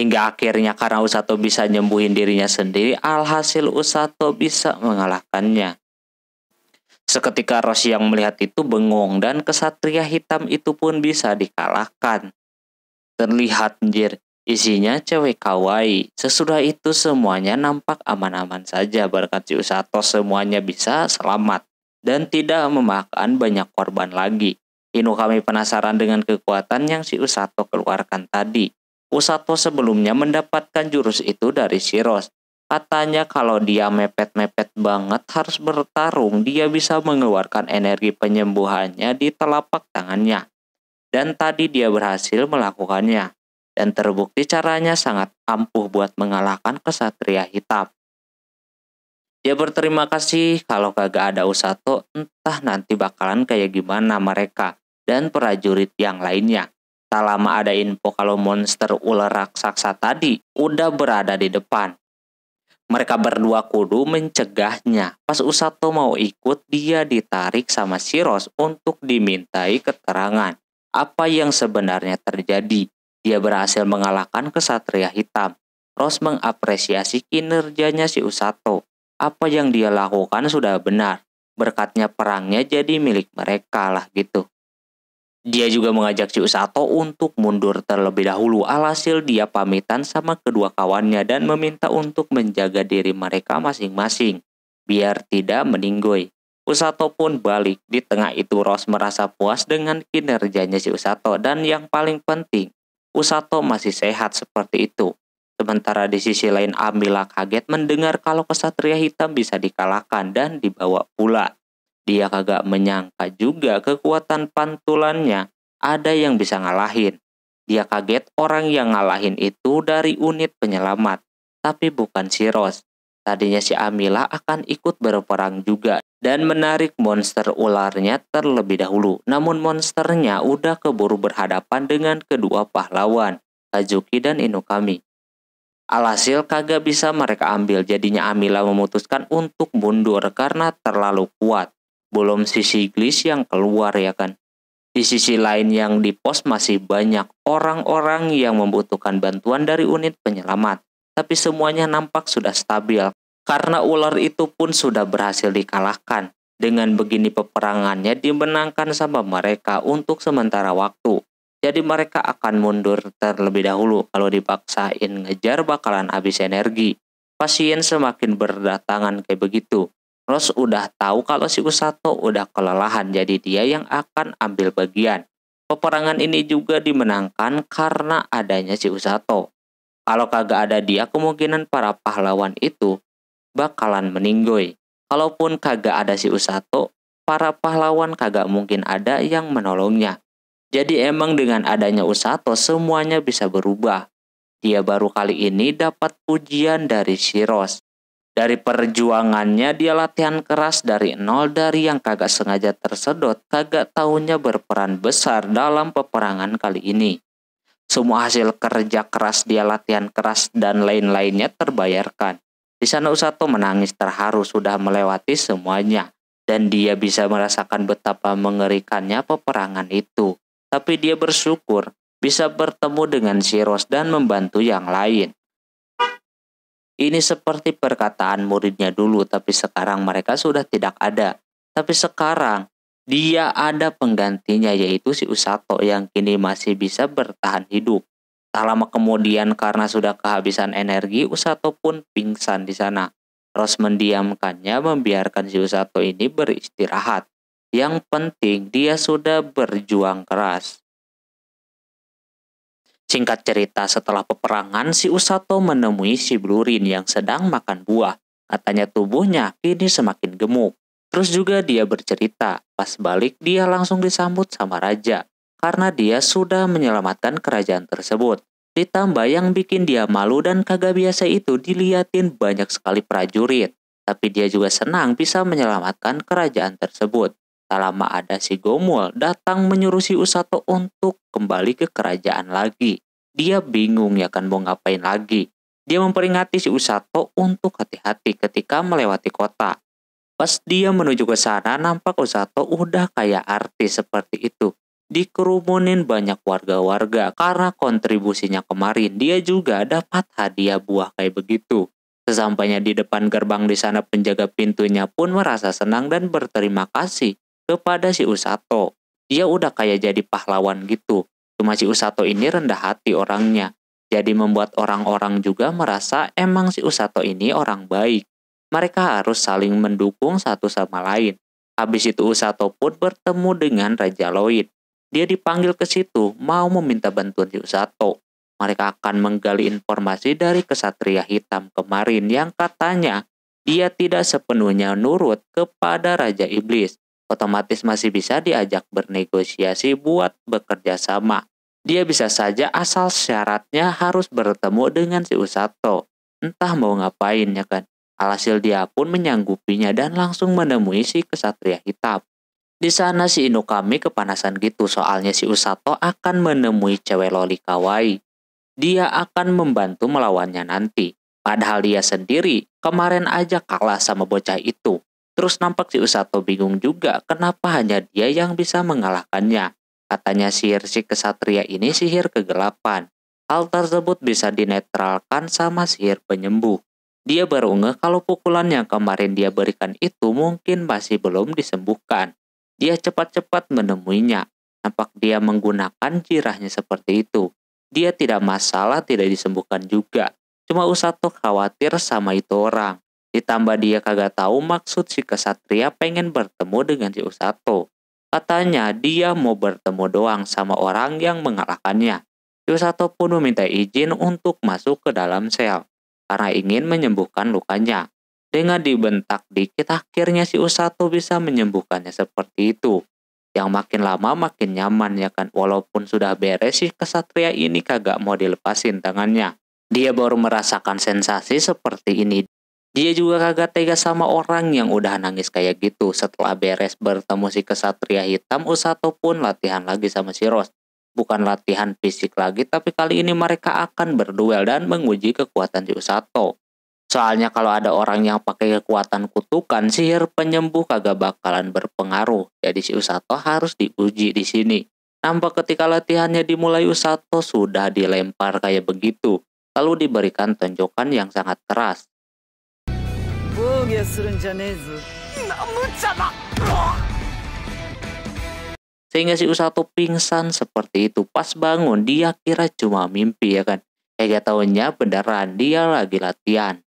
Hingga akhirnya karena Usato bisa nyembuhin dirinya sendiri, alhasil Usato bisa mengalahkannya. Seketika Roshi yang melihat itu bengong dan kesatria hitam itu pun bisa dikalahkan. Terlihat anjir, isinya cewek kawaii. Sesudah itu semuanya nampak aman-aman saja berkat si Usato, semuanya bisa selamat dan tidak memakan banyak korban lagi. Hinokami penasaran dengan kekuatan yang si Usato keluarkan tadi. Usato sebelumnya mendapatkan jurus itu dari Shiros. Katanya kalau dia mepet-mepet banget harus bertarung, dia bisa mengeluarkan energi penyembuhannya di telapak tangannya. Dan tadi dia berhasil melakukannya. Dan terbukti caranya sangat ampuh buat mengalahkan kesatria hitam. Dia berterima kasih kalau kagak ada Usato, entah nanti bakalan kayak gimana mereka dan prajurit yang lainnya. Tak lama ada info kalau monster ular raksasa tadi udah berada di depan. Mereka berdua kudu mencegahnya. Pas Usato mau ikut, dia ditarik sama Shiros untuk dimintai keterangan apa yang sebenarnya terjadi. Dia berhasil mengalahkan kesatria hitam. Rose mengapresiasi kinerjanya si Usato. Apa yang dia lakukan sudah benar. Berkatnya perangnya jadi milik mereka lah gitu. Dia juga mengajak si Usato untuk mundur terlebih dahulu. Alhasil dia pamitan sama kedua kawannya dan meminta untuk menjaga diri mereka masing-masing biar tidak meninggoy. Usato pun balik. Di tengah itu Rose merasa puas dengan kinerjanya si Usato dan yang paling penting, Usato masih sehat seperti itu. Sementara di sisi lain Amila kaget mendengar kalau kesatria hitam bisa dikalahkan dan dibawa pula. Dia kagak menyangka juga kekuatan pantulannya ada yang bisa ngalahin. Dia kaget orang yang ngalahin itu dari unit penyelamat, tapi bukan si Rose. Tadinya si Amila akan ikut berperang juga dan menarik monster ularnya terlebih dahulu. Namun monsternya udah keburu berhadapan dengan kedua pahlawan, Kazuki dan Inokami. Alhasil kagak bisa mereka ambil, jadinya Amila memutuskan untuk mundur karena terlalu kuat. Belum si Siglis yang keluar ya kan. Di sisi lain yang di pos masih banyak orang-orang yang membutuhkan bantuan dari unit penyelamat. Tapi semuanya nampak sudah stabil karena ular itu pun sudah berhasil dikalahkan. Dengan begini peperangannya dimenangkan sama mereka untuk sementara waktu. Jadi mereka akan mundur terlebih dahulu. Kalau dipaksain ngejar bakalan habis energi. Pasien semakin berdatangan kayak begitu. Rose udah tahu kalau si Usato udah kelelahan, jadi dia yang akan ambil bagian. Peperangan ini juga dimenangkan karena adanya si Usato. Kalau kagak ada dia, kemungkinan para pahlawan itu bakalan meninggoy. Kalaupun kagak ada si Usato, para pahlawan kagak mungkin ada yang menolongnya. Jadi emang dengan adanya Usato semuanya bisa berubah. Dia baru kali ini dapat pujian dari Shiros. Dari perjuangannya dia latihan keras dari nol, dari yang kagak sengaja tersedot, kagak taunya berperan besar dalam peperangan kali ini. Semua hasil kerja keras dia, latihan keras dan lain-lainnya terbayarkan. Di sana Usato menangis terharu sudah melewati semuanya. Dan dia bisa merasakan betapa mengerikannya peperangan itu. Tapi dia bersyukur bisa bertemu dengan Shiros dan membantu yang lain. Ini seperti perkataan muridnya dulu, tapi sekarang mereka sudah tidak ada. Tapi sekarang dia ada penggantinya, yaitu si Usato yang kini masih bisa bertahan hidup. Tak lama kemudian karena sudah kehabisan energi, Usato pun pingsan di sana. Rose mendiamkannya, membiarkan si Usato ini beristirahat. Yang penting dia sudah berjuang keras. Singkat cerita, setelah peperangan, si Usato menemui si Blurin yang sedang makan buah. Katanya tubuhnya kini semakin gemuk. Terus juga dia bercerita, pas balik dia langsung disambut sama raja. Karena dia sudah menyelamatkan kerajaan tersebut. Ditambah yang bikin dia malu dan kagak biasa itu diliatin banyak sekali prajurit. Tapi dia juga senang bisa menyelamatkan kerajaan tersebut. Tak lama ada si Gomul datang menyuruh si Usato untuk kembali ke kerajaan lagi. Dia bingung ya kan mau ngapain lagi. Dia memperingati si Usato untuk hati-hati ketika melewati kota. Pas dia menuju ke sana, nampak Usato udah kayak artis seperti itu. Dikerumunin banyak warga-warga karena kontribusinya kemarin. Dia juga dapat hadiah buah kayak begitu. Sesampainya di depan gerbang di sana, penjaga pintunya pun merasa senang dan berterima kasih kepada si Usato. Dia udah kayak jadi pahlawan gitu. Cuma si Usato ini rendah hati orangnya. Jadi membuat orang-orang juga merasa emang si Usato ini orang baik. Mereka harus saling mendukung satu sama lain. Habis itu Usato pun bertemu dengan Raja Lloyd. Dia dipanggil ke situ mau meminta bantuan si Usato. Mereka akan menggali informasi dari kesatria hitam kemarin yang katanya dia tidak sepenuhnya nurut kepada Raja Iblis. Otomatis masih bisa diajak bernegosiasi buat bekerja sama. Dia bisa saja asal syaratnya harus bertemu dengan si Usato. Entah mau ngapain ya kan. Alhasil dia pun menyanggupinya dan langsung menemui si kesatria hitam. Di sana si Inokami kepanasan gitu soalnya si Usato akan menemui cewek loli kawaii. Dia akan membantu melawannya nanti. Padahal dia sendiri kemarin aja kalah sama bocah itu. Terus nampak si Usato bingung juga kenapa hanya dia yang bisa mengalahkannya. Katanya sihir si kesatria ini sihir kegelapan. Hal tersebut bisa dinetralkan sama sihir penyembuh. Dia baru ngeh kalau pukulan yang kemarin dia berikan itu mungkin masih belum disembuhkan. Dia cepat-cepat menemuinya. Nampak dia menggunakan jirahnya seperti itu. Dia tidak masalah tidak disembuhkan juga. Cuma Usato khawatir sama itu orang. Ditambah dia kagak tahu maksud si kesatria pengen bertemu dengan si Usato. Katanya dia mau bertemu doang sama orang yang mengalahkannya. Si Usato pun meminta izin untuk masuk ke dalam sel karena ingin menyembuhkan lukanya. Dengan dibentak dikit akhirnya si Usato bisa menyembuhkannya seperti itu. Yang makin lama makin nyaman ya kan. Walaupun sudah beres si kesatria ini kagak mau dilepasin tangannya. Dia baru merasakan sensasi seperti ini. Dia juga kagak tega sama orang yang udah nangis kayak gitu. Setelah beres bertemu si kesatria hitam, Usato pun latihan lagi sama si Rose. Bukan latihan fisik lagi, tapi kali ini mereka akan berduel dan menguji kekuatan si Usato. Soalnya kalau ada orang yang pakai kekuatan kutukan, sihir penyembuh kagak bakalan berpengaruh. Jadi si Usato harus diuji di sini. Nampak ketika latihannya dimulai, Usato sudah dilempar kayak begitu. Lalu diberikan tonjokan yang sangat keras. Sehingga si Usato pingsan seperti itu. Pas bangun dia kira cuma mimpi ya kan. Gak taunya beneran dia lagi latihan.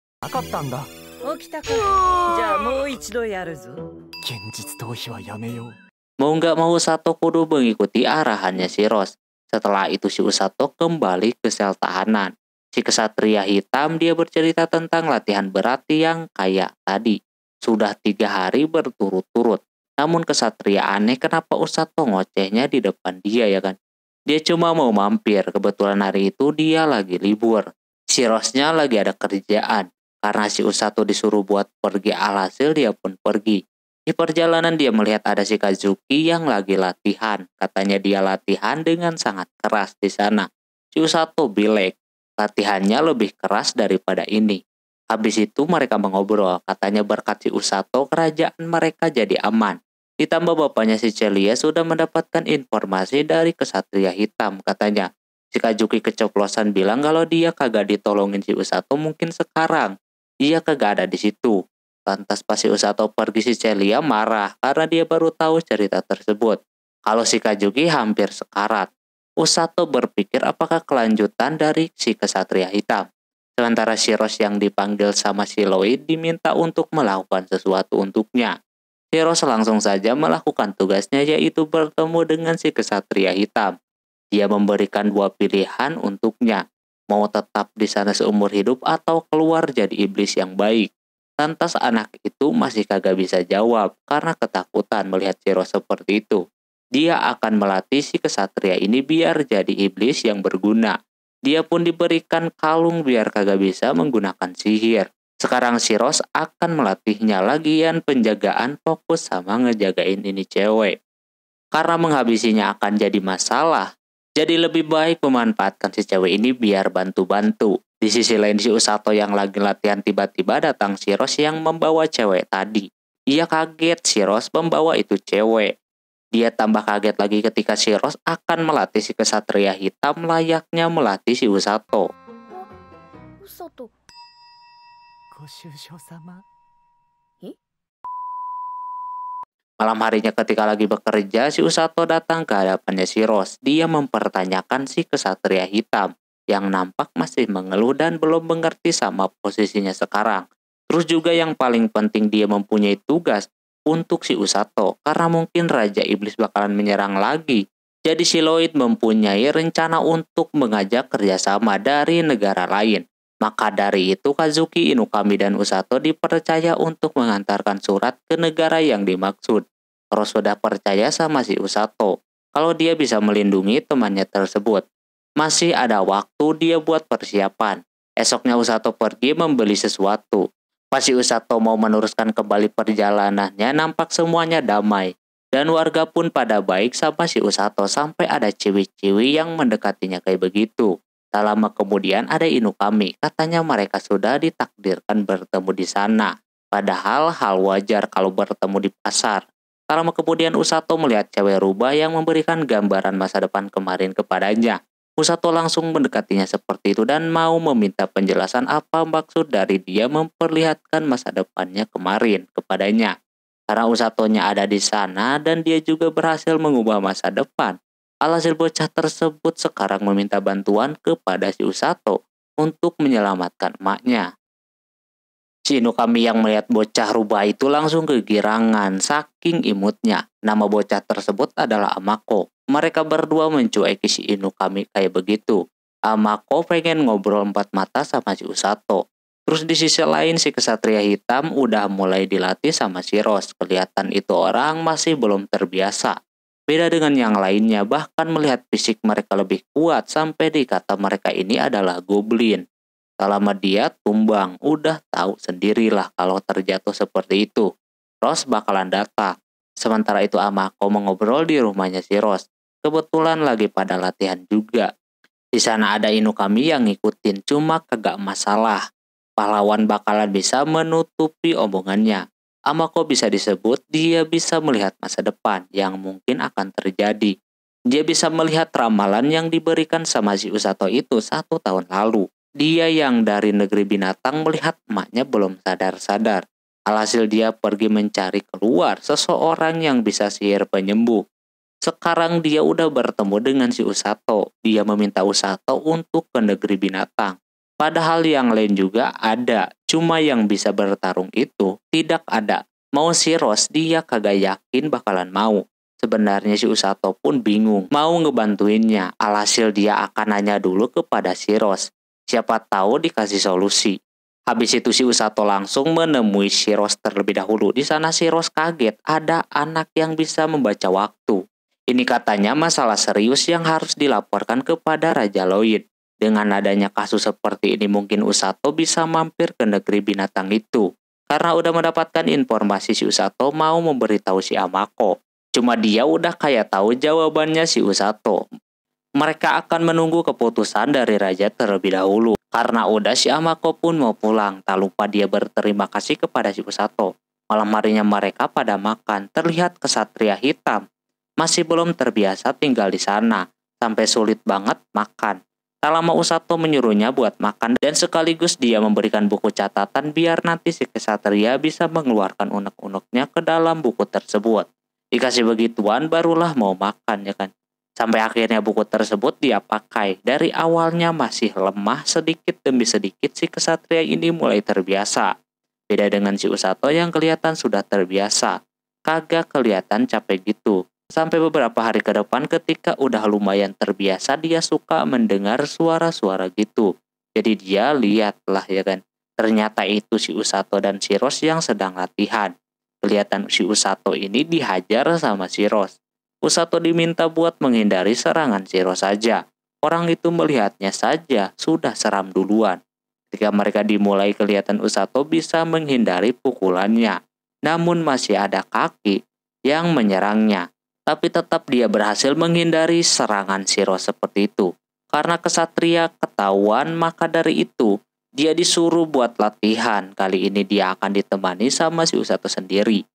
Mau nggak mau Usato kudu mengikuti arahannya si Rose. Setelah itu si Usato kembali ke sel tahanan. Si kesatria hitam dia bercerita tentang latihan berat yang kayak tadi. Sudah 3 hari berturut-turut. Namun kesatria aneh kenapa Usato ngocehnya di depan dia ya kan. Dia cuma mau mampir, kebetulan hari itu dia lagi libur. Si Rose-nya lagi ada kerjaan. Karena si Usato disuruh buat pergi, alhasil dia pun pergi. Di perjalanan dia melihat ada si Kazuki yang lagi latihan. Katanya dia latihan dengan sangat keras di sana. Si Usato bilang, latihannya lebih keras daripada ini. Habis itu mereka mengobrol. Katanya berkat si Usato kerajaan mereka jadi aman. Ditambah bapaknya si Celia sudah mendapatkan informasi dari kesatria hitam. Katanya si Kazuki keceplosan bilang kalau dia kagak ditolongin si Usato mungkin sekarang. Dia kagak ada di situ. Lantas pas si Usato pergi si Celia marah karena dia baru tahu cerita tersebut. Kalau si Kazuki hampir sekarat. Usato berpikir apakah kelanjutan dari si kesatria hitam. Sementara si Rose yang dipanggil sama si Lloyd diminta untuk melakukan sesuatu untuknya. Si Rose langsung saja melakukan tugasnya yaitu bertemu dengan si kesatria hitam. Dia memberikan 2 pilihan untuknya. Mau tetap di sana seumur hidup atau keluar jadi iblis yang baik. Lantas anak itu masih kagak bisa jawab karena ketakutan melihat si Rose seperti itu. Dia akan melatih si kesatria ini biar jadi iblis yang berguna. Dia pun diberikan kalung biar kagak bisa menggunakan sihir. Sekarang si Rose akan melatihnya lagian penjagaan fokus sama ngejagain ini cewek. Karena menghabisinya akan jadi masalah. Jadi lebih baik memanfaatkan si cewek ini biar bantu-bantu. Di sisi lain si Usato yang lagi latihan tiba-tiba datang si Rose yang membawa cewek tadi. Ia kaget si Rose membawa itu cewek. Dia tambah kaget lagi ketika Shiros akan melatih si kesatria hitam layaknya melatih si Usato. うさと。ご愁傷様。 Malam harinya ketika lagi bekerja, si Usato datang ke hadapannya Shiros. Dia mempertanyakan si kesatria hitam yang nampak masih mengeluh dan belum mengerti sama posisinya sekarang. Terus juga yang paling penting dia mempunyai tugas untuk si Usato karena mungkin Raja Iblis bakalan menyerang lagi. Jadi si Lloyd mempunyai rencana untuk mengajak kerjasama dari negara lain. Maka dari itu Kazuki, Inukami, dan Usato dipercaya untuk mengantarkan surat ke negara yang dimaksud. Terus sudah percaya sama si Usato kalau dia bisa melindungi temannya tersebut. Masih ada waktu dia buat persiapan. Esoknya Usato pergi membeli sesuatu. Pas si Usato mau meneruskan kembali perjalanannya, nampak semuanya damai. Dan warga pun pada baik sama si Usato sampai ada cewek-cewek yang mendekatinya kayak begitu. Tak lama kemudian ada Inukami, katanya mereka sudah ditakdirkan bertemu di sana. Padahal hal wajar kalau bertemu di pasar. Tak lama kemudian Usato melihat cewek rubah yang memberikan gambaran masa depan kemarin kepadanya. Usato langsung mendekatinya seperti itu dan mau meminta penjelasan apa maksud dari dia memperlihatkan masa depannya kemarin kepadanya. Karena Usatonya ada di sana dan dia juga berhasil mengubah masa depan. Alhasil bocah tersebut sekarang meminta bantuan kepada si Usato untuk menyelamatkan emaknya. Si Inukami yang melihat bocah rubah itu langsung kegirangan saking imutnya. Nama bocah tersebut adalah Amako. Mereka berdua mencueki si Inukami kayak begitu. Amako pengen ngobrol empat mata sama si Usato. Terus di sisi lain si kesatria hitam udah mulai dilatih sama Shiros. Kelihatan itu orang masih belum terbiasa. Beda dengan yang lainnya, bahkan melihat fisik mereka lebih kuat sampai dikata mereka ini adalah goblin. Tak lama dia tumbang, udah tahu sendirilah kalau terjatuh seperti itu. Ros bakalan datang. Sementara itu Amako mengobrol di rumahnya si Ros. Kebetulan lagi pada latihan juga. Di sana ada Inukami yang ngikutin, cuma kagak masalah. Pahlawan bakalan bisa menutupi omongannya. Amako bisa disebut dia bisa melihat masa depan yang mungkin akan terjadi. Dia bisa melihat ramalan yang diberikan sama si Usato itu 1 tahun lalu. Dia yang dari negeri binatang melihat emaknya belum sadar-sadar. Alhasil dia pergi mencari keluar seseorang yang bisa sihir penyembuh. Sekarang dia udah bertemu dengan si Usato. Dia meminta Usato untuk ke negeri binatang. Padahal yang lain juga ada, cuma yang bisa bertarung itu tidak ada. Mau si Ros dia kagak yakin bakalan mau. Sebenarnya si Usato pun bingung mau ngebantuinnya. Alhasil dia akan nanya dulu kepada si Ros. Siapa tahu dikasih solusi. Habis itu si Usato langsung menemui si Ros terlebih dahulu. Di sana si Ros kaget ada anak yang bisa membaca waktu. Ini katanya masalah serius yang harus dilaporkan kepada Raja Lloyd. Dengan adanya kasus seperti ini mungkin Usato bisa mampir ke negeri binatang itu. Karena udah mendapatkan informasi si Usato mau memberitahu si Amako. Cuma dia udah kayak tahu jawabannya si Usato. Mereka akan menunggu keputusan dari Raja terlebih dahulu. Karena udah si Amako pun mau pulang. Tak lupa dia berterima kasih kepada si Usato. Malam harinya mereka pada makan. Terlihat kesatria hitam masih belum terbiasa tinggal di sana. Sampai sulit banget makan. Tak lama Usato menyuruhnya buat makan dan sekaligus dia memberikan buku catatan biar nanti si kesatria bisa mengeluarkan unek-uneknya ke dalam buku tersebut. Dikasih begituan barulah mau makan ya kan. Sampai akhirnya buku tersebut dia pakai. Dari awalnya masih lemah, sedikit demi sedikit si kesatria ini mulai terbiasa. Beda dengan si Usato yang kelihatan sudah terbiasa. Kagak kelihatan capek gitu. Sampai beberapa hari ke depan ketika udah lumayan terbiasa dia suka mendengar suara-suara gitu. Jadi dia lihatlah ya kan. Ternyata itu si Usato dan si Ros yang sedang latihan. Kelihatan si Usato ini dihajar sama si Ros. Usato diminta buat menghindari serangan si Ros saja. Orang itu melihatnya saja sudah seram duluan. Ketika mereka dimulai kelihatan Usato bisa menghindari pukulannya. Namun masih ada kaki yang menyerangnya. Tapi tetap dia berhasil menghindari serangan si Ros seperti itu. Karena kesatria ketahuan maka dari itu dia disuruh buat latihan. Kali ini dia akan ditemani sama si Usato sendiri.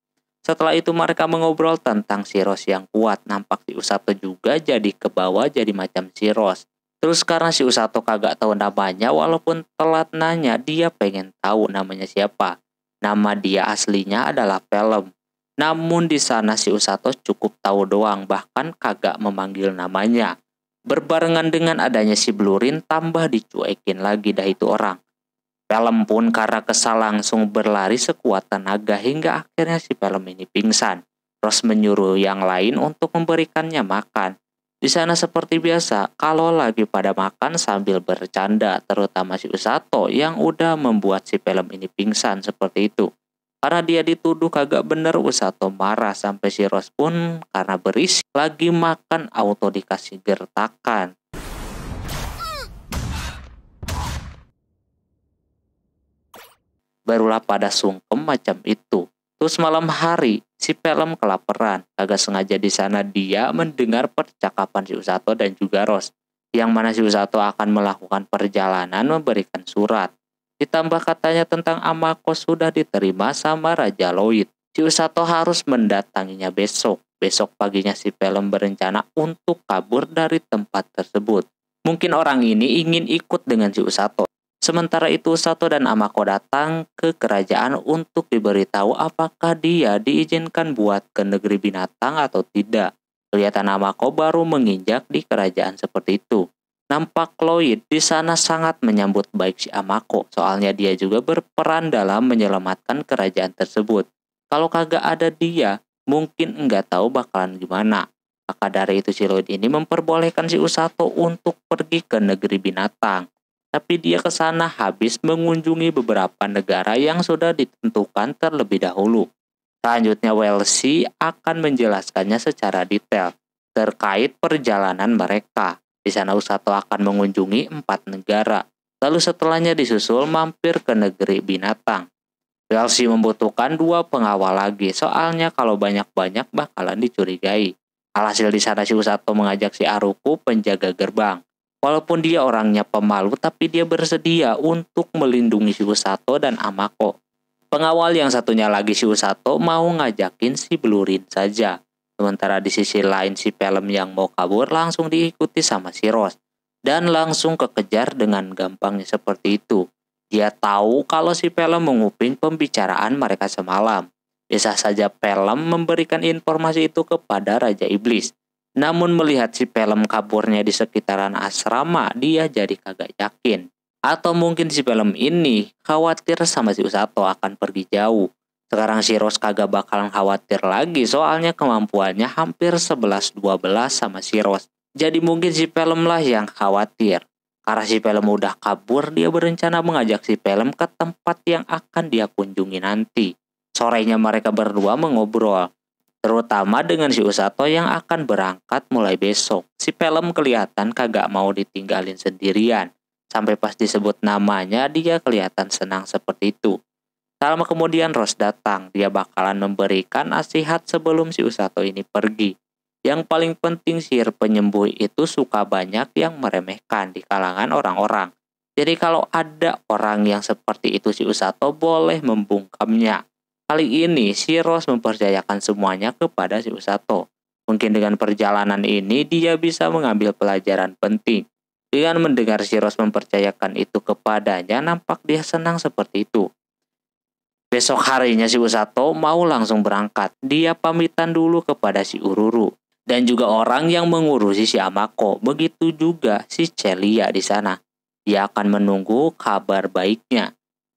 Setelah itu mereka mengobrol tentang Shiros yang kuat. Nampak si Usato juga jadi kebawa jadi macam Shiros. Terus karena si Usato kagak tahu namanya, walaupun telat nanya, dia pengen tahu namanya siapa. Nama dia aslinya adalah Velem. Namun di sana si Usato cukup tahu doang, bahkan kagak memanggil namanya. Berbarengan dengan adanya si Blurin, tambah dicuekin lagi dah itu orang. Velem pun karena kesal langsung berlari sekuat tenaga hingga akhirnya si Velem ini pingsan. Rose menyuruh yang lain untuk memberikannya makan. Di sana seperti biasa, kalau lagi pada makan sambil bercanda, terutama si Usato yang udah membuat si Velem ini pingsan seperti itu. Karena dia dituduh kagak bener, Usato marah sampai si Rose pun karena berisik lagi makan auto dikasih gertakan. Barulah pada sungkem macam itu. Terus malam hari, si Velem kelaparan. Kagak sengaja di sana dia mendengar percakapan si Usato dan juga Rose, yang mana si Usato akan melakukan perjalanan memberikan surat. Ditambah katanya tentang Amako sudah diterima sama Raja Lloyd. Si Usato harus mendatanginya besok. Besok paginya si Velem berencana untuk kabur dari tempat tersebut. Mungkin orang ini ingin ikut dengan si Usato. Sementara itu Usato dan Amako datang ke kerajaan untuk diberitahu apakah dia diizinkan buat ke negeri binatang atau tidak. Kelihatan Amako baru menginjak di kerajaan seperti itu. Nampak Lloyd di sana sangat menyambut baik si Amako, soalnya dia juga berperan dalam menyelamatkan kerajaan tersebut. Kalau kagak ada dia, mungkin enggak tahu bakalan gimana. Maka dari itu si Lloyd ini memperbolehkan si Usato untuk pergi ke negeri binatang. Tapi dia ke sana habis mengunjungi beberapa negara yang sudah ditentukan terlebih dahulu. Selanjutnya Welsi akan menjelaskannya secara detail terkait perjalanan mereka. Di sana Usato akan mengunjungi 4 negara. Lalu setelahnya disusul mampir ke negeri binatang. Welsi membutuhkan 2 pengawal lagi, soalnya kalau banyak-banyak bakalan dicurigai. Alhasil di sana si Usato mengajak si Aruku penjaga gerbang. Walaupun dia orangnya pemalu, tapi dia bersedia untuk melindungi si Usato dan Amako. Pengawal yang satunya lagi si Usato mau ngajakin si Blurin saja. Sementara di sisi lain si Velem yang mau kabur langsung diikuti sama si Rose. Dan langsung kekejar dengan gampangnya seperti itu. Dia tahu kalau si Velem menguping pembicaraan mereka semalam. Bisa saja Velem memberikan informasi itu kepada Raja Iblis. Namun melihat si Velem kaburnya di sekitaran asrama, dia jadi kagak yakin. Atau mungkin si Velem ini khawatir sama si Usato akan pergi jauh. Sekarang si Rose kagak bakalan khawatir lagi, soalnya kemampuannya hampir 11-12 sama si Rose. Jadi mungkin si Velem lah yang khawatir. Karena si Velem udah kabur, dia berencana mengajak si Velem ke tempat yang akan dia kunjungi nanti. Sorenya mereka berdua mengobrol. Terutama dengan si Usato yang akan berangkat mulai besok. Si Velem kelihatan kagak mau ditinggalin sendirian. Sampai pas disebut namanya, dia kelihatan senang seperti itu. Tak lama kemudian Rose datang. Dia bakalan memberikan nasihat sebelum si Usato ini pergi. Yang paling penting sihir penyembuh itu suka banyak yang meremehkan di kalangan orang-orang. Jadi kalau ada orang yang seperti itu si Usato boleh membungkamnya. Kali ini si Rose mempercayakan semuanya kepada si Usato. Mungkin dengan perjalanan ini dia bisa mengambil pelajaran penting. Dengan mendengar si Rose mempercayakan itu kepadanya, nampak dia senang seperti itu. Besok harinya si Usato mau langsung berangkat. Dia pamitan dulu kepada si Ururu dan juga orang yang mengurusi si Amako. Begitu juga si Celia di sana. Dia akan menunggu kabar baiknya.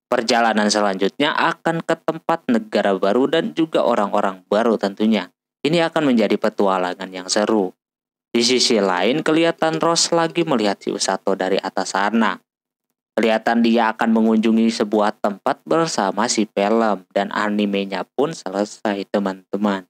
Perjalanan selanjutnya akan ke tempat negara baru dan juga orang-orang baru tentunya. Ini akan menjadi petualangan yang seru. Di sisi lain kelihatan Rose lagi melihat si Usato dari atas sana. Kelihatan dia akan mengunjungi sebuah tempat bersama si Velem dan animenya pun selesai teman-teman.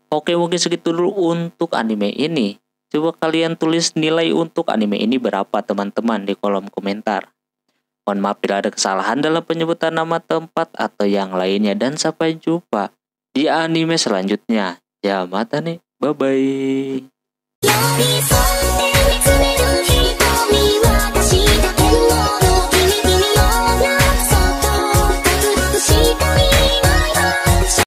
Oke, mungkin segitu dulu untuk anime ini. Coba kalian tulis nilai untuk anime ini berapa teman-teman di kolom komentar. Mohon maaf bila ada kesalahan dalam penyebutan nama tempat atau yang lainnya. Dan sampai jumpa di anime selanjutnya. Ya mata nih, bye-bye.